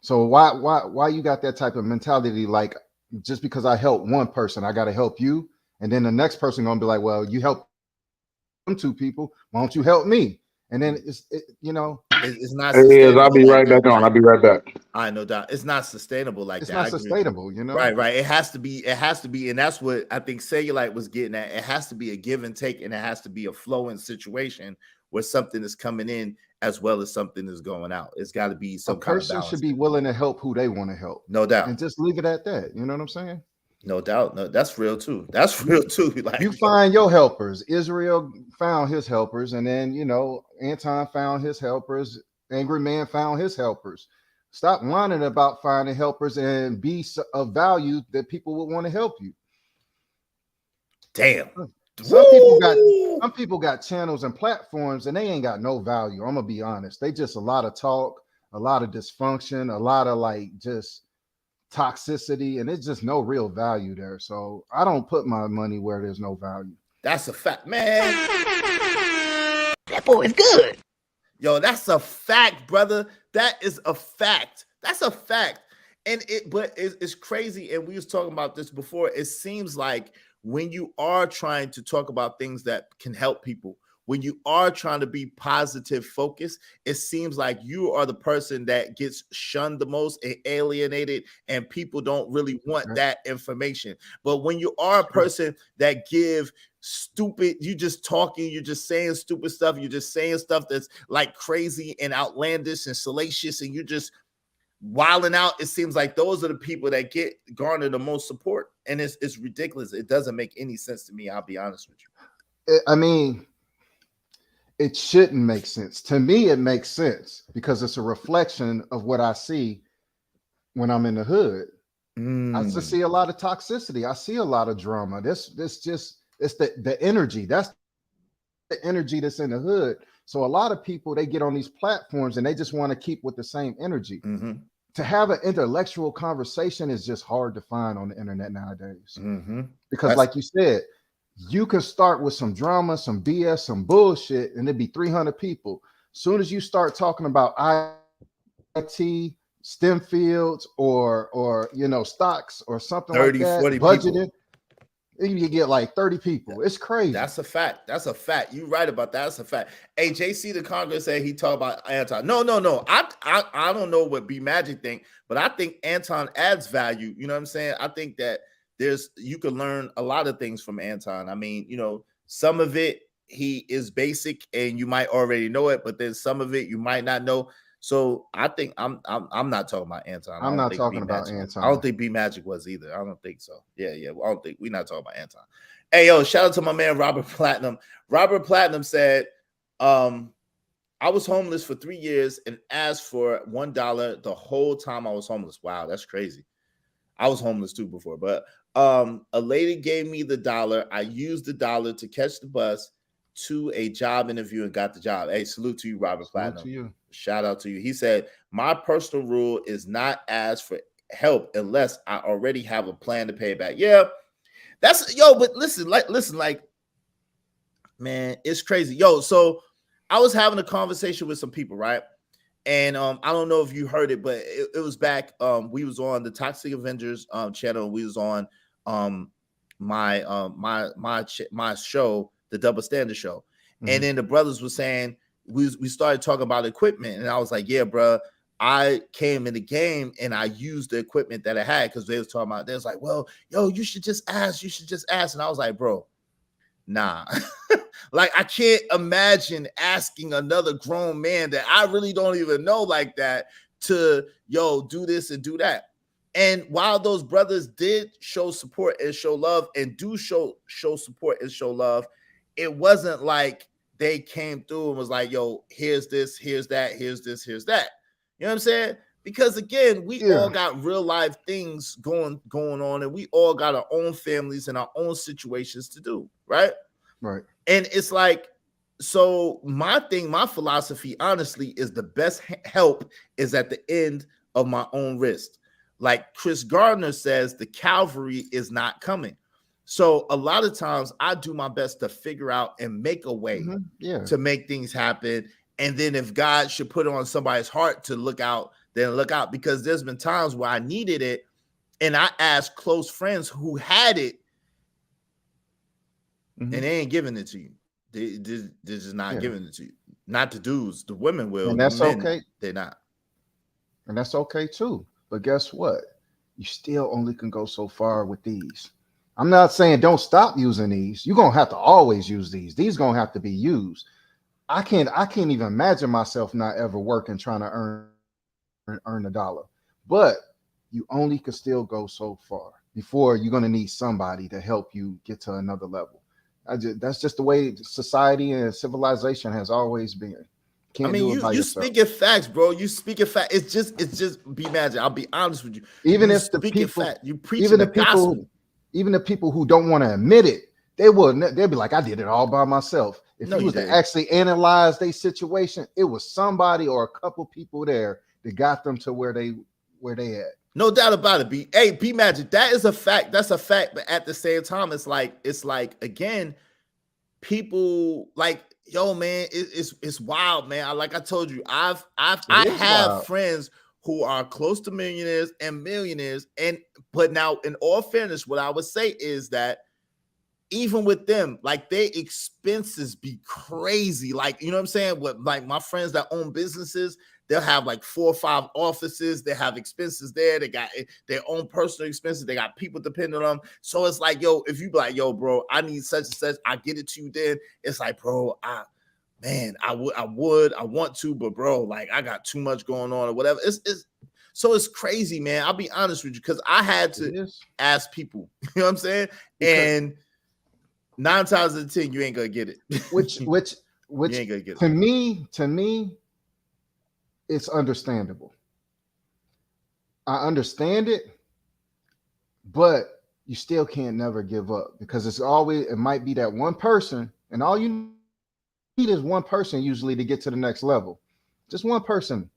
So why you got that type of mentality? Like, just because I help one person, I got to help you, and then the next person gonna be like, well, you help them two people, why don't you help me? And then it's not It is. I'll sustainable. be Like right that. back on. I'll be right back. I know that it's not sustainable like it's that. not I agree with you. sustainable, you know. Right. It has to be, and that's what I think Cellulite was getting at. It has to be a give and take, and it has to be a flowing situation where something is coming in as well as something is going out. It's got to be some kind of person balance. should be willing to help who they want to help. No doubt. And just leave it at that. You know what I'm saying? No doubt. No, that's real too. That's real too. Like, you find your helpers. Israel found his helpers, and then Anton found his helpers. Angry Man found his helpers. Stop whining about finding helpers and be of value that people would want to help you. Damn. Some people got channels and platforms, and they ain't got no value. I'm gonna be honest. They just a lot of talk, a lot of dysfunction, a lot of just toxicity, and it's just no real value there. So I don't put my money where there's no value. That's a fact, man. That boy is good. Yo, that's a fact, brother. That is a fact. That's a fact. And it's crazy. And we was talking about this before. It seems like when you are trying to talk about things that can help people, when you are trying to be positive focused, it seems like you are the person that gets shunned the most and alienated, and people don't really want that information. But when you are a person that give stupid, you just talking, you're just saying stupid stuff, you're just saying stuff that's like crazy and outlandish and salacious, and you're just wilding out, it seems like those are the people that garner the most support. And it's ridiculous. It doesn't make any sense to me. I'll be honest with you. I mean, it shouldn't make sense. To me, it makes sense because it's a reflection of what I see when I'm in the hood. I just see a lot of toxicity. I see a lot of drama. It's the energy. That's the energy that's in the hood. So a lot of people, they get on these platforms and they just want to keep with the same energy. To have an intellectual conversation is just hard to find on the internet nowadays. Because like you said, you can start with some drama, some BS, some bullshit, and it'd be 300 people. Soon as you start talking about IT, STEM fields, or stocks or something 30, like that, 40 budgeting, you get like 30 people. It's crazy. That's a fact. That's a fact. You're right about that. That's a fact. Hey, JC, the Congress said he talked about Anton. No. I don't know what B Magic think, but I think Anton adds value. You know what I'm saying? I think that you can learn a lot of things from Anton. I mean, some of it he is basic and you might already know it, but then some of it you might not know. So I think I'm not talking about Anton. I'm not talking about Anton. I don't think B Magic was either. I don't think so. Yeah. I don't think we're not talking about Anton. Hey, yo, shout out to my man Robert Platinum. Robert Platinum said, I was homeless for 3 years and asked for $1 the whole time I was homeless. Wow, that's crazy. I was homeless too before, but a lady gave me the $1. I used the $1 to catch the bus to a job interview and got the job. Hey, salute to you, Robert Platinum. To you. Shout out to you. He said, my personal rule is not ask for help unless I already have a plan to pay back. Yeah, but listen, man, it's crazy. Yo, so I was having a conversation with some people, right? And I don't know if you heard it, but it was back. We was on the Toxic Avengers channel. We was on my show, the Double Standard Show. And then the brothers were saying, we started talking about equipment. And I was like, yeah, bro, I came in the game and I used the equipment that I had, because they was talking about, they was like, well, yo, you should just ask. And I was like, bro, nah. Like, I can't imagine asking another grown man that I really don't even know like that to, do this and do that. And while those brothers did show support and show love and do show support and show love, it wasn't like they came through and was like, yo, here's this, here's that, here's this, here's that. You know what I'm saying? Because again, we all got real life things going on, and we all got our own families and our own situations to do, right? Right. And it's like, So my philosophy, honestly, is the best help is at the end of my own wrist. Like Chris Gardner says, the cavalry is not coming. So a lot of times I do my best to figure out and make a way to make things happen. And then if God should put it on somebody's heart to look out, then look out. Because there's been times where I needed it and I asked close friends who had it and they ain't giving it to you. They're just not giving it to you. Not the dudes. The women will. And that's okay. They're not. And that's okay too. But guess what? You still only can go so far with these. I'm not saying don't stop using these. You're gonna have to always use these. These gonna have to be used. I can't even imagine myself not ever working trying to earn a dollar. But you only could still go so far before you're gonna need somebody to help you get to another level. That's just the way society and civilization has always been. I mean, you speaking facts, bro. You speaking facts. It's just be magic. I'll be honest with you. Even you if the people, you preaching the gospel. Even the people who don't want to admit it, they'll be like, I did it all by myself. If you was to actually analyze their situation, it was somebody or a couple people there that got them to where they at. No doubt about it. Be magic. That is a fact. That's a fact. But at the same time, it's like again, people like, yo, man, it's wild, man. Like I told you, I have friends who are close to millionaires and millionaires. But now, in all fairness, what I would say is that even with them, like their expenses be crazy. Like, you know what I'm saying? Like my friends that own businesses, they'll have like 4 or 5 offices. They have expenses there. They got their own personal expenses. They got people depending on them. So it's like, yo, if you be like, yo, bro, I need such and such, I get it to you then. It's like, bro, I want to, but bro, like I got too much going on or whatever. It's crazy, man. I'll be honest with you, because I had to ask people, you know what I'm saying? And 9 times out of 10, you ain't gonna get it. Which you ain't gonna get it. To me, it's understandable. I understand it, but you still can't never give up, because it might be that one person, and all you need is one person usually to get to the next level. Just one person.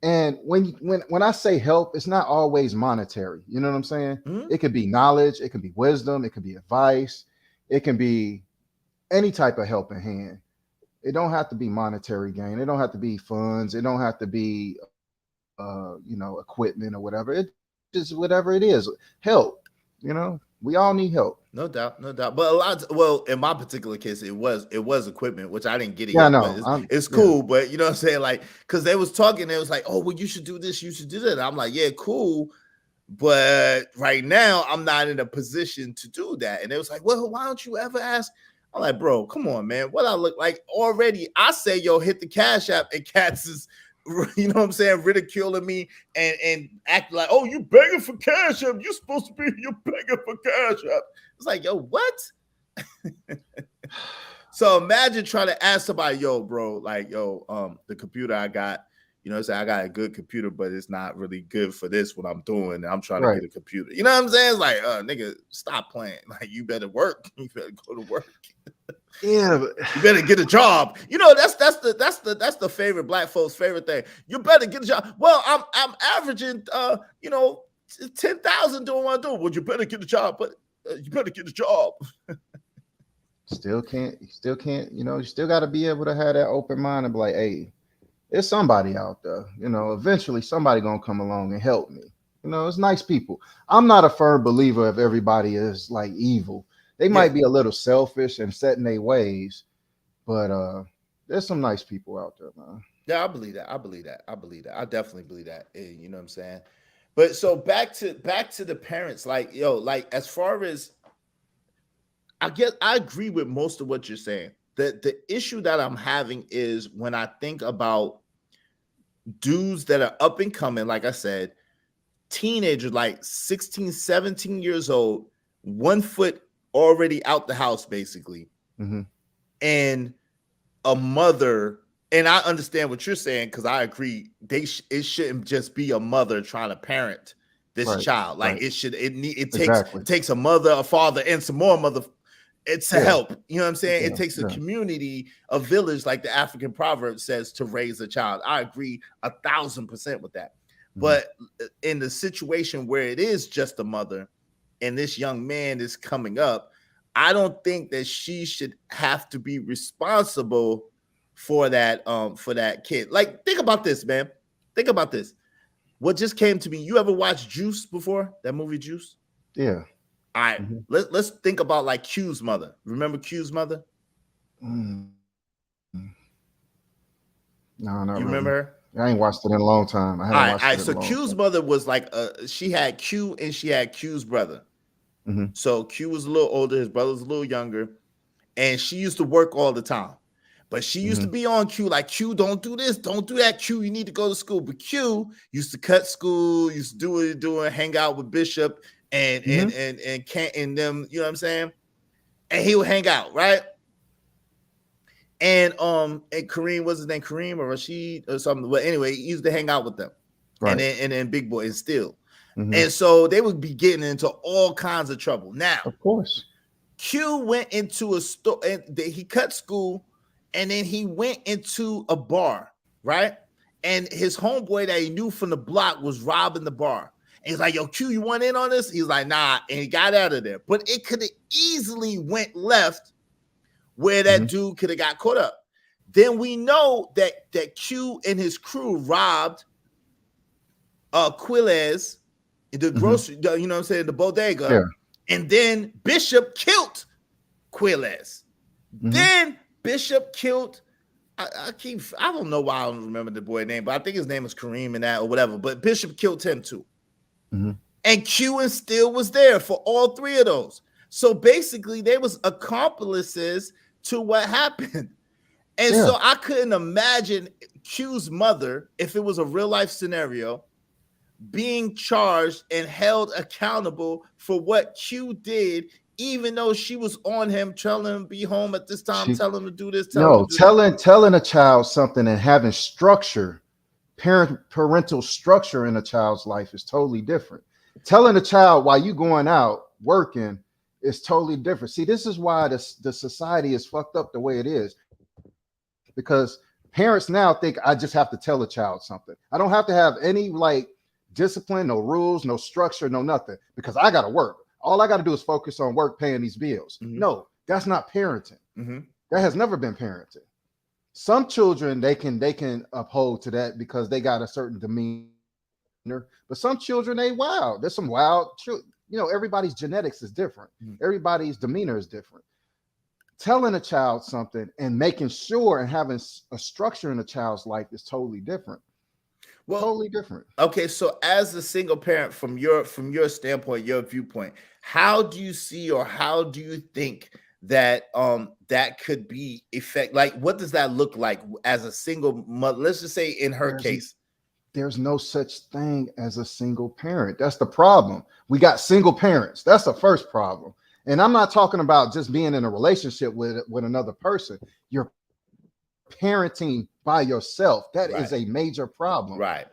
And when I say help, it's not always monetary. You know what I'm saying? It could be knowledge, it could be wisdom, it could be advice, it can be any type of helping hand. It don't have to be monetary gain. It don't have to be funds. It don't have to be, equipment or whatever. It just whatever it is, help. We all need help. No doubt. But in my particular case, it was equipment, which I didn't get it. Yeah, yet, no, it's cool. But you know what I'm saying? Like, because they was talking, they was like, oh, well, you should do this, you should do that. And I'm like, yeah, cool. But right now, I'm not in a position to do that. And it was like, well, why don't you ever ask? I'm like, bro, come on, man. What I look like already? I say, yo, hit the Cash App, and cats is, you know what I'm saying, ridiculing me and acting like, oh, you begging for Cash App. You're supposed to be here begging for Cash App. It's like, yo, what? So imagine trying to ask somebody, yo, bro, like, yo, the computer I got, you know what I'm saying, I got a good computer, but it's not really good for this, what I'm doing. And I'm trying to get a computer. You know what I'm saying? It's like, nigga, stop playing. Like, you better work. You better go to work. Yeah, but you better get a job. You know, that's the favorite black folks' favorite thing. You better get a job. Well, I'm averaging 10,000 doing what I do. Well, you better get a job, but you better get a job. Still can't, you still got to be able to have that open mind and be like, hey, there's somebody out there, eventually somebody gonna come along and help me. It's nice people. I'm not a firm believer if everybody is like evil. They might be a little selfish and set in their ways, but there's some nice people out there, man. Yeah, I believe that. I definitely believe that. You know what I'm saying? But so back to the parents, like, yo, like as far as I agree with most of what you're saying. The issue that I'm having is when I think about dudes that are up and coming, like I said, teenagers, like 16, 17 years old, 1 foot already out the house, basically. And a mother, and I understand what you're saying, because I agree, it shouldn't just be a mother trying to parent this child. Like it takes a mother, a father, and some more mother It's to help. You know what I'm saying? Yeah, It takes a yeah. community, a village, like the African proverb says, to raise a child. I agree 1,000% with that. But in the situation where it is just a mother and this young man is coming up, I don't think that she should have to be responsible for that kid. Like, think about this, man. Think about this. What just came to me, you ever watched Juice before? That movie Juice? Yeah. All right, let's think about like Q's mother. Remember Q's mother? No, not You really. remember her? I ain't watched it in a long time. I haven't watched it in a So long Q's time. mother was like she had Q and she had Q's brother. So Q was a little older, his brother was a little younger, and she used to work all the time. But she used to be on Q, like, Q, don't do this, don't do that, Q, you need to go to school. But Q used to cut school, used to do what he's doing, hang out with Bishop and Kent and them, you know what I'm saying? And he would hang out, right? And Kareem, what's his name? Kareem or Rashid or something. But anyway, he used to hang out with them. Right. And then Big Boy and Still. And so they would be getting into all kinds of trouble. Now, of course, Q went into a store and he cut school, and then he went into a bar, right? And his homeboy that he knew from the block was robbing the bar. And he's like, yo, Q, you want in on this? He's like, nah. And he got out of there. But it could have easily went left where that dude could have got caught up. Then we know that Q and his crew robbed Quilez, the grocery, you know what I'm saying, the bodega. Yeah. And then Bishop killed Quilez. Then Bishop killed, I don't know why I don't remember the boy's name, but I think his name was Kareem and that or whatever. But Bishop killed him too. And Q and Still was there for all three of those. So basically, they was accomplices to what happened. And so I couldn't imagine Q's mother, if it was a real life scenario, being charged and held accountable for what Q did, even though she was on him, telling him to be home at this time, telling him to do this. Telling a child something and having structure, parental structure in a child's life is totally different. Telling a child while you going out working is totally different. See, this is why the society is fucked up the way it is, because parents now think I just have to tell a child something. I don't have to have any like discipline, no rules, no structure, no nothing, because I got to work. All I got to do is focus on work, paying these bills. No, that's not parenting. That has never been parenting. Some children, they can uphold to that because they got a certain demeanor, but some children, they wild. There's some wild children. You know, everybody's genetics is different. Everybody's demeanor is different. Telling a child something and making sure and having a structure in a child's life is totally different. Well, totally different. Okay, so as a single parent, from your standpoint, your viewpoint, how do you see or how do you think that that could be effect? Like, what does that look like as a single mother? Let's just say in her case. There's no such thing as a single parent. That's the problem. We got single parents. That's the first problem. And I'm not talking about just being in a relationship with another person. You're parenting by yourself. That is a major problem. Right.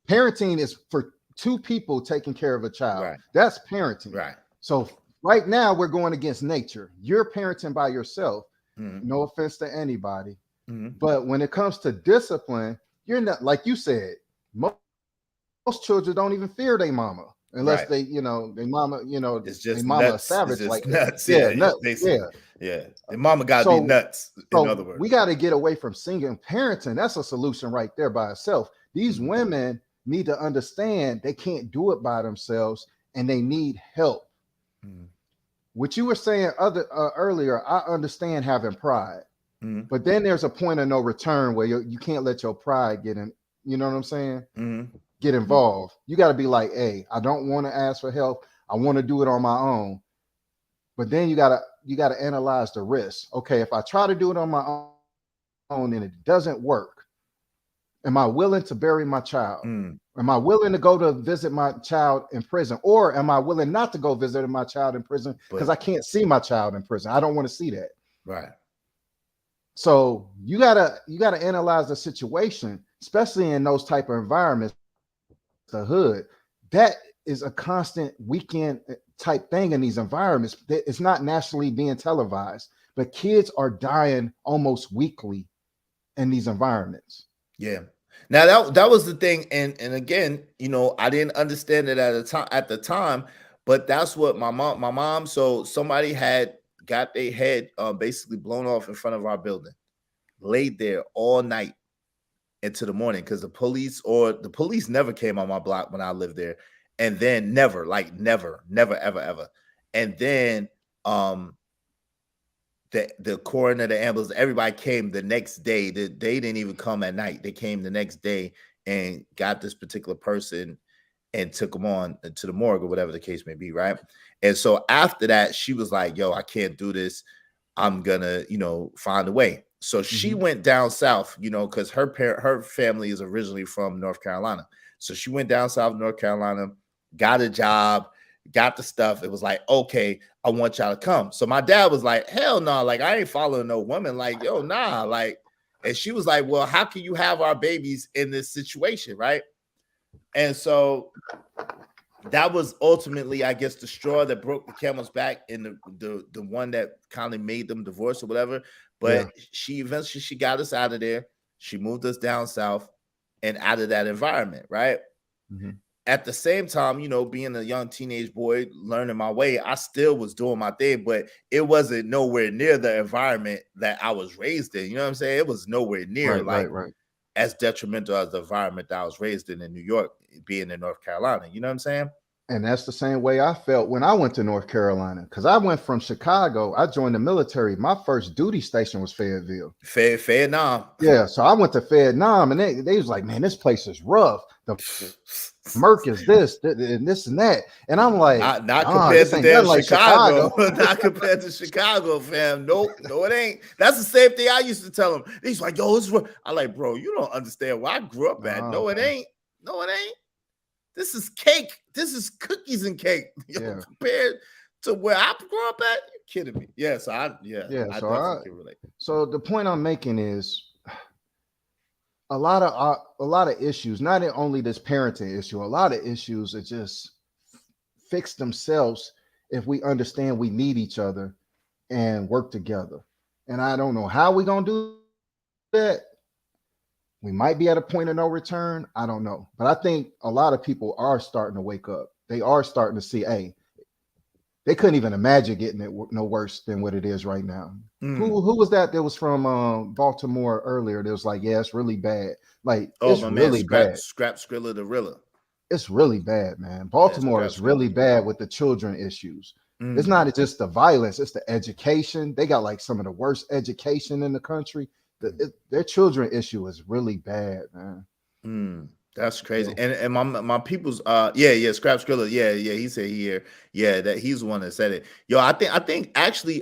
Parenting is for two people taking care of a child. Right. That's parenting. Right. So right now we're going against nature. You're parenting by yourself. No offense to anybody. But when it comes to discipline, you're not, like you said, most children don't even fear their mama unless they, you know, their mama, you know, it's just their mama nuts. a savage It's like nuts. that. Nuts. Their mama gotta be nuts. In other words, we got to get away from single parenting. That's a solution right there by itself. These women need to understand they can't do it by themselves and they need help. What you were saying earlier, I understand having pride, but then there's a point of no return where you can't let your pride get in. You know what I'm saying? Get involved. You got to be like, hey, I don't want to ask for help. I want to do it on my own. But then you got to analyze the risk. Okay, if I try to do it on my own and it doesn't work, am I willing to bury my child? Am I willing to go to visit my child in prison? Or am I willing not to go visit my child in prison because I can't see my child in prison? I don't want to see that. Right. So you gotta analyze the situation, especially in those type of environments. The hood, that is a constant weekend type thing in these environments. It's not nationally being televised, but kids are dying almost weekly in these environments. Yeah. Now that was the thing, and again, you know, I didn't understand it at the time, but that's what my mom. So somebody had got their head basically blown off in front of our building, laid there all night into the morning because the police never came on my block when I lived there, and then never ever, and then the coroner, the ambulance, everybody came the next day. They didn't even come at night. They came the next day and got this particular person and took him on to the morgue or whatever the case may be, right? And so after that, she was like, yo, I can't do this. I'm gonna, you know, find a way. So she went down south, you know, because her family is originally from North Carolina. So she went down south North Carolina, got a job, got the stuff. It was like, okay, I want y'all to come. So my dad was like, hell no, like I ain't following no woman. Like, yo, nah, like, and she was like, well, how can you have our babies in this situation, right? And so that was ultimately, I guess, the straw that broke the camel's back, and the one that kind of made them divorce or whatever. But she eventually got us out of there. She moved us down south and out of that environment, right? At the same time, you know, being a young teenage boy, learning my way, I still was doing my thing, but it wasn't nowhere near the environment that I was raised in. You know what I'm saying? It was nowhere near as detrimental as the environment that I was raised in New York, being in North Carolina. You know what I'm saying? And that's the same way I felt when I went to North Carolina, because I went from Chicago. I joined the military. My first duty station was Fayetteville. Vietnam. Yeah, so I went to Vietnam, and they was like, man, this place is rough. The Merc is this and this and that. And I'm like, not compared to damn like Chicago. Not compared to Chicago, fam. Nope, no, it ain't. That's the same thing I used to tell him. He's like, yo, it's rough. I like, bro, you don't understand where I grew up at. No, it ain't. No, it ain't. This is cake. This is cookies and cake. Yo, compared to where I grew up at, you're kidding me. Yeah, so I definitely can relate. So the point I'm making is a lot of issues, not only this parenting issue, a lot of issues that just fix themselves if we understand we need each other and work together. And I don't know how we're gonna do that. We might be at a point of no return. I don't know. But I think a lot of people are starting to wake up. They are starting to see, hey, they couldn't even imagine getting it no worse than what it is right now. Who was that was from Baltimore earlier? That was like, yeah, it's really bad. Like, it's really bad. Scrap Skrilla the Rilla. It's really bad, man. Baltimore is really bad with the children issues. It's not just the violence, it's the education. They got like some of the worst education in the country. Their children issue is really bad, man. That's crazy. And my people's Scrap Skrilla, he said here, that he's the one that said it. Yo, I think actually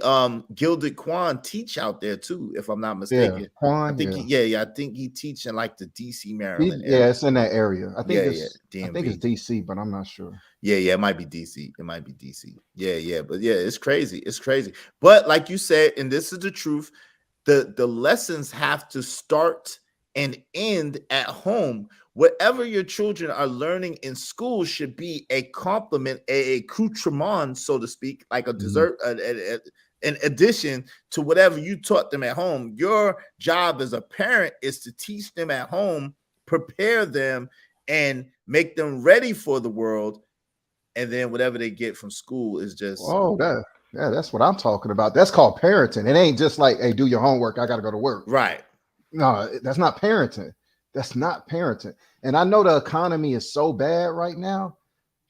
Gilded Quan teach out there too, if I'm not mistaken. Quan, I think I think he teach in like the DC, Maryland area. It's in that area. I think DMV. I think it's DC, but I'm not sure. Yeah, it might be DC. It might be DC. But it's crazy. It's crazy. But like you said, and this is the truth, the lessons have to start and end at home. Whatever your children are learning in school should be a complement, a accoutrement, so to speak, like a dessert, in addition to whatever you taught them at home. Your job as a parent is to teach them at home, prepare them, and make them ready for the world. And then whatever they get from school is just that's what I'm talking about. That's called parenting. It ain't just like, hey, do your homework, I gotta go to work. Right. No, that's not parenting. That's not parenting. And I know the economy is so bad right now,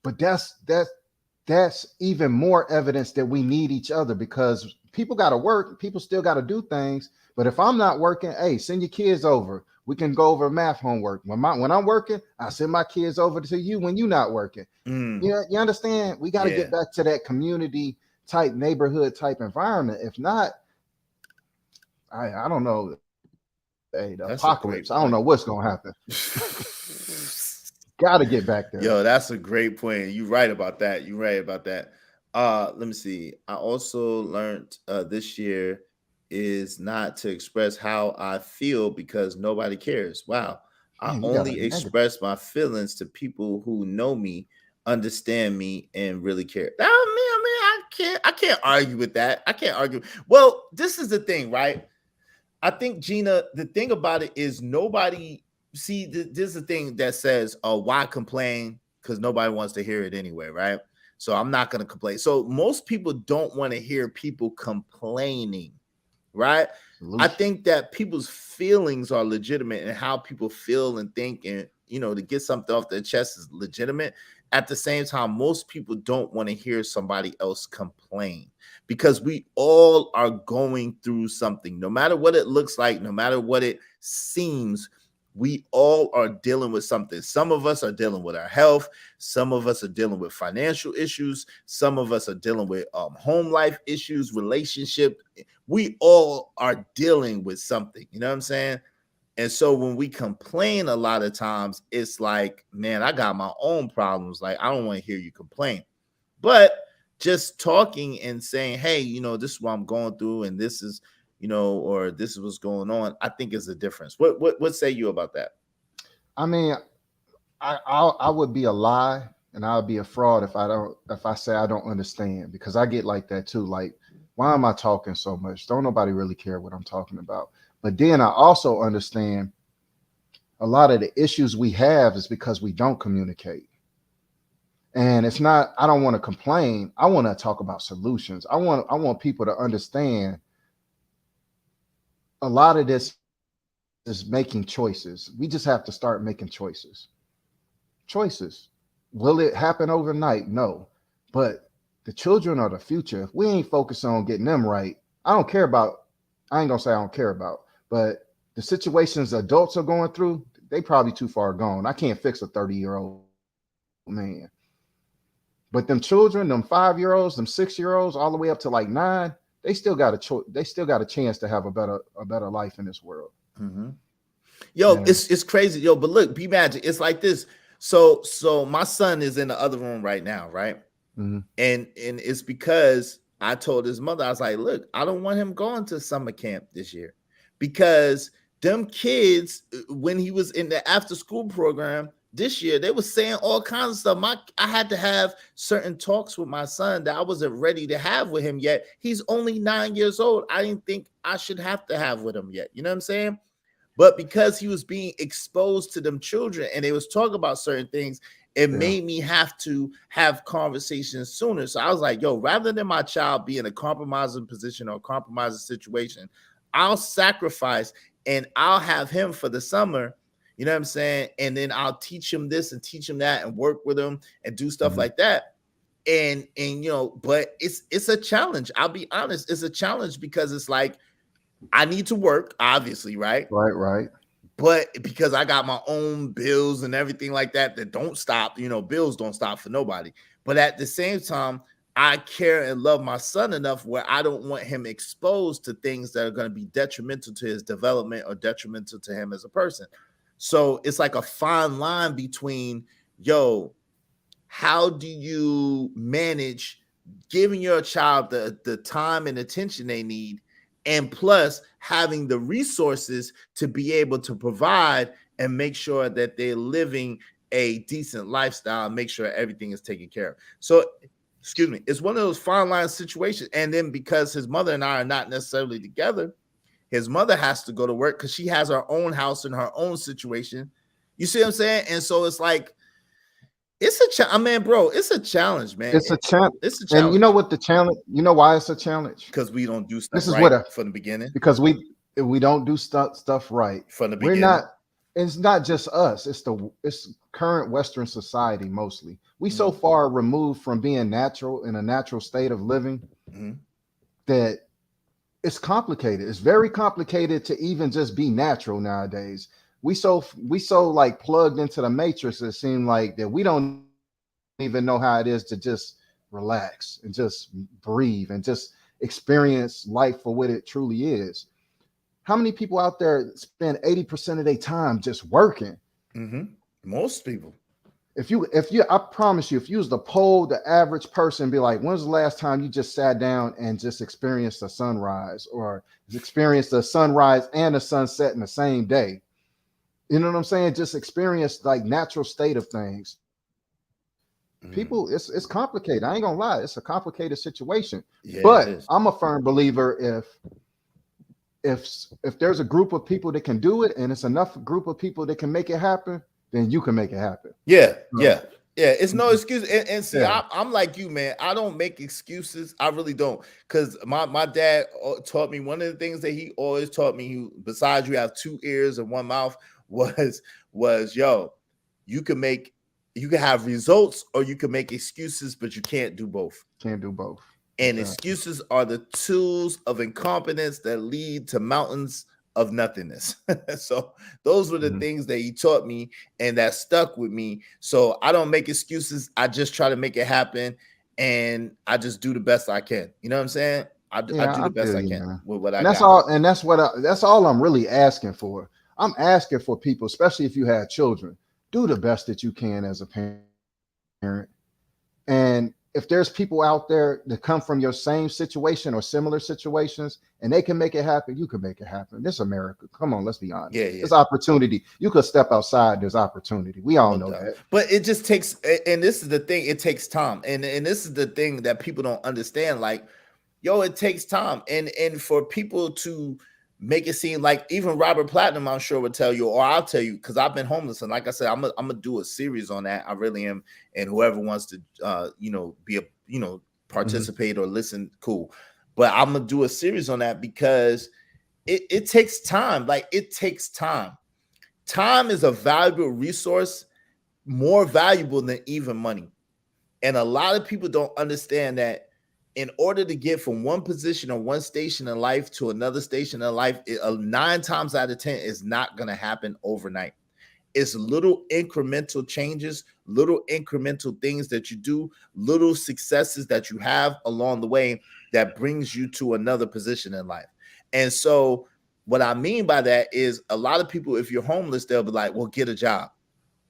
but that's even more evidence that we need each other, because people got to work. People still got to do things. But if I'm not working, hey, send your kids over. We can go over math homework. When I'm working, I send my kids over to you when you're not working. You understand? We got to get back to that community type, neighborhood type environment. If not, I don't know. Hey, the apocalypse. I don't know what's gonna happen. Got to get back there. Yo, that's a great point. You're right about that. Let me see. I also learned this year is not to express how I feel because nobody cares. Wow. I only express my feelings to people who know me. understand me and really care. I can't argue with that. I can't argue. Well, this is the thing, right? I think, Gina, the thing about it is nobody see this is the thing that says, oh, why complain? Because nobody wants to hear it anyway, right? So I'm not going to complain. So most people don't want to hear people complaining, right? I think that people's feelings are legitimate, and how people feel and think, and to get something off their chest is legitimate. At the same time, most people don't want to hear somebody else complain, because we all are going through something, no matter what it looks like, no matter what it seems. We all are dealing with something. Some of us are dealing with our health. Some of us are dealing with financial issues. Some of us are dealing with home life issues, relationship. We all are dealing with something. You know what I'm saying? And so when we complain, a lot of times it's like, man, I got my own problems. Like, I don't want to hear you complain. But just talking and saying, hey, this is what I'm going through, and this is, or this is what's going on, I think is a difference. What say you about that? I mean, I would be a lie and I would be a fraud if I say I don't understand, because I get like that too. Like, why am I talking so much? Don't nobody really care what I'm talking about. But then I also understand a lot of the issues we have is because we don't communicate. And it's not, I don't want to complain. I want to talk about solutions. I want people to understand a lot of this is making choices. We just have to start making choices. Will it happen overnight? No. But the children are the future. If we ain't focused on getting them right, I ain't gonna say I don't care about, but the situations adults are going through, they probably too far gone. I can't fix a 30-year-old man. But them children, them 5-year-olds, them 6-year-olds, all the way up to like 9, they still got a chance to have a better life in this world. Mm-hmm. Yo, yeah. It's crazy. Yo, but look, be magic. It's like this. So my son is in the other room right now, right? Mm-hmm. And it's because I told his mother, I was like, look, I don't want him going to summer camp this year, because them kids, when he was in the after school program this year, they were saying all kinds of stuff. I had to have certain talks with my son that I wasn't ready to have with him yet. He's only 9 years old. I didn't think I should have to have with him yet. You know what I'm saying? But because he was being exposed to them children and they was talking about certain things, it made me have to have conversations sooner. So I was like, yo, rather than my child be in a compromising position or a compromising situation, I'll sacrifice and I'll have him for the summer. You know what I'm saying? And then I'll teach him this and teach him that and work with him and do stuff like that. And but it's a challenge. I'll be honest, it's a challenge, because it's like, I need to work, obviously, right? Right. But because I got my own bills and everything like that don't stop, bills don't stop for nobody. But at the same time, I care and love my son enough where I don't want him exposed to things that are going to be detrimental to his development or detrimental to him as a person. So it's like a fine line between, how do you manage giving your child the time and attention they need, and plus having the resources to be able to provide and make sure that they're living a decent lifestyle, make sure everything is taken care of. So, excuse me, it's one of those fine line situations. And then because his mother and I are not necessarily together, his mother has to go to work because she has her own house and her own situation. You see what I'm saying? And so it's like, it's a challenge, bro. It's a challenge, man. It's a challenge. It's a challenge. And you know what the challenge? You know why it's a challenge? Because we don't do stuff this is right from the beginning. Because we don't do stuff right from the beginning. We're not. It's not just us. It's current Western society mostly. We so far removed from being natural in a natural state of living that it's complicated. It's very complicated to even just be natural nowadays. We so like plugged into the matrix. It seemed like that we don't even know how it is to just relax and just breathe and just experience life for what it truly is. How many people out there spend 80% of their time just working? Most people. If you, I promise you, if you was to poll the average person, be like, when's the last time you just sat down and just experienced a sunrise, or experienced a sunrise and a sunset in the same day? You know what I'm saying? Just experience like natural state of things. People, it's complicated. I ain't gonna lie, it's a complicated situation. Yeah, but it is. I'm a firm believer if there's a group of people that can do it, and it's enough group of people that can make it happen, then you can make it happen. Yeah. It's no excuse. And see, Yeah. I'm like you, man. I don't make excuses. I really don't. Because my dad taught me, one of the things that he always taught me, besides you have 2 ears and 1 mouth, was yo, you can have results or you can make excuses, but you can't do both. Can't do both. And excuses are the tools of incompetence that lead to mountains of nothingness. So those were the things that he taught me, and that stuck with me. So I don't make excuses. I just try to make it happen, and I just do the best I can. You know what I'm saying? I do the best I can with what I that's got. all, and that's all I'm really asking for. I'm asking for people, especially if you have children, do the best that you can as a parent. And if there's people out there that come from your same situation or similar situations and they can make it happen, you can make it happen. This is America. Come on, let's be honest. Yeah. There's opportunity. You could step outside, there's opportunity. We all know that. But it just takes, and this is the thing, it takes time. And this is the thing that people don't understand. Like, yo, it takes time. And for people to make it seem like, even Robert Platinum, I'm sure would tell you, or I'll tell you, because I've been homeless, and like I said, I'm gonna do a series on that. I really am. And whoever wants to be a participate or listen, cool. But I'm gonna do a series on that because it takes time. Like, it takes time. Time is a valuable resource, more valuable than even money. And a lot of people don't understand that in order to get from one position or one station in life to another station in life, 9 times out of 10 is not going to happen overnight. It's little incremental changes, little incremental things that you do, little successes that you have along the way that brings you to another position in life. And so what I mean by that is, a lot of people, if you're homeless, they'll be like, well, get a job.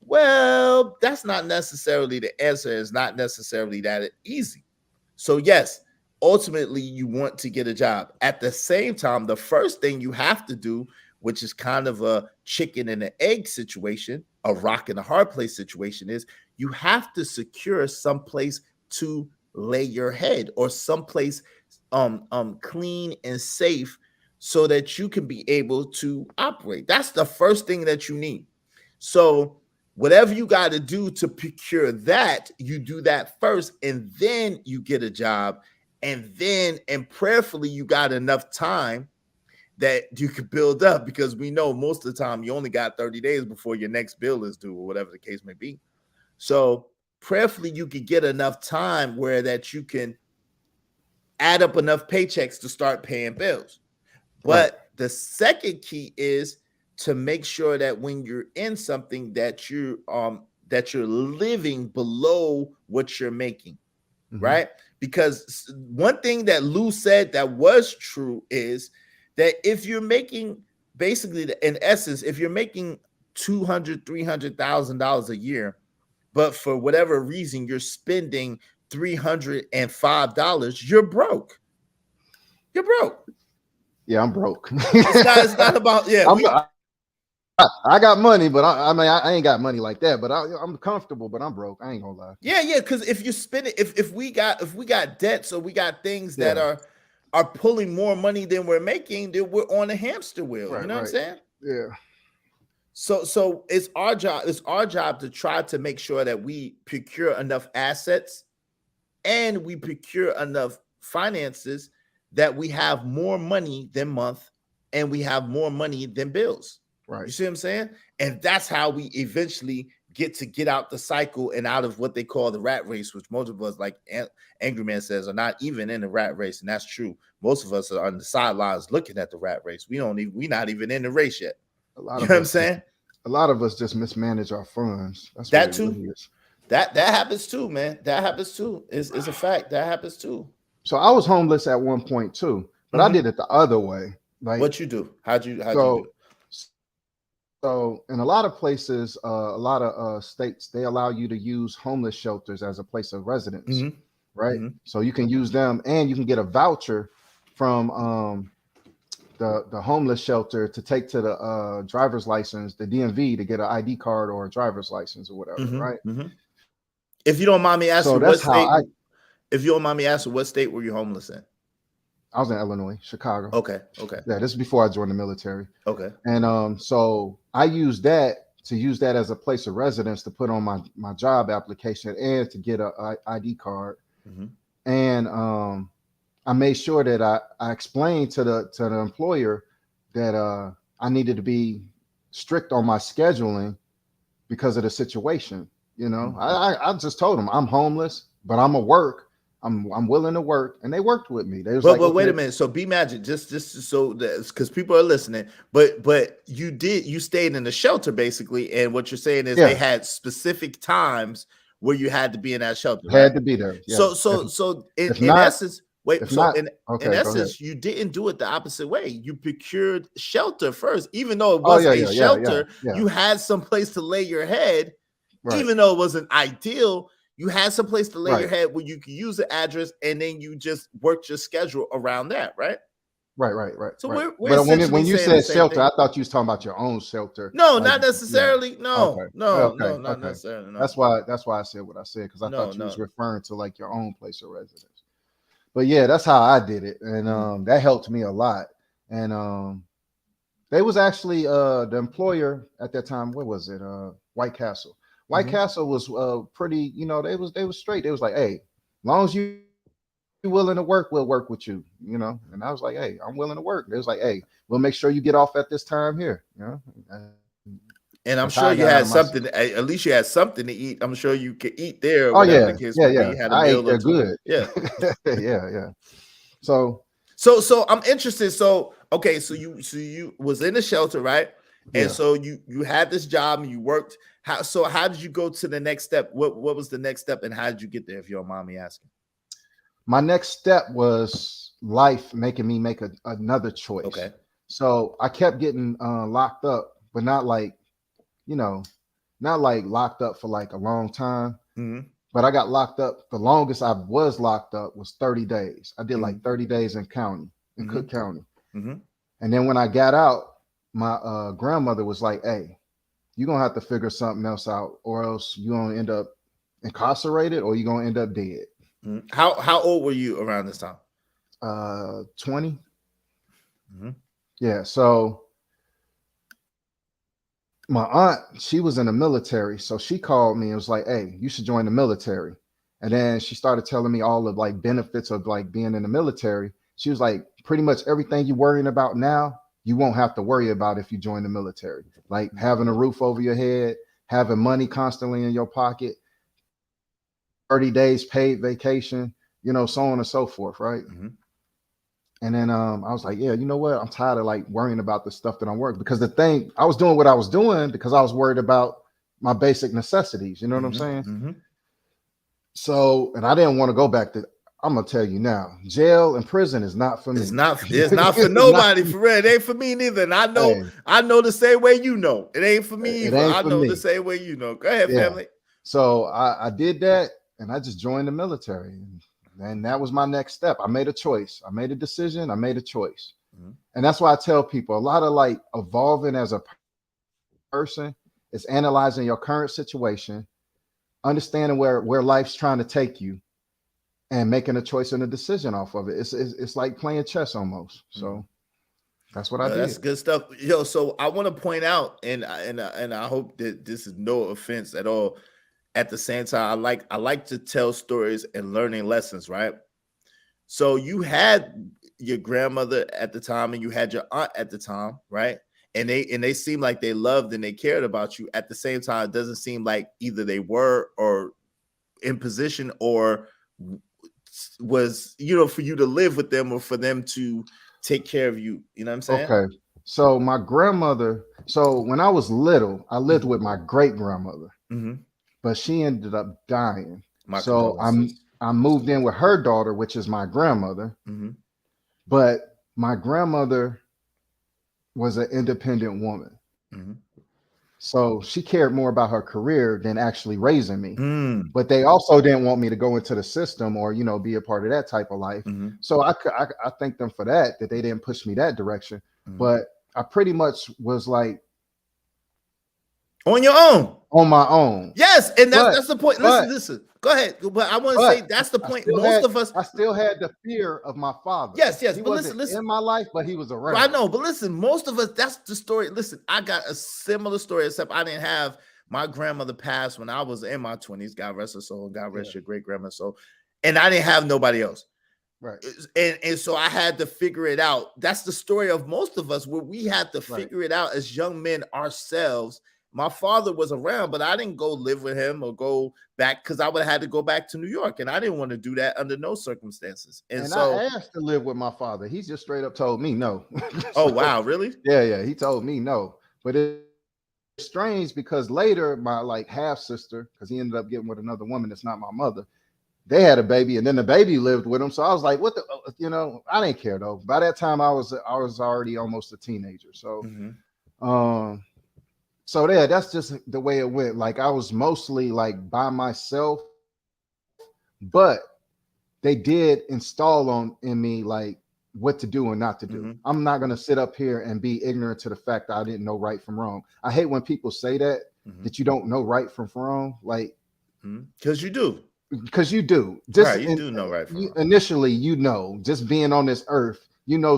Well, that's not necessarily the answer. It's not necessarily that easy. So yes, ultimately you want to get a job. At the same time, the first thing you have to do, which is kind of a chicken and an egg situation, a rock and a hard place situation, is you have to secure some place to lay your head, or someplace clean and safe, so that you can be able to operate. That's the first thing that you need. So whatever you got to do to procure that, you do that first, and then you get a job, and prayerfully you got enough time that you could build up, because we know most of the time you only got 30 days before your next bill is due, or whatever the case may be. So prayerfully you could get enough time where that you can add up enough paychecks to start paying bills. But the second key is to make sure that when you're in something that you're living below what you're making, right? Because one thing that Lou said that was true is that if you're making, basically, in essence, if you're making $200,000, $300,000 a year, but for whatever reason you're spending $305, you're broke. You're broke. Yeah, I'm broke. It's not about, I got money, but I ain't got money like that. But I'm comfortable, but I'm broke. I ain't gonna lie. Yeah. Because if you spend it, if we got debts, or we got things that are pulling more money than we're making, then we're on a hamster wheel. You know what I'm saying? Yeah. So it's our job. It's our job to try to make sure that we procure enough assets, and we procure enough finances that we have more money than month, and we have more money than bills. Right. You see what I'm saying? And that's how we eventually get out the cycle and out of what they call the rat race, which most of us, like Angry Man says, are not even in the rat race. And that's true. Most of us are on the sidelines looking at the rat race. We're not even in the race yet. You know what I'm saying? A lot of us just mismanage our funds. That's that what too. Really is. That happens too, man. That happens too. It's a fact. That happens too. So I was homeless at one point too, but I did it the other way. Like, what you do? How'd you do? So in a lot of places, a lot of states, they allow you to use homeless shelters as a place of residence, right? So you can use them, and you can get a voucher from the homeless shelter to take to the driver's license, the DMV, to get an ID card or a driver's license or whatever, right? If you don't mind me asking, So what that's how state? I If you don't mind me asking, what state were you homeless in? was in Illinois, Chicago. Okay. Yeah, this is before I joined the military. Okay. And so I used that as a place of residence to put on my job application and to get a ID card. Mhm. And I made sure that I explained to the employer that I needed to be strict on my scheduling because of the situation. You know, I just told them I'm homeless, but I'm gonna work. I'm willing to work, and they worked with me. They was But like, wait a okay, minute. So B Magic, just so that because people are listening, but you stayed in the shelter basically, and what you're saying is they yeah, had specific times where you had to be in that shelter, right? had to be there. Yeah. So If in not, essence, wait. if So not, in okay, go ahead. essence, you didn't do it the opposite way. You procured shelter first, even though it Oh was yeah, a shelter. yeah. You had some place to lay your head, Right, even though it wasn't ideal. You had some place to lay your right, head where you could use the address, and then you just worked your schedule around that, right? right. So Right. we're But essentially when you saying the said same shelter, thing. I thought you was talking about your own shelter. No, Like, not yeah. necessarily. No, Okay. not Okay. necessarily. No, That's why I said what I said, because I no, thought you was no. referring to like your own place of residence. But yeah, that's how I did it, and that helped me a lot. And they was actually the employer at that time. What was it? White Castle. White Castle was pretty. You know, they was straight. They was like, hey, as long as you willing to work, we'll work with you. You know, and I was like, hey, I'm willing to work. They was like, hey, we'll make sure you get off at this time here. You know. And I'm That's how sure I you got out had of my. something. At least you had something to eat. I'm sure you could eat there, Oh whatever yeah, the case may be. You had a I ate meal or there two. good. Yeah. yeah. So So I'm interested. So okay, so you was in the shelter, right? And yeah, so you had this job and you worked. How did you go to the next step? What was the next step, and how did you get there? If you don't mind me asking. my next step was life making me make another choice. Okay. So I kept getting locked up, but not like, not like locked up for like a long time. Mhm. But I got locked up. The longest I was locked up was 30 days. I did like 30 days in Cook County. Mhm. And then when I got out, my grandmother was like, hey, you're going to have to figure something else out, or else you're going to end up incarcerated, or you're going to end up dead. Mhm. How old were you around this time? 20. Mhm. Yeah. So my aunt, she was in the military. So she called me and was like, hey, you should join the military. And then she started telling me all the like benefits of like being in the military. She was like, pretty much everything you're worrying about now, you won't have to worry about if you join the military. Like having a roof over your head, having money constantly in your pocket, 30 days paid vacation, so on and so forth, right? And then I was like, yeah, you know what? I'm tired of like worrying about the stuff that I'm working, because the thing, I was doing what I was doing because I was worried about my basic necessities. You know what I'm saying? So, and I didn't want to go back to, I'm gonna tell you now, jail and prison is not for me. It's not for nobody, for real. It ain't for me neither. And I know the same way you know. It ain't for me either. I know the same way you know. Go ahead, family. So I did that, and I just joined the military. And that was my next step. I made a choice. I made a decision. I made a choice. And that's why I tell people, a lot of like evolving as a person is analyzing your current situation, understanding where life's trying to take you, and making a choice and a decision off of it. It's like playing chess almost. So that's what I did. That's good stuff. Yo, so I want to point out, and I hope that this is no offense at all. At the same time, I like to tell stories and learning lessons, right? So you had your grandmother at the time, and you had your aunt at the time, right? And they seem like they loved and they cared about you. At the same time, it doesn't seem like either they were or in position or was, for you to live with them or for them to take care of you. You know what I'm saying? Okay. So my grandmother, so when I was little, I lived with my great grandmother. But she ended up dying. So I moved in with her daughter, which is my grandmother. But my grandmother was an independent woman. So she cared more about her career than actually raising me. But they also didn't want me to go into the system or, be a part of that type of life. So I thank them for that they didn't push me that direction. But I pretty much was like, On your own. On my own. Yes, and that's the point. But Listen. Go ahead. But I want to say that's the point. Most of us. I still had the fear of my father. Yes. He But wasn't listen. in my life, but he was around. I know, but listen, most of us, that's the story. Listen, I got a similar story, except I didn't have my grandmother passed when I was in my 20s. God rest her soul. God rest your great grandma's soul. And I didn't have nobody else. Right. And so I had to figure it out. That's the story of most of us, where we had to figure it out as young men ourselves. My father was around, but I didn't go live with him or go back because I would have had to go back to New York, and I didn't want to do that under no circumstances. And so I asked to live with my father. He just straight up told me no. Oh, wow, really? Yeah. He told me no. But it's strange because later my half sister, because he ended up getting with another woman that's not my mother, they had a baby, and then the baby lived with him. So I was like, what the, I didn't care though. By that time, I was already almost a teenager. So, so yeah, that's just the way it went. Like I was mostly like by myself, but they did install in me like what to do and not to do. I'm not gonna sit up here and be ignorant to the fact that I didn't know right from wrong. I hate when people say that you don't know right from wrong, like because you do. Because you do. Just you do know right from wrong. Initially, just being on this earth,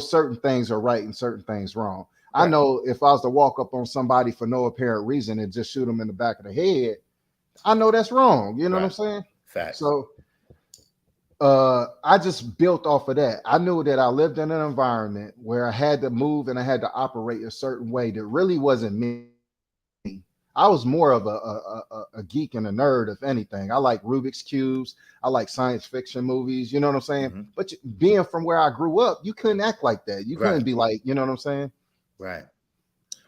certain things are right and certain things wrong. I know if I was to walk up on somebody for no apparent reason and just shoot them in the back of the head, I know that's wrong. You know what I'm saying? Facts. So I just built off of that. I knew that I lived in an environment where I had to move and I had to operate a certain way that really wasn't me. I was more of a geek and a nerd, if anything. I like Rubik's Cubes. I like science fiction movies. You know what I'm saying? But being from where I grew up, you couldn't act like that. You couldn't be like, you know what I'm saying? Right.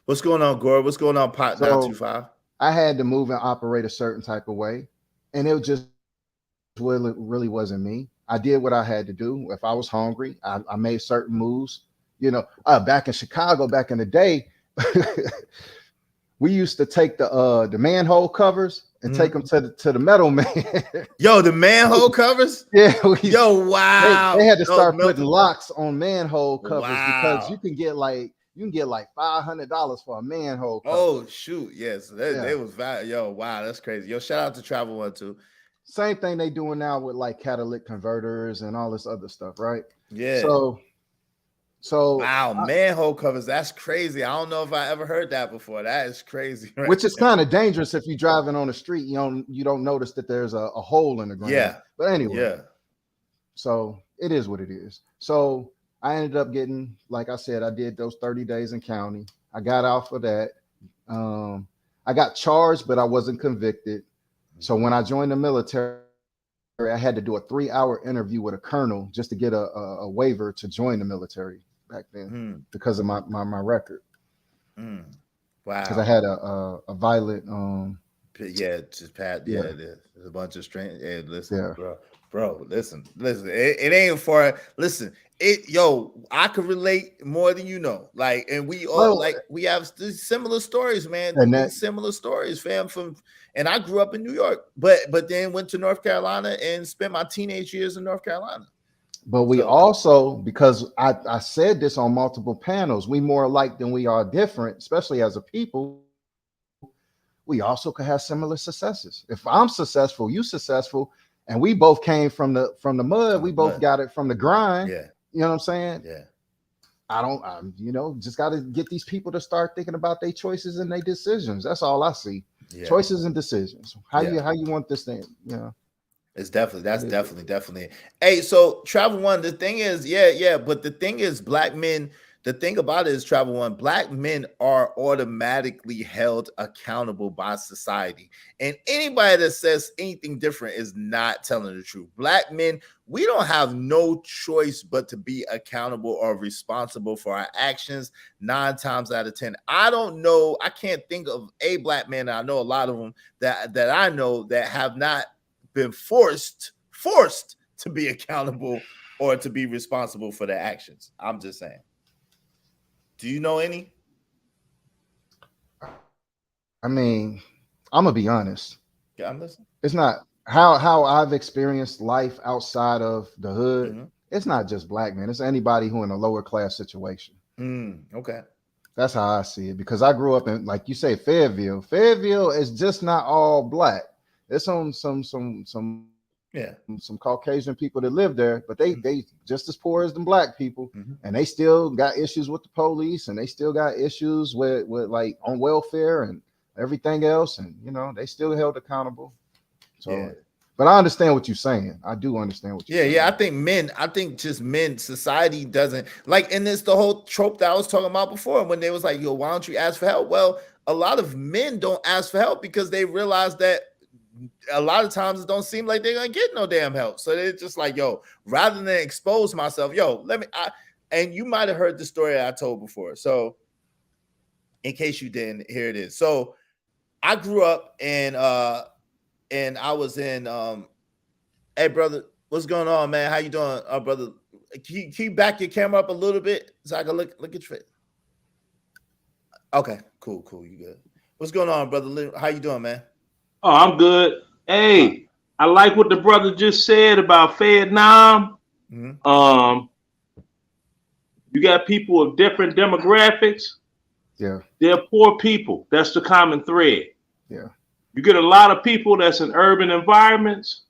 What's going on, Gore? What's going on, Pot 925? I had to move and operate a certain type of way. And it just really wasn't me. I did what I had to do. If I was hungry, I made certain moves. Back in Chicago, back in the day, we used to take the manhole covers and take them to the metal man. Yo, the manhole covers? Yeah. Wow. They had to start putting locks on manhole covers because you can get like $500 for a manhole cover. Oh shoot, yes. They was valid. Yo, wow, that's crazy. Yo, shout out to Travel One too. Same thing they doing now with like catalytic converters and all this other stuff, right? Yeah. So wow, manhole covers. That's crazy. I don't know if I ever heard that before. That is crazy. Right? Which is kind of dangerous if you're driving on the street. You don't notice that there's a hole in the ground. Yeah. But anyway. Yeah. So it is what it is. So I ended up getting, like I said, I did those 30 days in county. I got off of that. I got charged, but I wasn't convicted. So when I joined the military, I had to do a 3-hour interview with a colonel just to get a waiver to join the military back then because of my record. Wow. Because I had a violent just Pat. Yeah, it is. There's a bunch of strange. Hey, listen, Yeah. bro. Listen. It ain't for. Listen. I could relate more than you know. Like, and we all we have similar stories, man. Similar stories, fam. And I grew up in New York, but then went to North Carolina and spent my teenage years in North Carolina. But we also, because I said this on multiple panels, we more alike than we are different, especially as a people. We also could have similar successes. If I'm successful, you successful, and we both came from the mud, we both got it from the grind. Yeah. You know what I'm saying? Yeah. I just got to get these people to start thinking about their choices and their decisions. That's all I see. Yeah. Choices and decisions. How you want this thing? It's definitely. Hey, so Travel One, the thing is, but the thing is, black men, the thing about it is, Travel One, black men are automatically held accountable by society. And anybody that says anything different is not telling the truth. Black men, we don't have no choice but to be accountable or responsible for our actions 9 times out of 10. I don't know. I can't think of a black man. I know a lot of them that I know that have not been forced to be accountable or to be responsible for their actions. I'm just saying. Do you know any? I mean, I'm gonna be honest. Yeah, I'm listening. It's not how I've experienced life outside of the hood. It's not just black men. It's anybody who in a lower class situation. Okay. That's how I see it, because I grew up in, like you say, Fayetteville. Fayetteville is just not all black. There's some Caucasian people that live there, but they just as poor as the black people, and they still got issues with the police, and they still got issues with like on welfare and everything else, and you know they still held accountable. So, but I understand what you're saying. I do understand what you're saying. Yeah. I think just men, society doesn't like, and it's the whole trope that I was talking about before when they was like, yo, why don't you ask for help? Well, a lot of men don't ask for help because they realize that a lot of times it don't seem like they're gonna get no damn help. So they're just like, yo, rather than expose myself, yo, and you might have heard the story I told before. So in case you didn't, here it is. So I grew up and I was in hey brother, what's going on, man? How you doing, brother? Can you back your camera up a little bit so I can look at your face? Okay, cool, you good. What's going on, brother? How you doing, man? Oh, I'm good. Hey, I like what the brother just said about Vietnam. You got people of different demographics. Yeah. They're poor people. That's the common thread. Yeah. You get a lot of people that's in urban environments.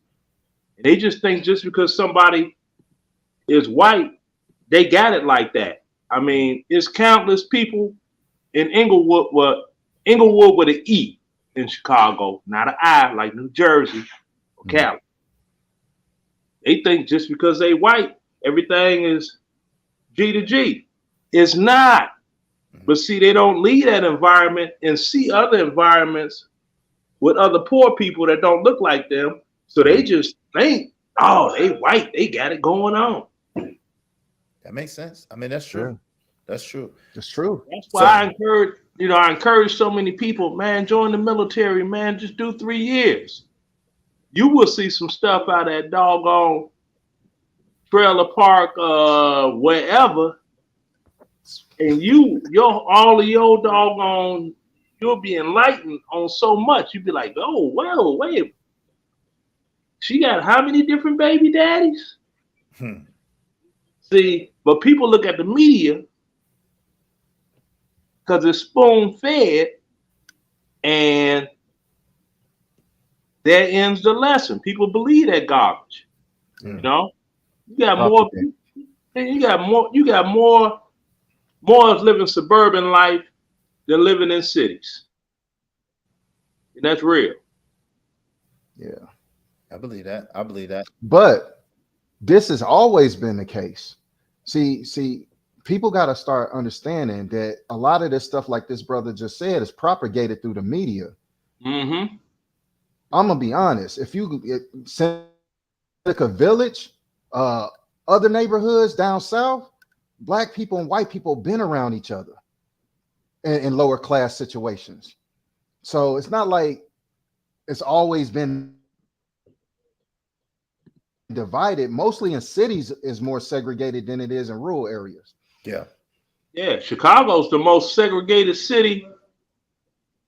They just think just because somebody is white, they got it like that. I mean, it's countless people in Inglewood with an E in Chicago, not an I like New Jersey or Cali. They think just because they white, everything is G to G. It's not. But see, they don't leave that environment and see other environments with other poor people that don't look like them. So they just think, oh, they white, they got it going on. That makes sense. I mean, that's true. Yeah. That's true. That's true. That's why I encourage so many people, man, join the military, man, just do 3 years. You will see some stuff out of that doggone trailer park, wherever. And all of your doggone, you'll be enlightened on so much. You'll be like, oh, well, wait. She got how many different baby daddies? See, but people look at the media because it's spoon-fed, and that ends the lesson. People believe that garbage. You know, you got more living suburban life than living in cities, and that's real. Yeah, I believe that. But this has always been the case. See, people got to start understanding that a lot of this stuff, like this brother just said, is propagated through the media. I'm gonna be honest. If you Seneca Village, other neighborhoods down south, black people and white people been around each other in lower class situations. So it's not like it's always been divided. Mostly in cities is more segregated than it is in rural areas. Yeah, Chicago's the most segregated city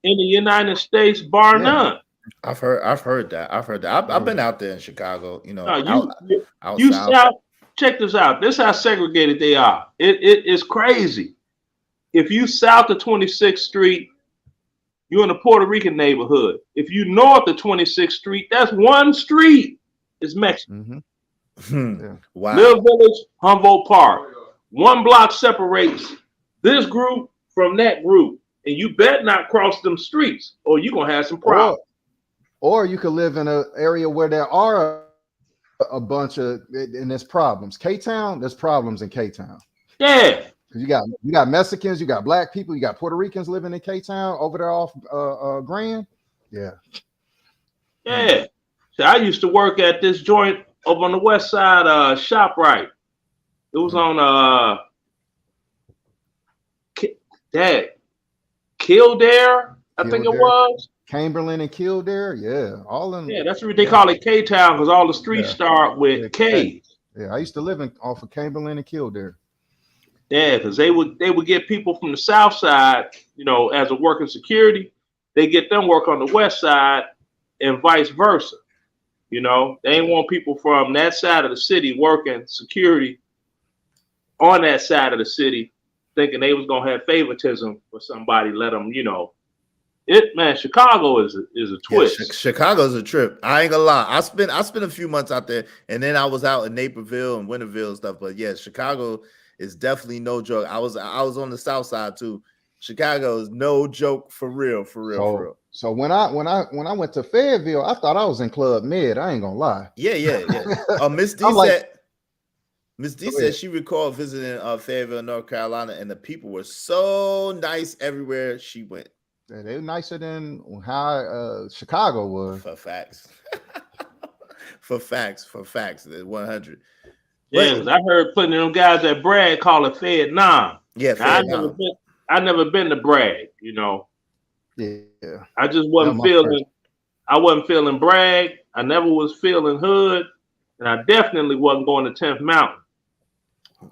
in the United States, bar none. I've heard that. I've been out there in Chicago. You know, out you south. south. Check this out. This is how segregated they are. It is crazy. If you south of 26th Street, you're in a Puerto Rican neighborhood. If you north of 26th Street, that's one street. It's Mexican. Wow. Little Village, Humboldt Park. One block separates this group from that group. And you better not cross them streets or you're going to have some problems. Or you could live in an area where there are a bunch of, and there's problems. K-Town, there's problems in K-Town. Yeah. You got Mexicans, you got black people, you got Puerto Ricans living in K-Town over there off Grand. Yeah. Yeah. See, I used to work at this joint over on the west side, ShopRite. It was on Kildare, I think it was. Chamberlain and Kildare, yeah. All in. Yeah, that's what they call it, K-Town, because all the streets start with K. Yeah, I used to live off of Chamberlain and Kildare. Yeah, because they would get people from the south side, you know, as a working security. They get them work on the west side and vice versa. You know, they ain't want people from that side of the city working security on that side of the city thinking they was gonna have favoritism for somebody. Let them, Chicago is a twist. Yeah, Chicago's a trip. I ain't gonna lie. I spent a few months out there, and then I was out in Naperville and Winterville and stuff. But yeah, Chicago is definitely no joke. I was on the South Side too. Chicago is no joke for real. So when I went to Fayetteville, I thought I was in Club Med. I ain't gonna lie. Yeah. Miss D said she recalled visiting Fayetteville, North Carolina, and the people were so nice everywhere she went. Yeah, they were nicer than how Chicago was. For facts. for facts. 100. Yeah, I heard plenty of them guys that brag call it Fed Nam. Yeah, I never been to brag, Yeah. I just wasn't feeling brag. I never was feeling hood, and I definitely wasn't going to 10th Mountain.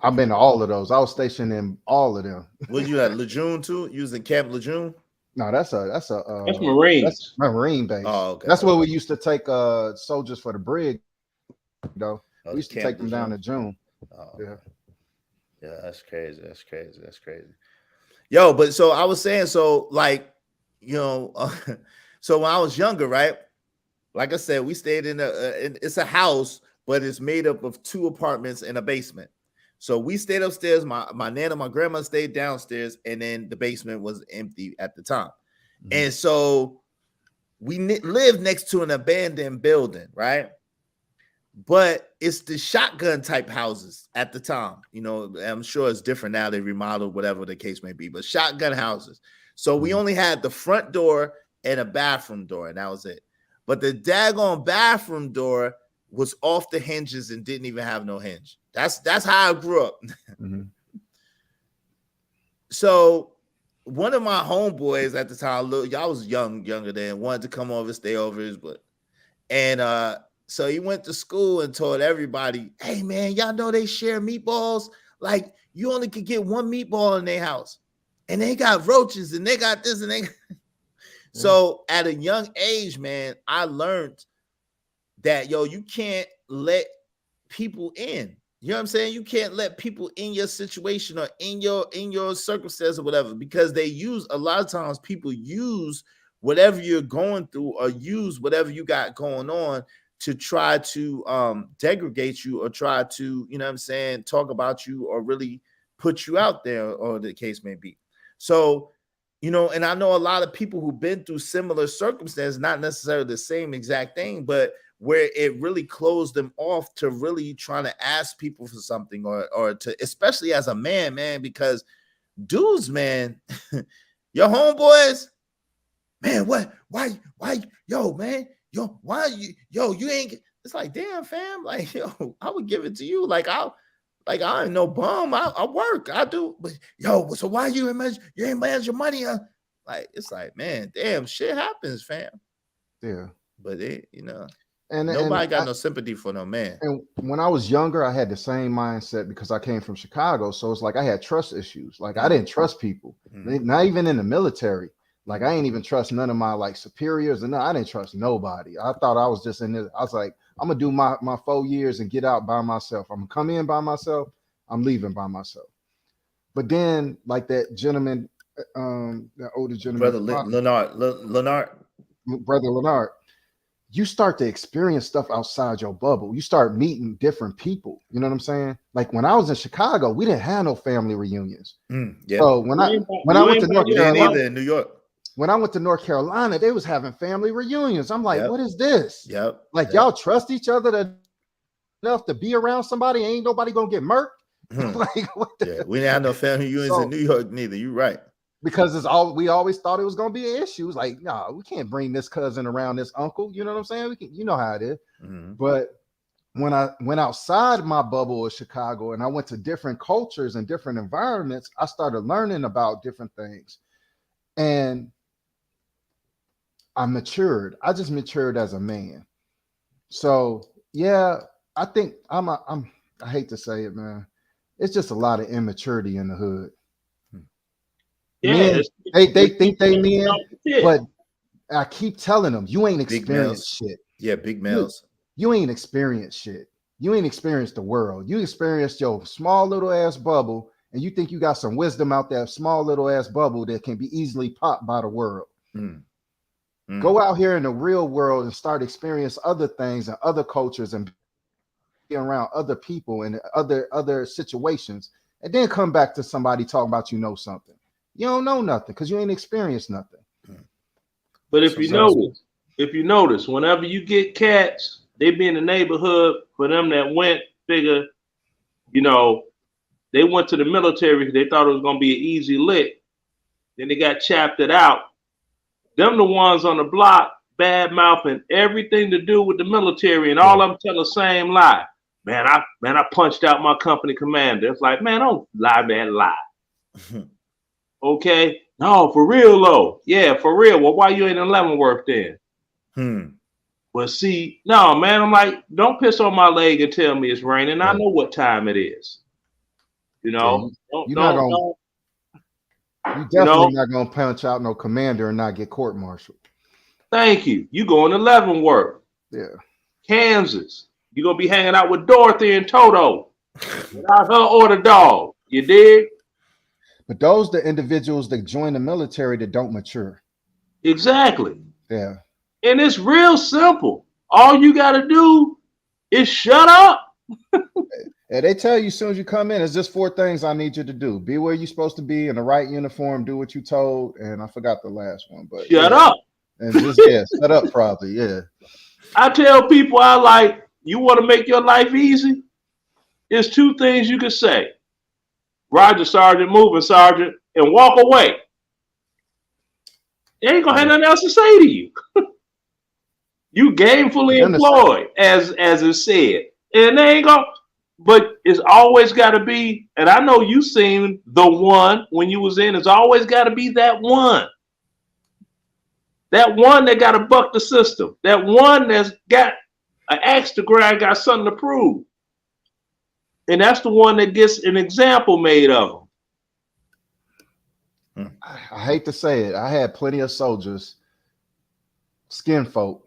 I've been to all of those. I was stationed in all of them. Was you at Lejeune too? You was in Camp Lejeune? No, that's Marines. That's Marine base. Oh, okay. That's where we used to take soldiers for the brig. Though we used to take them down to June. Oh, yeah, that's crazy. Yo, but so I was saying, so like, so when I was younger, right? Like I said, we stayed in it's a house, but it's made up of 2 apartments and a basement. So we stayed upstairs. My nana, my grandma stayed downstairs, and then the basement was empty at the time. Mm-hmm. And so we lived next to an abandoned building, right? But it's the shotgun type houses at the time. I'm sure it's different now. They remodeled, whatever the case may be, but shotgun houses. So we only had the front door and a bathroom door, and that was it. But the daggone bathroom door was off the hinges and didn't even have no hinge. That's how I grew up. Mm-hmm. So one of my homeboys at the time, y'all was younger then, wanted to come over, stay over, so he went to school and told everybody, "Hey man, y'all know they share meatballs. Like you only could get 1 meatball in their house, and they got roaches and they got this and they." So at a young age, man, I learned that you can't let people in. You know what I'm saying? You can't let people in your situation or in your circumstance or whatever, because a lot of times people use whatever you're going through or use whatever you got going on to try to degrade you or try to, talk about you or really put you out there, or the case may be. So, and I know a lot of people who've been through similar circumstances, not necessarily the same exact thing, but where it really closed them off to really trying to ask people for something or to, especially as a man, because dudes, man, your homeboys, man, why, man, why you ain't, it's like, damn fam, like, I would give it to you. Like, I ain't no bum. I work, I do, but so why you ain't manage your money? Like, it's like, man, damn, shit happens, fam. Yeah. But nobody got no sympathy for no man. And when I was younger, I had the same mindset because I came from Chicago. So it's like I had trust issues. Like I didn't trust people, not even in the military. Like I ain't even trust none of my superiors, and I didn't trust nobody. I thought I was just in this. I was like, I'm gonna do my 4 years and get out by myself. I'm gonna come in by myself. I'm leaving by myself. But then, like that gentleman, that older gentleman, Brother Leonard, you start to experience stuff outside your bubble. You start meeting different people. You know what I'm saying? Like when I was in Chicago, we didn't have no family reunions. Yeah. So when I went to North Carolina, in New York. When I went to North Carolina, they was having family reunions. I'm like, what is this? Yep. Like y'all trust each other enough to be around somebody? Ain't nobody gonna get murked? Like what the we didn't have no family reunions in New York neither. You're right. Because we always thought it was gonna be an issue. It's like, no, we can't bring this cousin around this uncle. You know what I'm saying? We can, you know how it is. Mm-hmm. But when I went outside my bubble of Chicago and I went to different cultures and different environments, I started learning about different things. And I matured. I just matured as a man. So yeah, I think I hate to say it, man. It's just a lot of immaturity in the hood. Yeah, men, they think they men, but I keep telling them, you ain't experienced shit. Yeah, big males. You ain't experienced shit. You ain't experienced the world. You experienced your small little ass bubble, and you think you got some wisdom out there, small little ass bubble that can be easily popped by the world. Go out here in the real world and start experience other things and other cultures and be around other people and other situations, and then come back to somebody talking about you know something. You don't know nothing because you ain't experienced nothing. But if you notice, whenever you get cats, they be in the neighborhood for them that went, figure, you know, they went to the military because they thought it was gonna be an easy lick. Then they got chaptered out. Them the ones on the block, bad mouthing everything to do with the military, and all of them tell the same lie. Man, I punched out my company commander. It's like, man, don't lie, man, lie. Okay? No, for real though. Yeah, for real. Well, why you ain't in Leavenworth then? Well, see, no, man, I'm like, don't piss on my leg and tell me it's raining. I know what time it is. You know, You definitely not gonna punch out no commander and not get court-martialed. Thank you. You going to Leavenworth. Yeah. Kansas. You're gonna be hanging out with Dorothy and Toto without her or the dog. You dig? But those the individuals that join the military that don't mature. Exactly. Yeah. And it's real simple. All you gotta do is shut up. And they tell you as soon as you come in, it's just 4 things I need you to do. Be where you're supposed to be in the right uniform, do what you told, and I forgot the last one, but shut up. And just shut up probably. Yeah. I tell people I like, you want to make your life easy? There's 2 things you can say. Roger, Sergeant, moving, Sergeant, and walk away. They ain't gonna have nothing else to say to you. You gainfully employed, as is said. And they ain't gonna, but it's always gotta be, and I know you seen the one when you was in, it's always gotta be that one. That one that gotta buck the system. That one that's got an axe to grind, got something to prove. And that's the one that gets an example made of them. I hate to say it. I had plenty of soldiers, skin folk.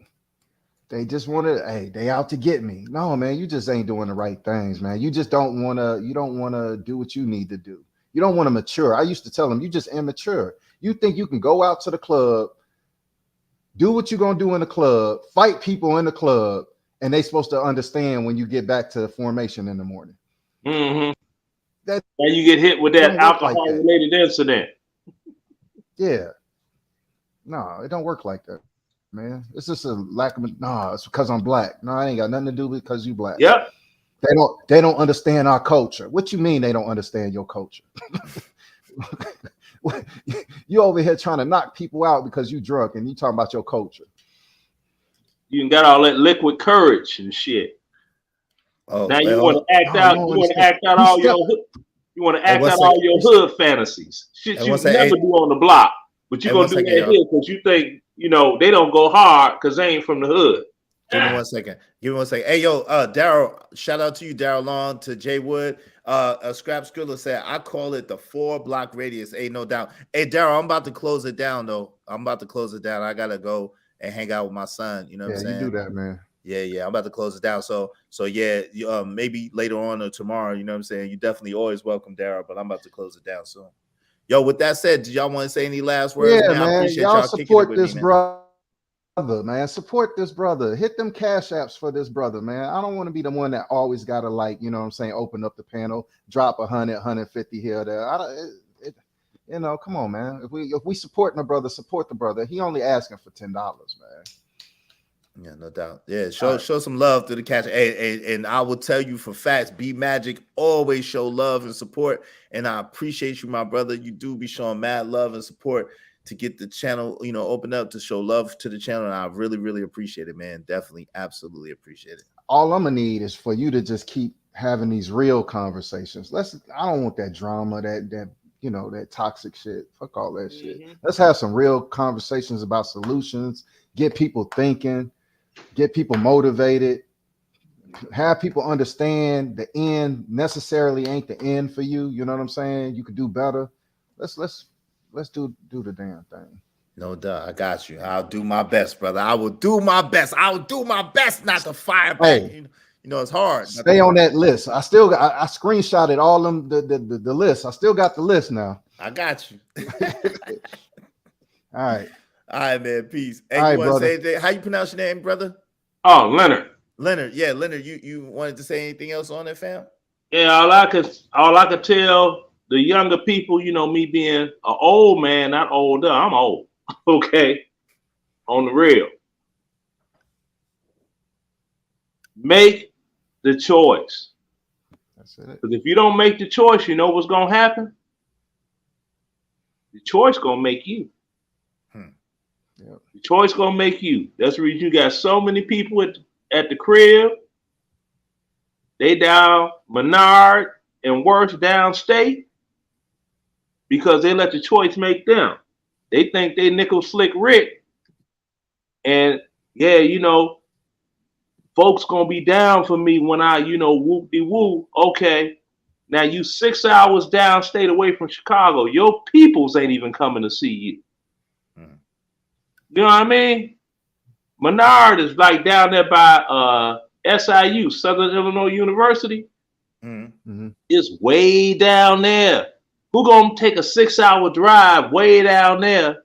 They just wanted, hey, they out to get me. No, man, you just ain't doing the right things, man. You just don't want to do what you need to do. You don't want to mature. I used to tell them, you just immature. You think you can go out to the club, do what you're going to do in the club, fight people in the club, and they supposed to understand when you get back to formation in the morning. Mm-hmm. And you get hit with that alcohol-related incident. Yeah. No, it don't work like that, man. It's just a lack of, it's because I'm black. No, I ain't got nothing to do with because you black. Yep. They don't understand our culture. What you mean they don't understand your culture? You over here trying to knock people out because you drunk and you talking about your culture. You got all that liquid courage and shit. Oh, now you want to act out. You want to act out all your. You want to act out all your hood fantasies. Shit you never do on the block, but you're gonna do that here because you think they don't go hard because they ain't from the hood. Give me 1 second. Hey, yo, Daryl, shout out to you, Daryl Long, to Jay Wood. Scrap Skrilla said, I call it the 4-block radius. Ain't no doubt. Hey, Daryl, I'm about to close it down, though. I got to go and hang out with my son. You know what I'm saying? You do that, man. Yeah. I'm about to close it down. So yeah, maybe later on or tomorrow, you know what I'm saying? You definitely always welcome, Daryl, but I'm about to close it down soon. Yo, with that said, did y'all want to say any last words? Yeah, man. I appreciate y'all support this brother, man. Support this brother. Hit them cash apps for this brother, man. I don't want to be the one that always got to open up the panel, drop 100, 150 here or there. Come on, man. If we supporting the brother, support the brother. He only asking for $10, man. Yeah, no doubt. Yeah, show some love to the catch. And I will tell you for facts, B Magic always show love and support. And I appreciate you, my brother. You do be showing mad love and support to get the channel, open up, to show love to the channel. And I really, really appreciate it, man. Definitely, absolutely appreciate it. All I'm gonna need is for you to just keep having these real conversations. I don't want that drama, that toxic shit. Fuck all that shit. Let's have some real conversations about solutions, get people thinking, get people motivated, have people understand the end necessarily ain't the end for you. You know what I'm saying? You could do better. Let's do the damn thing. No doubt. I got you. I'll do my best, brother. I will do my best. I will do my best not to fire back. Hey, You know, it's hard. Stay on that list. I still got. I screenshotted all them the list. I still got the list now. I got you. All right. All right, man. Peace. Hey, All right, you want to say brother. anything? How you pronounce your name, brother? Oh, Leonard. Leonard. Yeah, Leonard. You wanted to say anything else on that, fam? Yeah, all I could tell the younger people, you know, me being an old man, not older, I'm old. Okay. On the real. Make the choice. That's it. Because if you don't make the choice, you know what's gonna happen? The choice gonna make you. Yep. The choice gonna make you. That's the reason you got so many people at the crib. They down Menard and worse downstate because they let the choice make them. They think they nickel slick Rick. And yeah, you know, folks gonna be down for me when I, you know, whoop-de-woo. Okay. Now you 6 hours downstate away from Chicago. Your peoples ain't even coming to see you. You know what I mean? Menard is like down there by SIU, Southern Illinois University. It's way down there. Who gonna take a 6 hour drive way down there?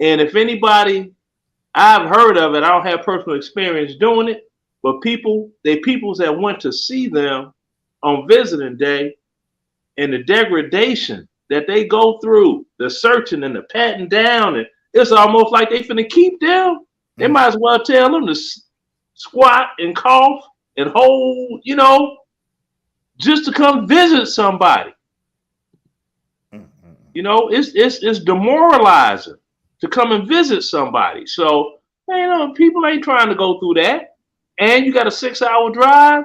And if anybody, I've heard of it, I don't have personal experience doing it, but peoples that went to see them on visiting day and the degradation that they go through, the searching and the patting down, and it's almost like they finna keep them. They might as well tell them to squat and cough and hold, you know, just to come visit somebody. You know, it's demoralizing to come and visit somebody. So, you know, people ain't trying to go through that. And you got a 6 hour drive.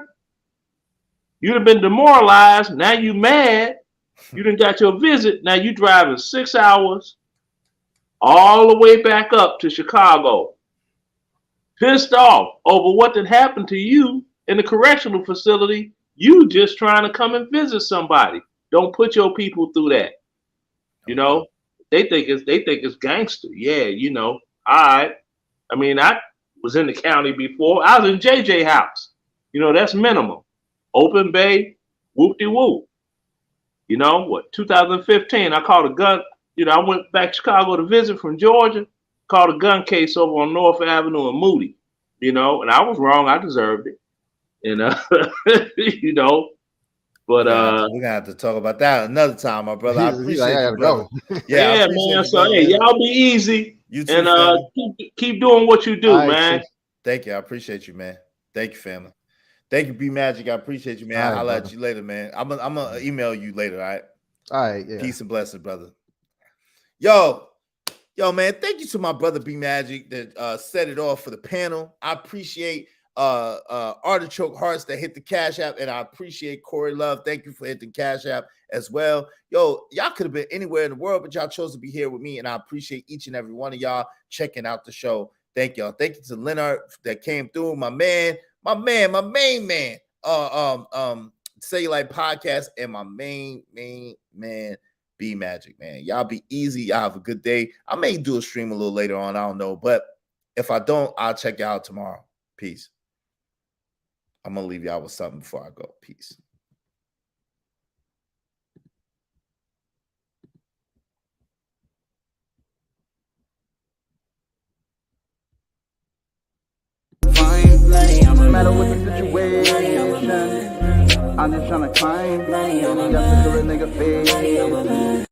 You'd have been demoralized. Now you mad. You done got your visit. Now you driving 6 hours all the way back up to Chicago. Pissed off over what had happened to you in the correctional facility. You just trying to come and visit somebody. Don't put your people through that. You know, they think it's gangster. Yeah, you know. All right. I mean, I was in the county before. I was in JJ house. You know, that's minimum. Open bay, whoop-de-whoop. You know, what, 2015, I called a gun. You know, I went back to Chicago to visit from Georgia, called a gun case over on North Avenue in Moody. You know, and I was wrong. I deserved it. And, you know, but we're gonna have to talk about that another time, my brother. I appreciate you, brother. Yeah, man. So hey, y'all be easy. You too, and keep doing what you do, man. Thank you. I appreciate you, man. Thank you, family. Thank you, B Magic. I appreciate you, man. I'll let you later, man. I'm gonna email you later. All right. All right. Yeah. Peace and blessings, brother. Yo, man. Thank you to my brother B Magic that set it off for the panel. I appreciate Artichoke Hearts that hit the Cash App, and I appreciate Corey Love. Thank you for hitting Cash App as well. Yo, y'all could have been anywhere in the world, but y'all chose to be here with me, and I appreciate each and every one of y'all checking out the show. Thank y'all. Thank you to Leonard that came through, my main man. Say Like Podcast, and my main man B Magic, man. Y'all be easy. Y'all have a good day. I may do a stream a little later on. I don't know, but if I don't, I'll check y'all out tomorrow. Peace. I'm gonna leave y'all with something before I go. Peace. No matter what the situation, I'm just trying to climb. Got to do a nigga face.